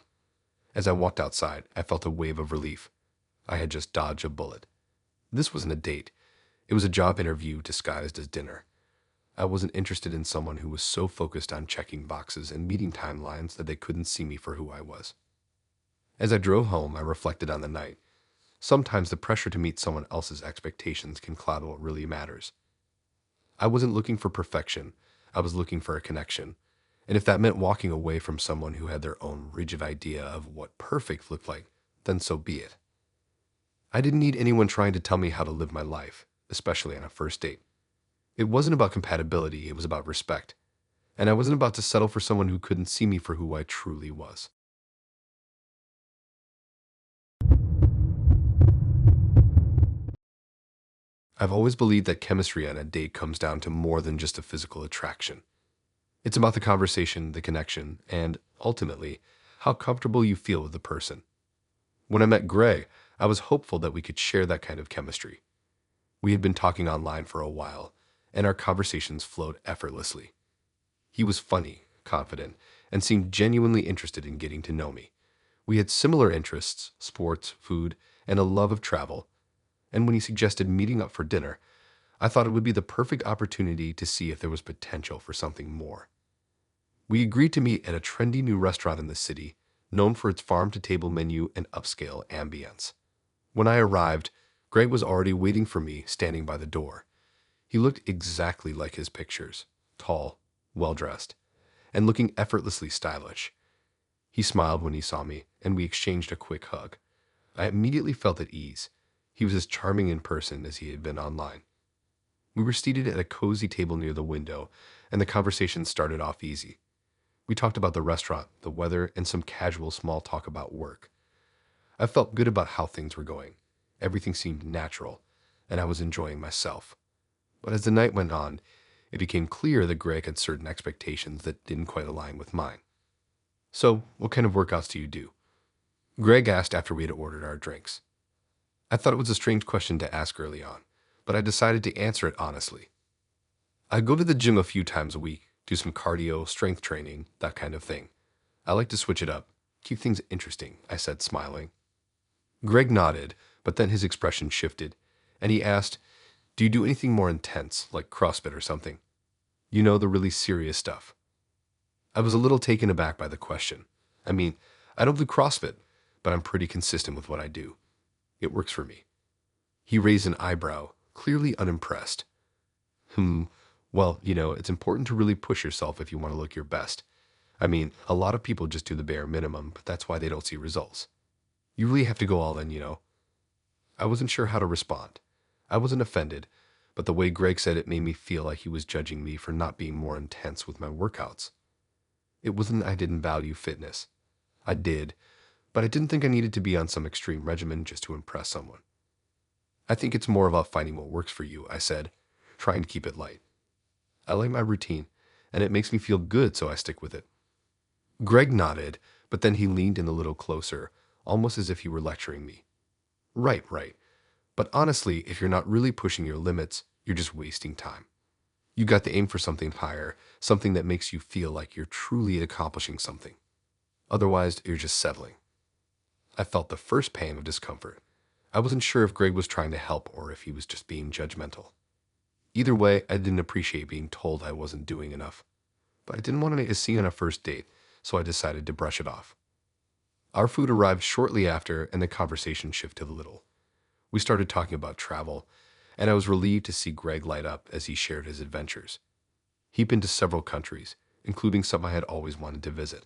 As I walked outside, I felt a wave of relief. I had just dodged a bullet. This wasn't a date. It was a job interview disguised as dinner. I wasn't interested in someone who was so focused on checking boxes and meeting timelines that they couldn't see me for who I was. As I drove home, I reflected on the night. Sometimes the pressure to meet someone else's expectations can cloud what really matters. I wasn't looking for perfection. I was looking for a connection. And if that meant walking away from someone who had their own rigid idea of what perfect looked like, then so be it. I didn't need anyone trying to tell me how to live my life, especially on a first date. It wasn't about compatibility, it was about respect. And I wasn't about to settle for someone who couldn't see me for who I truly was. I've always believed that chemistry on a date comes down to more than just a physical attraction. It's about the conversation, the connection, and, ultimately, how comfortable you feel with the person. When I met Greg, I was hopeful that we could share that kind of chemistry. We had been talking online for a while, and our conversations flowed effortlessly. He was funny, confident, and seemed genuinely interested in getting to know me. We had similar interests, sports, food, and a love of travel. And when he suggested meeting up for dinner, I thought it would be the perfect opportunity to see if there was potential for something more. We agreed to meet at a trendy new restaurant in the city, known for its farm-to-table menu and upscale ambience. When I arrived, Greg was already waiting for me, standing by the door. He looked exactly like his pictures, tall, well-dressed, and looking effortlessly stylish. He smiled when he saw me, and we exchanged a quick hug. I immediately felt at ease. He was as charming in person as he had been online. We were seated at a cozy table near the window, and the conversation started off easy. We talked about the restaurant, the weather, and some casual small talk about work. I felt good about how things were going. Everything seemed natural, and I was enjoying myself. But as the night went on, it became clear that Greg had certain expectations that didn't quite align with mine. So, what kind of workouts do you do? Greg asked after we had ordered our drinks. I thought it was a strange question to ask early on, but I decided to answer it honestly. I go to the gym a few times a week, do some cardio, strength training, that kind of thing. I like to switch it up, keep things interesting, I said, smiling. Greg nodded, but then his expression shifted, and he asked, do you do anything more intense, like CrossFit or something? You know, the really serious stuff. I was a little taken aback by the question. I mean, I don't do CrossFit, but I'm pretty consistent with what I do. It works for me. He raised an eyebrow, clearly unimpressed. Well, it's important to really push yourself if you want to look your best. I mean, a lot of people just do the bare minimum, but that's why they don't see results. You really have to go all in. I wasn't sure how to respond. I wasn't offended, but the way Greg said it made me feel like he was judging me for not being more intense with my workouts. It wasn't that I didn't value fitness. I did, but I didn't think I needed to be on some extreme regimen just to impress someone. I think it's more about finding what works for you, I said, trying to keep it light. I like my routine, and it makes me feel good, so I stick with it. Greg nodded, but then he leaned in a little closer, almost as if he were lecturing me. Right. But honestly, if you're not really pushing your limits, you're just wasting time. You got to aim for something higher, something that makes you feel like you're truly accomplishing something. Otherwise, you're just settling. I felt the first pang of discomfort. I wasn't sure if Greg was trying to help or if he was just being judgmental. Either way, I didn't appreciate being told I wasn't doing enough. But I didn't want to see on a first date, so I decided to brush it off. Our food arrived shortly after, and the conversation shifted a little. We started talking about travel, and I was relieved to see Greg light up as he shared his adventures. He'd been to several countries, including some I had always wanted to visit.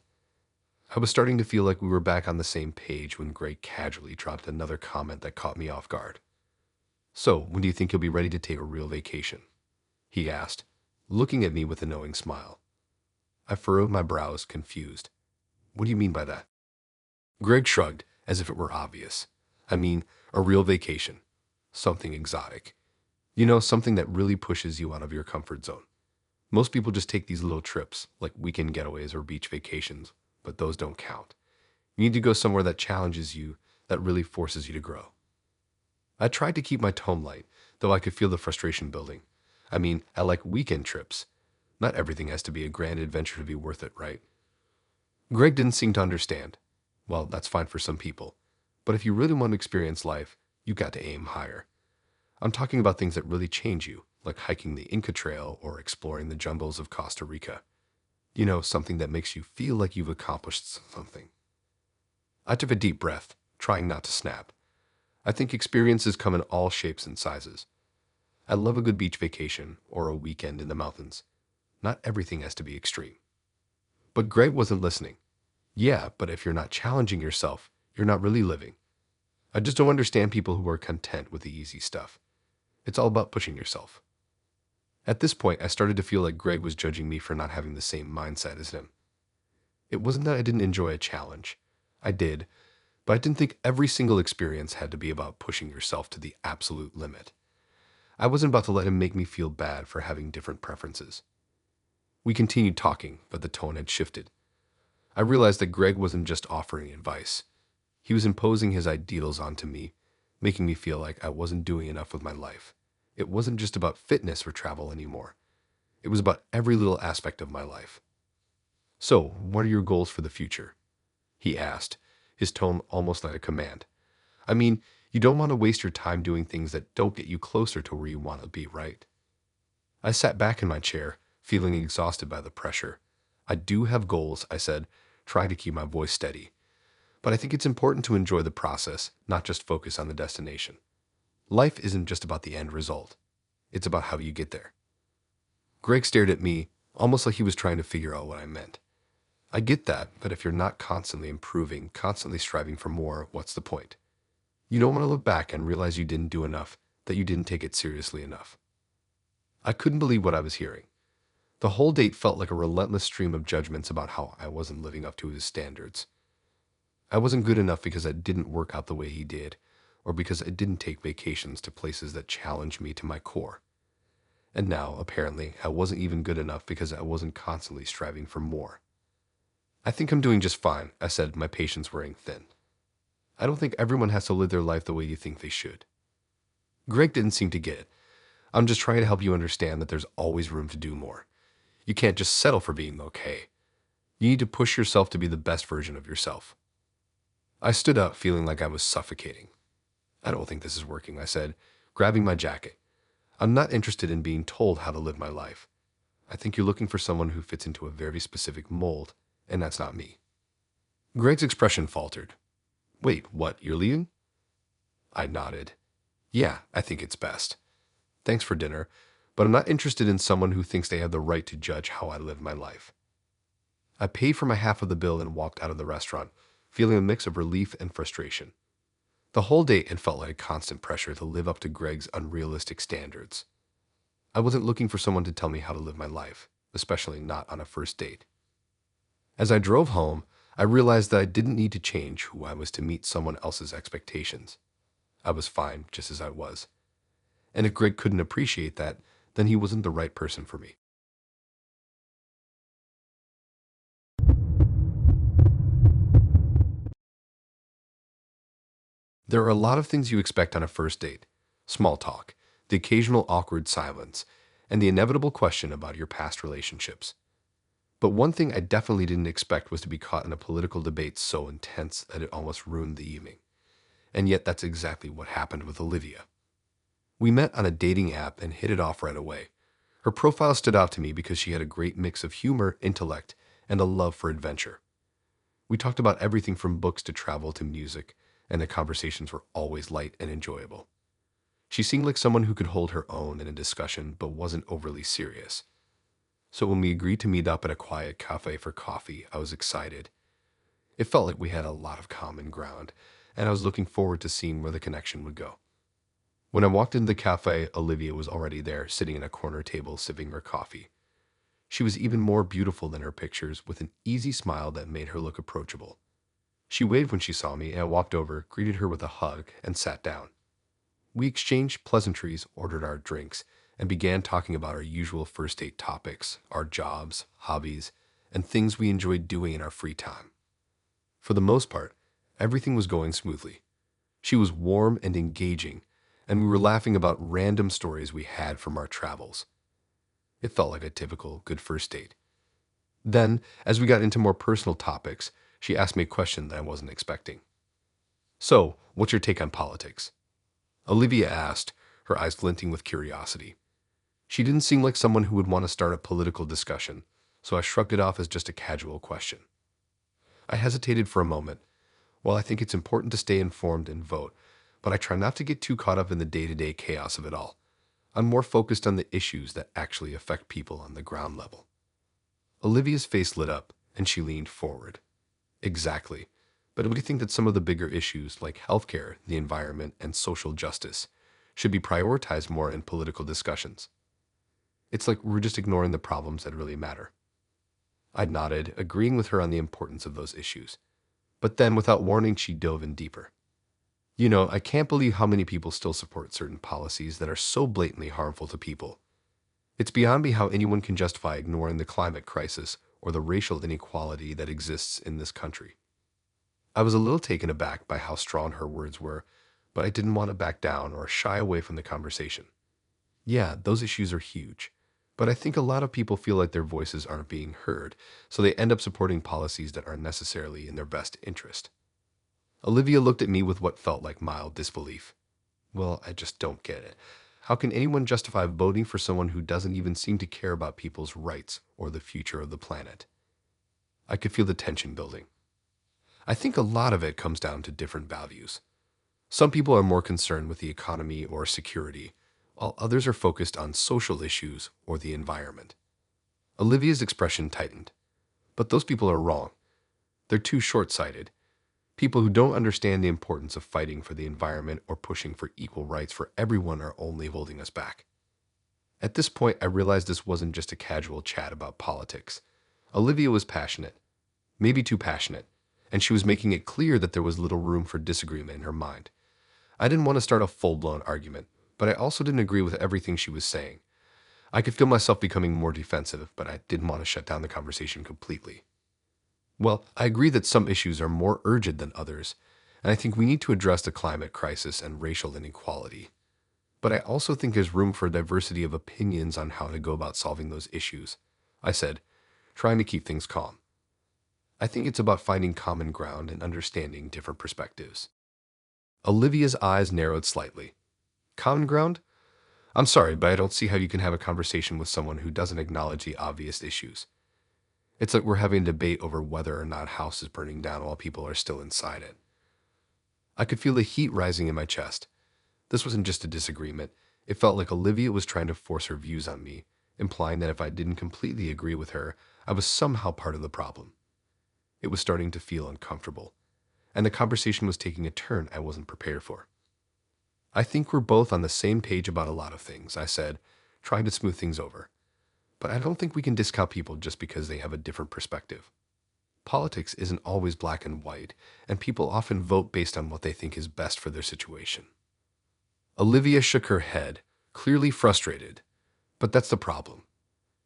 I was starting to feel like we were back on the same page when Greg casually dropped another comment that caught me off guard. "So, when do you think you'll be ready to take a real vacation?" he asked, looking at me with a knowing smile. I furrowed my brows, confused. "What do you mean by that?" Greg shrugged, as if it were obvious. "I mean, a real vacation. Something exotic. You know, something that really pushes you out of your comfort zone. Most people just take these little trips, like weekend getaways or beach vacations, but those don't count. You need to go somewhere that challenges you, that really forces you to grow." I tried to keep my tone light, though I could feel the frustration building. I mean, I like weekend trips. Not everything has to be a grand adventure to be worth it, right? Greg didn't seem to understand. Well, that's fine for some people. But if you really want to experience life, you got to aim higher. I'm talking about things that really change you, like hiking the Inca Trail or exploring the jungles of Costa Rica. You know, something that makes you feel like you've accomplished something. I took a deep breath, trying not to snap. I think experiences come in all shapes and sizes. I love a good beach vacation or a weekend in the mountains. Not everything has to be extreme. But Greg wasn't listening. "Yeah, but if you're not challenging yourself, you're not really living. I just don't understand people who are content with the easy stuff. It's all about pushing yourself." At this point, I started to feel like Greg was judging me for not having the same mindset as him. It wasn't that I didn't enjoy a challenge. I did, but I didn't think every single experience had to be about pushing yourself to the absolute limit. I wasn't about to let him make me feel bad for having different preferences. We continued talking, but the tone had shifted. I realized that Greg wasn't just offering advice. He was imposing his ideals onto me, making me feel like I wasn't doing enough with my life. It wasn't just about fitness or travel anymore. It was about every little aspect of my life. "So, what are your goals for the future?" he asked, his tone almost like a command. I mean, you don't want to waste your time doing things that don't get you closer to where you want to be, right? I sat back in my chair, feeling exhausted by the pressure. "I do have goals," I said, trying to keep my voice steady. "But I think it's important to enjoy the process, not just focus on the destination. Life isn't just about the end result. It's about how you get there." Greg stared at me, almost like he was trying to figure out what I meant. "I get that, but if you're not constantly improving, constantly striving for more, what's the point? You don't want to look back and realize you didn't do enough, that you didn't take it seriously enough." I couldn't believe what I was hearing. The whole date felt like a relentless stream of judgments about how I wasn't living up to his standards. I wasn't good enough because I didn't work out the way he did, or because I didn't take vacations to places that challenged me to my core. And now, apparently, I wasn't even good enough because I wasn't constantly striving for more. "I think I'm doing just fine," I said, my patience wearing thin. "I don't think everyone has to live their life the way you think they should." Greg didn't seem to get it. "I'm just trying to help you understand that there's always room to do more. You can't just settle for being okay. You need to push yourself to be the best version of yourself." I stood up, feeling like I was suffocating. "I don't think this is working," I said, grabbing my jacket. "I'm not interested in being told how to live my life. I think you're looking for someone who fits into a very specific mold, and that's not me." Greg's expression faltered. "Wait, what, you're leaving?" I nodded. "Yeah, I think it's best. Thanks for dinner, but I'm not interested in someone who thinks they have the right to judge how I live my life." I paid for my half of the bill and walked out of the restaurant, feeling a mix of relief and frustration. The whole date had felt like a constant pressure to live up to Greg's unrealistic standards. I wasn't looking for someone to tell me how to live my life, especially not on a first date. As I drove home, I realized that I didn't need to change who I was to meet someone else's expectations. I was fine just as I was. And if Greg couldn't appreciate that, then he wasn't the right person for me. There are a lot of things you expect on a first date. Small talk, the occasional awkward silence, and the inevitable question about your past relationships. But one thing I definitely didn't expect was to be caught in a political debate so intense that it almost ruined the evening. And yet that's exactly what happened with Olivia. We met on a dating app and hit it off right away. Her profile stood out to me because she had a great mix of humor, intellect, and a love for adventure. We talked about everything from books to travel to music, and the conversations were always light and enjoyable. She seemed like someone who could hold her own in a discussion but wasn't overly serious. So when we agreed to meet up at a quiet cafe for coffee, I was excited. It felt like we had a lot of common ground, and I was looking forward to seeing where the connection would go. When I walked into the cafe, Olivia was already there, sitting at a corner table sipping her coffee. She was even more beautiful than her pictures, with an easy smile that made her look approachable. She waved when she saw me, and I walked over, greeted her with a hug, and sat down. We exchanged pleasantries, ordered our drinks, and began talking about our usual first date topics, our jobs, hobbies, and things we enjoyed doing in our free time. For the most part, everything was going smoothly. She was warm and engaging, and we were laughing about random stories we had from our travels. It felt like a typical good first date. Then, as we got into more personal topics, she asked me a question that I wasn't expecting. "So, what's your take on politics?" Olivia asked, her eyes glinting with curiosity. She didn't seem like someone who would want to start a political discussion, so I shrugged it off as just a casual question. I hesitated for a moment. Well, I think it's important to stay informed and vote, but I try not to get too caught up in the day-to-day chaos of it all. I'm more focused on the issues that actually affect people on the ground level. Olivia's face lit up, and she leaned forward. Exactly. But we think that some of the bigger issues, like healthcare, the environment, and social justice, should be prioritized more in political discussions. It's like we're just ignoring the problems that really matter. I nodded, agreeing with her on the importance of those issues. But then, without warning, she dove in deeper. I can't believe how many people still support certain policies that are so blatantly harmful to people. It's beyond me how anyone can justify ignoring the climate crisis or the racial inequality that exists in this country. I was a little taken aback by how strong her words were, but I didn't want to back down or shy away from the conversation. Yeah, those issues are huge, but I think a lot of people feel like their voices aren't being heard, so they end up supporting policies that aren't necessarily in their best interest. Olivia looked at me with what felt like mild disbelief. Well, I just don't get it. How can anyone justify voting for someone who doesn't even seem to care about people's rights or the future of the planet? I could feel the tension building. I think a lot of it comes down to different values. Some people are more concerned with the economy or security, while others are focused on social issues or the environment. Olivia's expression tightened. But those people are wrong. They're too short-sighted. People who don't understand the importance of fighting for the environment or pushing for equal rights for everyone are only holding us back. At this point, I realized this wasn't just a casual chat about politics. Olivia was passionate, maybe too passionate, and she was making it clear that there was little room for disagreement in her mind. I didn't want to start a full-blown argument, but I also didn't agree with everything she was saying. I could feel myself becoming more defensive, but I didn't want to shut down the conversation completely. Well, I agree that some issues are more urgent than others, and I think we need to address the climate crisis and racial inequality. But I also think there's room for a diversity of opinions on how to go about solving those issues, I said, trying to keep things calm. I think it's about finding common ground and understanding different perspectives. Olivia's eyes narrowed slightly. Common ground? I'm sorry, but I don't see how you can have a conversation with someone who doesn't acknowledge the obvious issues. It's like we're having a debate over whether or not a house is burning down while people are still inside it. I could feel the heat rising in my chest. This wasn't just a disagreement. It felt like Olivia was trying to force her views on me, implying that if I didn't completely agree with her, I was somehow part of the problem. It was starting to feel uncomfortable, and the conversation was taking a turn I wasn't prepared for. I think we're both on the same page about a lot of things, I said, trying to smooth things over. But I don't think we can discount people just because they have a different perspective. Politics isn't always black and white, and people often vote based on what they think is best for their situation. Olivia shook her head, clearly frustrated. But that's the problem.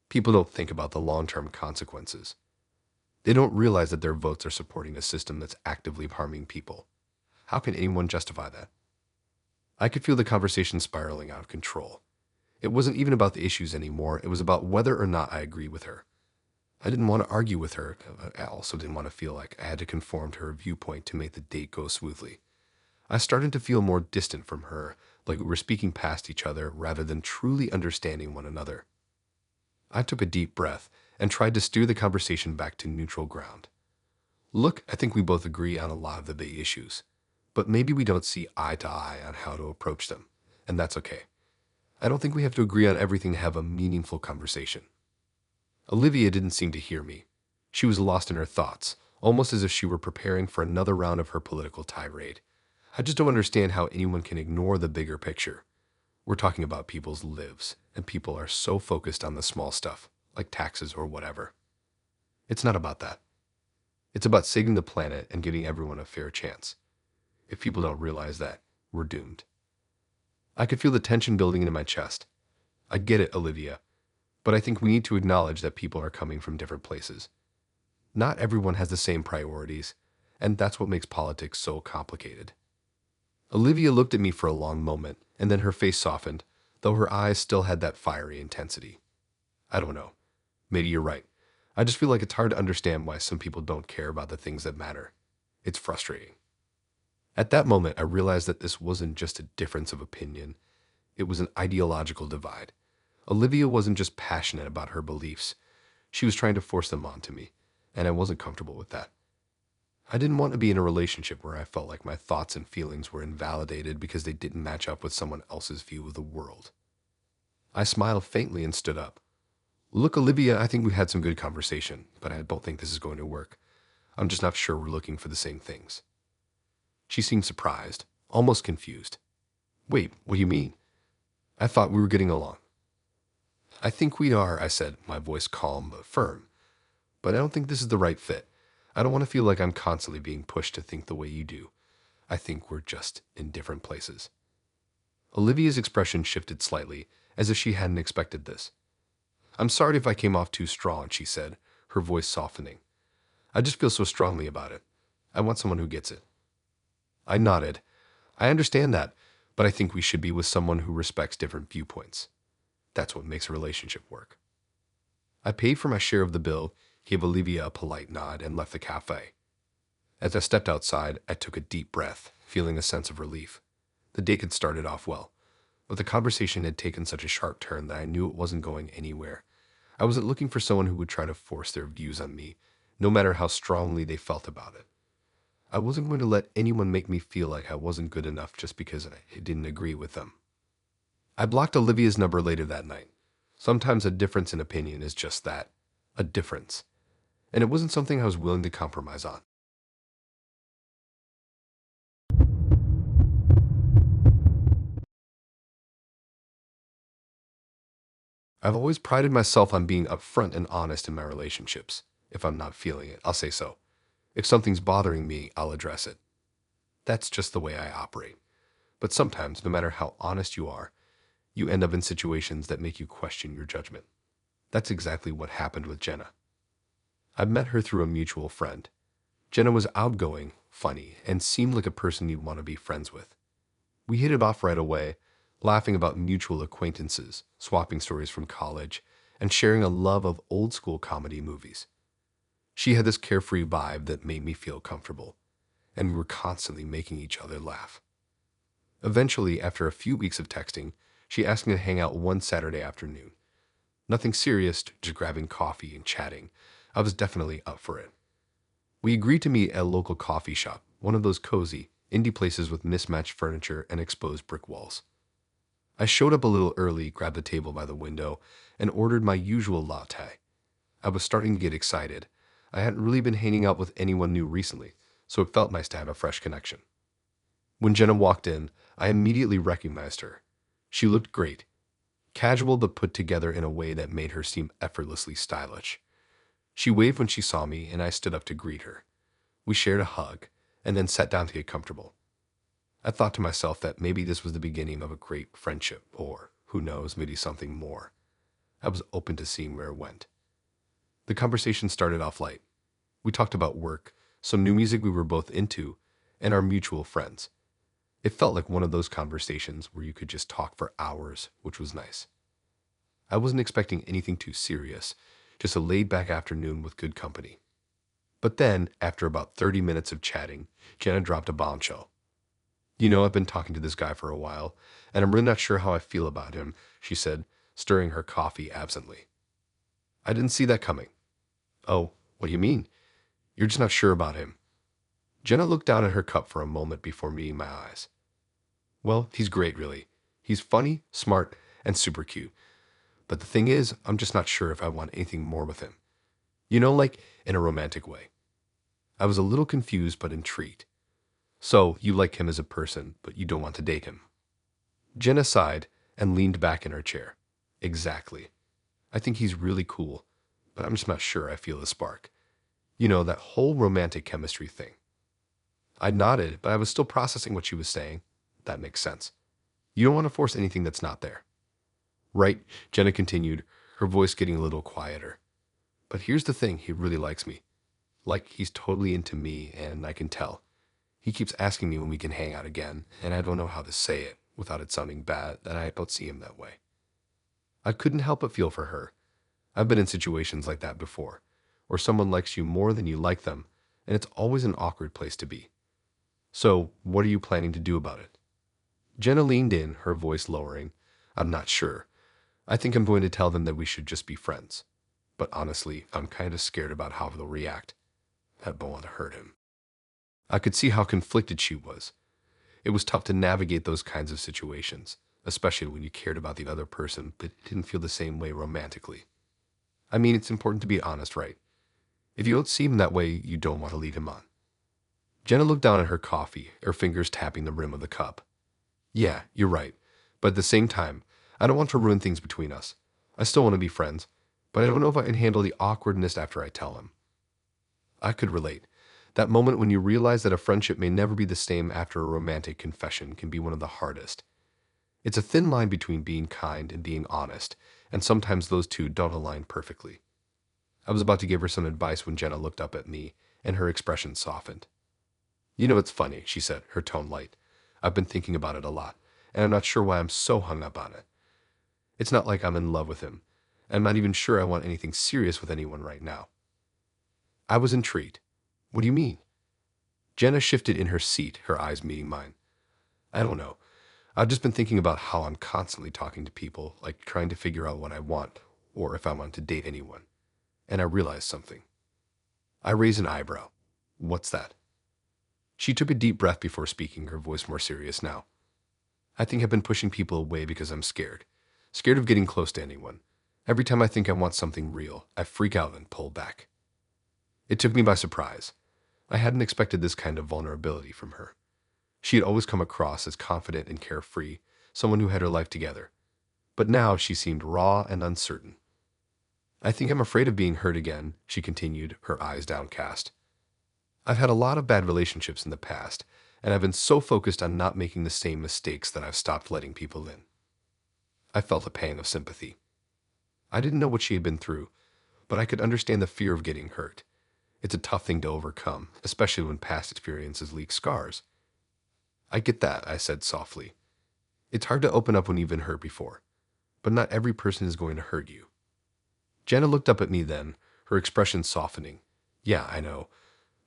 People don't think about the long-term consequences. They don't realize that their votes are supporting a system that's actively harming people. How can anyone justify that? I could feel the conversation spiraling out of control. It wasn't even about the issues anymore. It was about whether or not I agreed with her. I didn't want to argue with her. I also didn't want to feel like I had to conform to her viewpoint to make the date go smoothly. I started to feel more distant from her, like we were speaking past each other rather than truly understanding one another. I took a deep breath and tried to steer the conversation back to neutral ground. Look, I think we both agree on a lot of the big issues. but maybe we don't see eye to eye on how to approach them, and that's okay. I don't think we have to agree on everything to have a meaningful conversation. Olivia didn't seem to hear me. She was lost in her thoughts, almost as if she were preparing for another round of her political tirade. I just don't understand how anyone can ignore the bigger picture. We're talking about people's lives, and people are so focused on the small stuff, like taxes or whatever. It's not about that. It's about saving the planet and giving everyone a fair chance. If people don't realize that, we're doomed. I could feel the tension building in my chest. I get it, Olivia, but I think we need to acknowledge that people are coming from different places. Not everyone has the same priorities, and that's what makes politics so complicated. Olivia looked at me for a long moment, and then her face softened, though her eyes still had that fiery intensity. I don't know. Maybe you're right. I just feel like it's hard to understand why some people don't care about the things that matter. It's frustrating. At that moment, I realized that this wasn't just a difference of opinion. It was an ideological divide. Olivia wasn't just passionate about her beliefs. She was trying to force them onto me, and I wasn't comfortable with that. I didn't want to be in a relationship where I felt like my thoughts and feelings were invalidated because they didn't match up with someone else's view of the world. I smiled faintly and stood up. Look, Olivia, I think we had some good conversation, but I don't think this is going to work. I'm just not sure we're looking for the same things. She seemed surprised, almost confused. Wait, what do you mean? I thought we were getting along. I think we are, I said, my voice calm but firm. But I don't think this is the right fit. I don't want to feel like I'm constantly being pushed to think the way you do. I think we're just in different places. Olivia's expression shifted slightly, as if she hadn't expected this. I'm sorry if I came off too strong, she said, her voice softening. I just feel so strongly about it. I want someone who gets it. I nodded. I understand that, but I think we should be with someone who respects different viewpoints. That's what makes a relationship work. I paid for my share of the bill, gave Olivia a polite nod, and left the cafe. As I stepped outside, I took a deep breath, feeling a sense of relief. The date had started off well, but the conversation had taken such a sharp turn that I knew it wasn't going anywhere. I wasn't looking for someone who would try to force their views on me, no matter how strongly they felt about it. I wasn't going to let anyone make me feel like I wasn't good enough just because I didn't agree with them. I blocked Olivia's number later that night. Sometimes a difference in opinion is just that, a difference. And it wasn't something I was willing to compromise on. I've always prided myself on being upfront and honest in my relationships. If I'm not feeling it, I'll say so. If something's bothering me, I'll address it. That's just the way I operate. But sometimes, no matter how honest you are, you end up in situations that make you question your judgment. That's exactly what happened with Jenna. I met her through a mutual friend. Jenna was outgoing, funny, and seemed like a person you'd want to be friends with. We hit it off right away, laughing about mutual acquaintances, swapping stories from college, and sharing a love of old-school comedy movies. She had this carefree vibe that made me feel comfortable, and we were constantly making each other laugh. Eventually, after a few weeks of texting, she asked me to hang out one Saturday afternoon. Nothing serious, just grabbing coffee and chatting. I was definitely up for it. We agreed to meet at a local coffee shop, one of those cozy, indie places with mismatched furniture and exposed brick walls. I showed up a little early, grabbed a table by the window, and ordered my usual latte. I was starting to get excited. I hadn't really been hanging out with anyone new recently, so it felt nice to have a fresh connection. When Jenna walked in, I immediately recognized her. She looked great, casual but put together in a way that made her seem effortlessly stylish. She waved when she saw me, and I stood up to greet her. We shared a hug, and then sat down to get comfortable. I thought to myself that maybe this was the beginning of a great friendship, or, who knows, maybe something more. I was open to seeing where it went. The conversation started off light. We talked about work, some new music we were both into, and our mutual friends. It felt like one of those conversations where you could just talk for hours, which was nice. I wasn't expecting anything too serious, just a laid-back afternoon with good company. But then, after about 30 minutes of chatting, Jenna dropped a bombshell. I've been talking to this guy for a while, and I'm really not sure how I feel about him, she said, stirring her coffee absently. I didn't see that coming. Oh, what do you mean? You're just not sure about him. Jenna looked down at her cup for a moment before meeting my eyes. Well, he's great, really. He's funny, smart, and super cute. But the thing is, I'm just not sure if I want anything more with him. You know, like in a romantic way. I was a little confused but intrigued. So, you like him as a person, but you don't want to date him. Jenna sighed and leaned back in her chair. Exactly. I think he's really cool, but I'm just not sure I feel the spark. You know, that whole romantic chemistry thing. I nodded, but I was still processing what she was saying. That makes sense. You don't want to force anything that's not there. Right, Jenna continued, her voice getting a little quieter. But here's the thing, he really likes me. Like, he's totally into me, and I can tell. He keeps asking me when we can hang out again, and I don't know how to say it without it sounding bad that I don't see him that way. I couldn't help but feel for her. I've been in situations like that before, where someone likes you more than you like them, and it's always an awkward place to be. So, what are you planning to do about it? Jenna leaned in, her voice lowering. I'm not sure. I think I'm going to tell them that we should just be friends. But honestly, I'm kind of scared about how they'll react. I don't want to hurt him. I could see how conflicted she was. It was tough to navigate those kinds of situations, especially when you cared about the other person but didn't feel the same way romantically. I mean, it's important to be honest, right? If you don't see him that way, you don't want to lead him on. Jenna looked down at her coffee, her fingers tapping the rim of the cup. Yeah, you're right. But at the same time, I don't want to ruin things between us. I still want to be friends, but I don't know if I can handle the awkwardness after I tell him. I could relate. That moment when you realize that a friendship may never be the same after a romantic confession can be one of the hardest. It's a thin line between being kind and being honest, and sometimes those two don't align perfectly. I was about to give her some advice when Jenna looked up at me, and her expression softened. You know, it's funny, she said, her tone light. I've been thinking about it a lot, and I'm not sure why I'm so hung up on it. It's not like I'm in love with him. I'm not even sure I want anything serious with anyone right now. I was intrigued. What do you mean? Jenna shifted in her seat, her eyes meeting mine. I don't know. I've just been thinking about how I'm constantly talking to people, like trying to figure out what I want, or if I want to date anyone. And I realized something. I raised an eyebrow. What's that? She took a deep breath before speaking, her voice more serious now. I think I've been pushing people away because I'm scared. Scared of getting close to anyone. Every time I think I want something real, I freak out and pull back. It took me by surprise. I hadn't expected this kind of vulnerability from her. She had always come across as confident and carefree, someone who had her life together. But now she seemed raw and uncertain. I think I'm afraid of being hurt again, she continued, her eyes downcast. I've had a lot of bad relationships in the past, and I've been so focused on not making the same mistakes that I've stopped letting people in. I felt a pang of sympathy. I didn't know what she had been through, but I could understand the fear of getting hurt. It's a tough thing to overcome, especially when past experiences leave scars. I get that, I said softly. It's hard to open up when you've been hurt before, but not every person is going to hurt you. Jenna looked up at me then, her expression softening. Yeah, I know,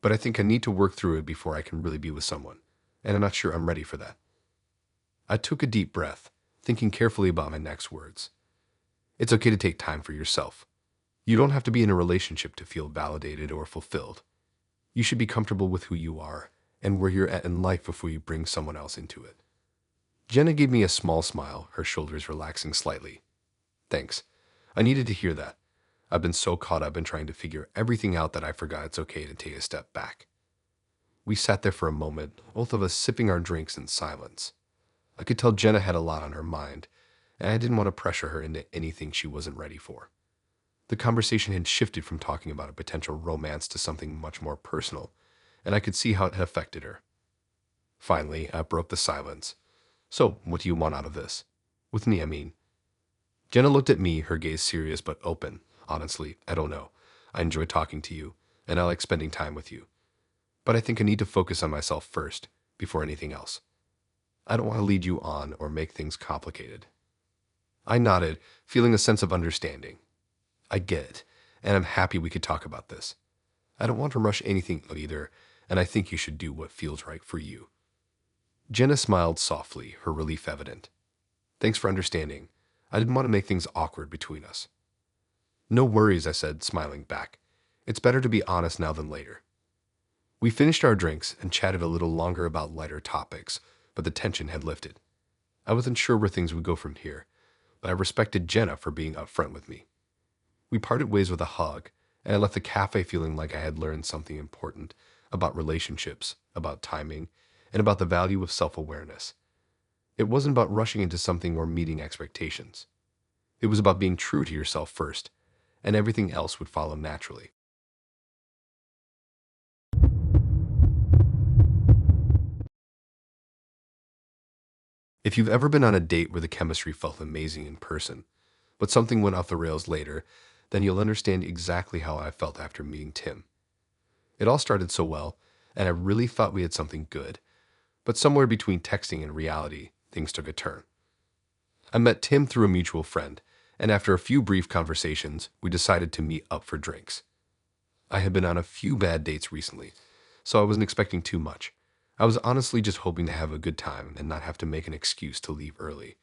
but I think I need to work through it before I can really be with someone, and I'm not sure I'm ready for that. I took a deep breath, thinking carefully about my next words. It's okay to take time for yourself. You don't have to be in a relationship to feel validated or fulfilled. You should be comfortable with who you are and where you're at in life before you bring someone else into it. Jenna gave me a small smile, her shoulders relaxing slightly. Thanks. I needed to hear that. I've been so caught up in trying to figure everything out that I forgot it's okay to take a step back. We sat there for a moment, both of us sipping our drinks in silence. I could tell Jenna had a lot on her mind, and I didn't want to pressure her into anything she wasn't ready for. The conversation had shifted from talking about a potential romance to something much more personal, and I could see how it had affected her. Finally, I broke the silence. So, what do you want out of this? With me, I mean. Jenna looked at me, her gaze serious but open. Honestly, I don't know. I enjoy talking to you, and I like spending time with you. But I think I need to focus on myself first, before anything else. I don't want to lead you on or make things complicated. I nodded, feeling a sense of understanding. I get it, and I'm happy we could talk about this. I don't want to rush anything either, and I think you should do what feels right for you. Jenna smiled softly, her relief evident. Thanks for understanding. I didn't want to make things awkward between us. No worries, I said, smiling back. It's better to be honest now than later. We finished our drinks and chatted a little longer about lighter topics, but the tension had lifted. I wasn't sure where things would go from here, but I respected Jenna for being upfront with me. We parted ways with a hug, and I left the cafe feeling like I had learned something important about relationships, about timing, and about the value of self-awareness. It wasn't about rushing into something or meeting expectations. It was about being true to yourself first, and everything else would follow naturally. If you've ever been on a date where the chemistry felt amazing in person, but something went off the rails later, then you'll understand exactly how I felt after meeting Tim. It all started so well, and I really thought we had something good, but somewhere between texting and reality, things took a turn. I met Tim through a mutual friend, and after a few brief conversations, we decided to meet up for drinks. I had been on a few bad dates recently, so I wasn't expecting too much. I was honestly just hoping to have a good time and not have to make an excuse to leave early.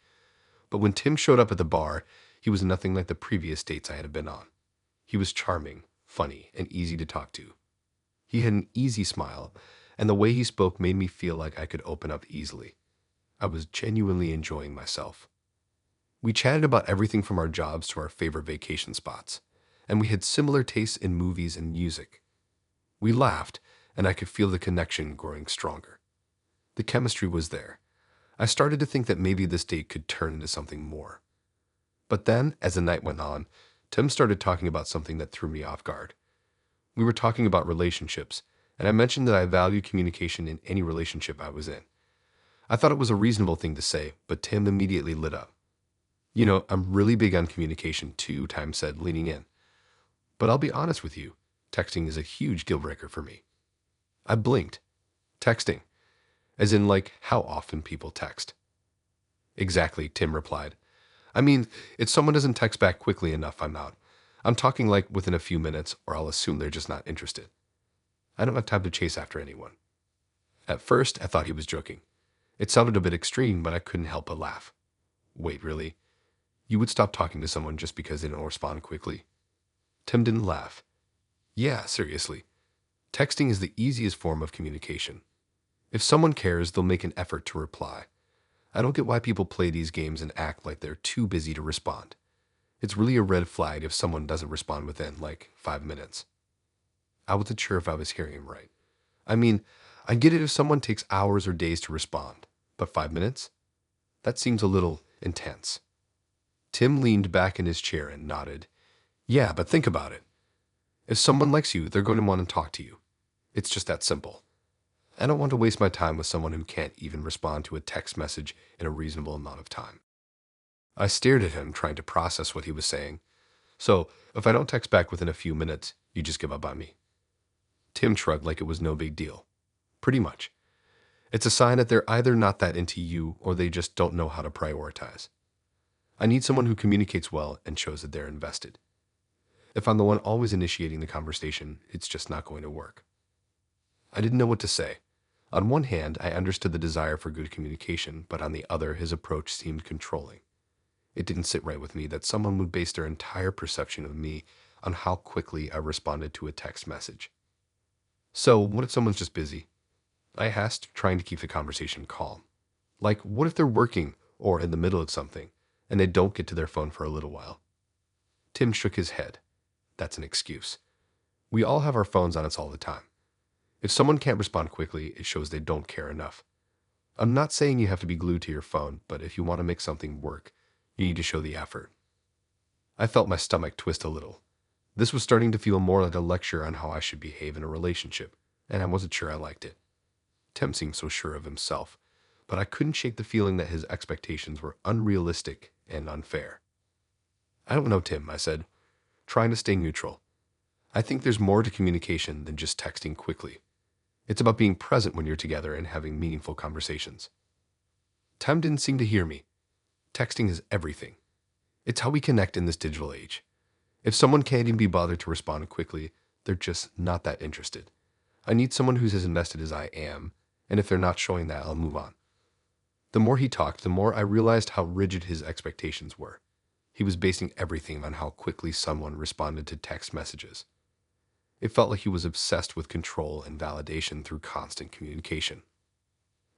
But when Tim showed up at the bar, he was nothing like the previous dates I had been on. He was charming, funny, and easy to talk to. He had an easy smile, and the way he spoke made me feel like I could open up easily. I was genuinely enjoying myself. We chatted about everything from our jobs to our favorite vacation spots, and we had similar tastes in movies and music. We laughed, and I could feel the connection growing stronger. The chemistry was there. I started to think that maybe this date could turn into something more. But then, as the night went on, Tim started talking about something that threw me off guard. We were talking about relationships, and I mentioned that I value communication in any relationship I was in. I thought it was a reasonable thing to say, but Tim immediately lit up. "You know, I'm really big on communication too," Tim said, leaning in. "But I'll be honest with you, texting is a huge deal breaker for me." I blinked. Texting? As in, like, how often people text? "Exactly," Tim replied. "I mean, if someone doesn't text back quickly enough, I'm out. I'm talking like within a few minutes, or I'll assume they're just not interested. I don't have time to chase after anyone." At first, I thought he was joking. It sounded a bit extreme, but I couldn't help but laugh. "Wait, really? You would stop talking to someone just because they don't respond quickly?" Tim didn't laugh. "Yeah, seriously. Texting is the easiest form of communication. If someone cares, they'll make an effort to reply. I don't get why people play these games and act like they're too busy to respond. It's really a red flag if someone doesn't respond within, like, 5 minutes." I wasn't sure if I was hearing him right. I mean, I get it if someone takes hours or days to respond, but 5 minutes? That seems a little intense. Tim leaned back in his chair and nodded. "Yeah, but think about it. If someone likes you, they're going to want to talk to you. It's just that simple. I don't want to waste my time with someone who can't even respond to a text message in a reasonable amount of time." I stared at him, trying to process what he was saying. "So, if I don't text back within a few minutes, you just give up on me?" Tim shrugged like it was no big deal. "Pretty much. It's a sign that they're either not that into you or they just don't know how to prioritize. I need someone who communicates well and shows that they're invested. If I'm the one always initiating the conversation, it's just not going to work." I didn't know what to say. On one hand, I understood the desire for good communication, but on the other, his approach seemed controlling. It didn't sit right with me that someone would base their entire perception of me on how quickly I responded to a text message. "So, what if someone's just busy?" I asked, trying to keep the conversation calm. Like, what if they're working or in the middle of something, and they don't get to their phone for a little while? Tim shook his head. "That's an excuse. We all have our phones on us all the time. If someone can't respond quickly, it shows they don't care enough. I'm not saying you have to be glued to your phone, but if you want to make something work, you need to show the effort." I felt my stomach twist a little. This was starting to feel more like a lecture on how I should behave in a relationship, and I wasn't sure I liked it. Tim seemed so sure of himself, but I couldn't shake the feeling that his expectations were unrealistic and unfair. "I don't know, Tim," I said, trying to stay neutral. "I think there's more to communication than just texting quickly. It's about being present when you're together and having meaningful conversations." Tim didn't seem to hear me. Texting is everything. It's how we connect in this digital age. If someone can't even be bothered to respond quickly, they're just not that interested. I need someone who's as invested as I am, and if they're not showing that, I'll move on. The more he talked, the more I realized how rigid his expectations were. He was basing everything on how quickly someone responded to text messages. It felt like he was obsessed with control and validation through constant communication.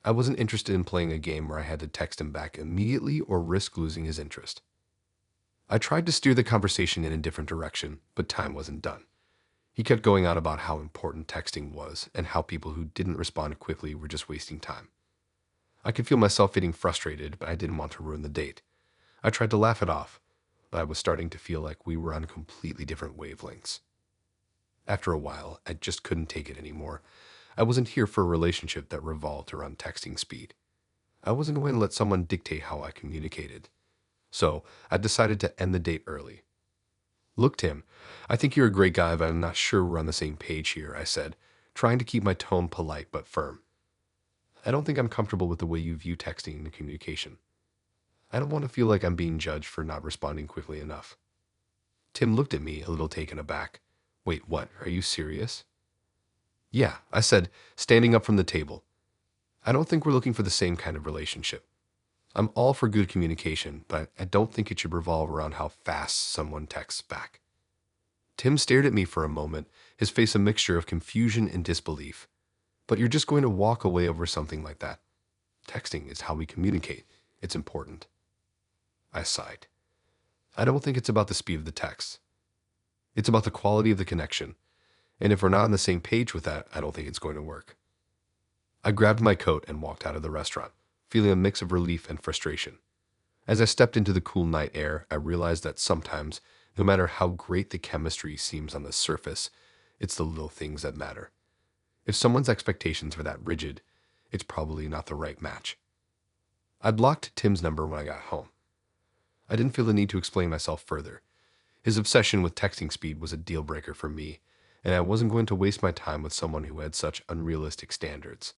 I wasn't interested in playing a game where I had to text him back immediately or risk losing his interest. I tried to steer the conversation in a different direction, but time wasn't done. He kept going on about how important texting was and how people who didn't respond quickly were just wasting time. I could feel myself getting frustrated, but I didn't want to ruin the date. I tried to laugh it off, but I was starting to feel like we were on completely different wavelengths. After a while, I just couldn't take it anymore. I wasn't here for a relationship that revolved around texting speed. I wasn't going to let someone dictate how I communicated. So I decided to end the date early. "Look, Tim, I think you're a great guy, but I'm not sure we're on the same page here," I said, trying to keep my tone polite but firm. "I don't think I'm comfortable with the way you view texting and communication. I don't want to feel like I'm being judged for not responding quickly enough." Tim looked at me, a little taken aback. "Wait, what? Are you serious?" "Yeah," I said, standing up from the table. "I don't think we're looking for the same kind of relationship. I'm all for good communication, but I don't think it should revolve around how fast someone texts back." Tim stared at me for a moment, his face a mixture of confusion and disbelief. "But you're just going to walk away over something like that? Texting is how we communicate. It's important." I sighed. "I don't think it's about the speed of the text. It's about the quality of the connection. And if we're not on the same page with that, I don't think it's going to work." I grabbed my coat and walked out of the restaurant, feeling a mix of relief and frustration. As I stepped into the cool night air, I realized that sometimes, no matter how great the chemistry seems on the surface, it's the little things that matter. If someone's expectations are that rigid, it's probably not the right match. I blocked Tim's number when I got home. I didn't feel the need to explain myself further. His obsession with texting speed was a deal breaker for me, and I wasn't going to waste my time with someone who had such unrealistic standards.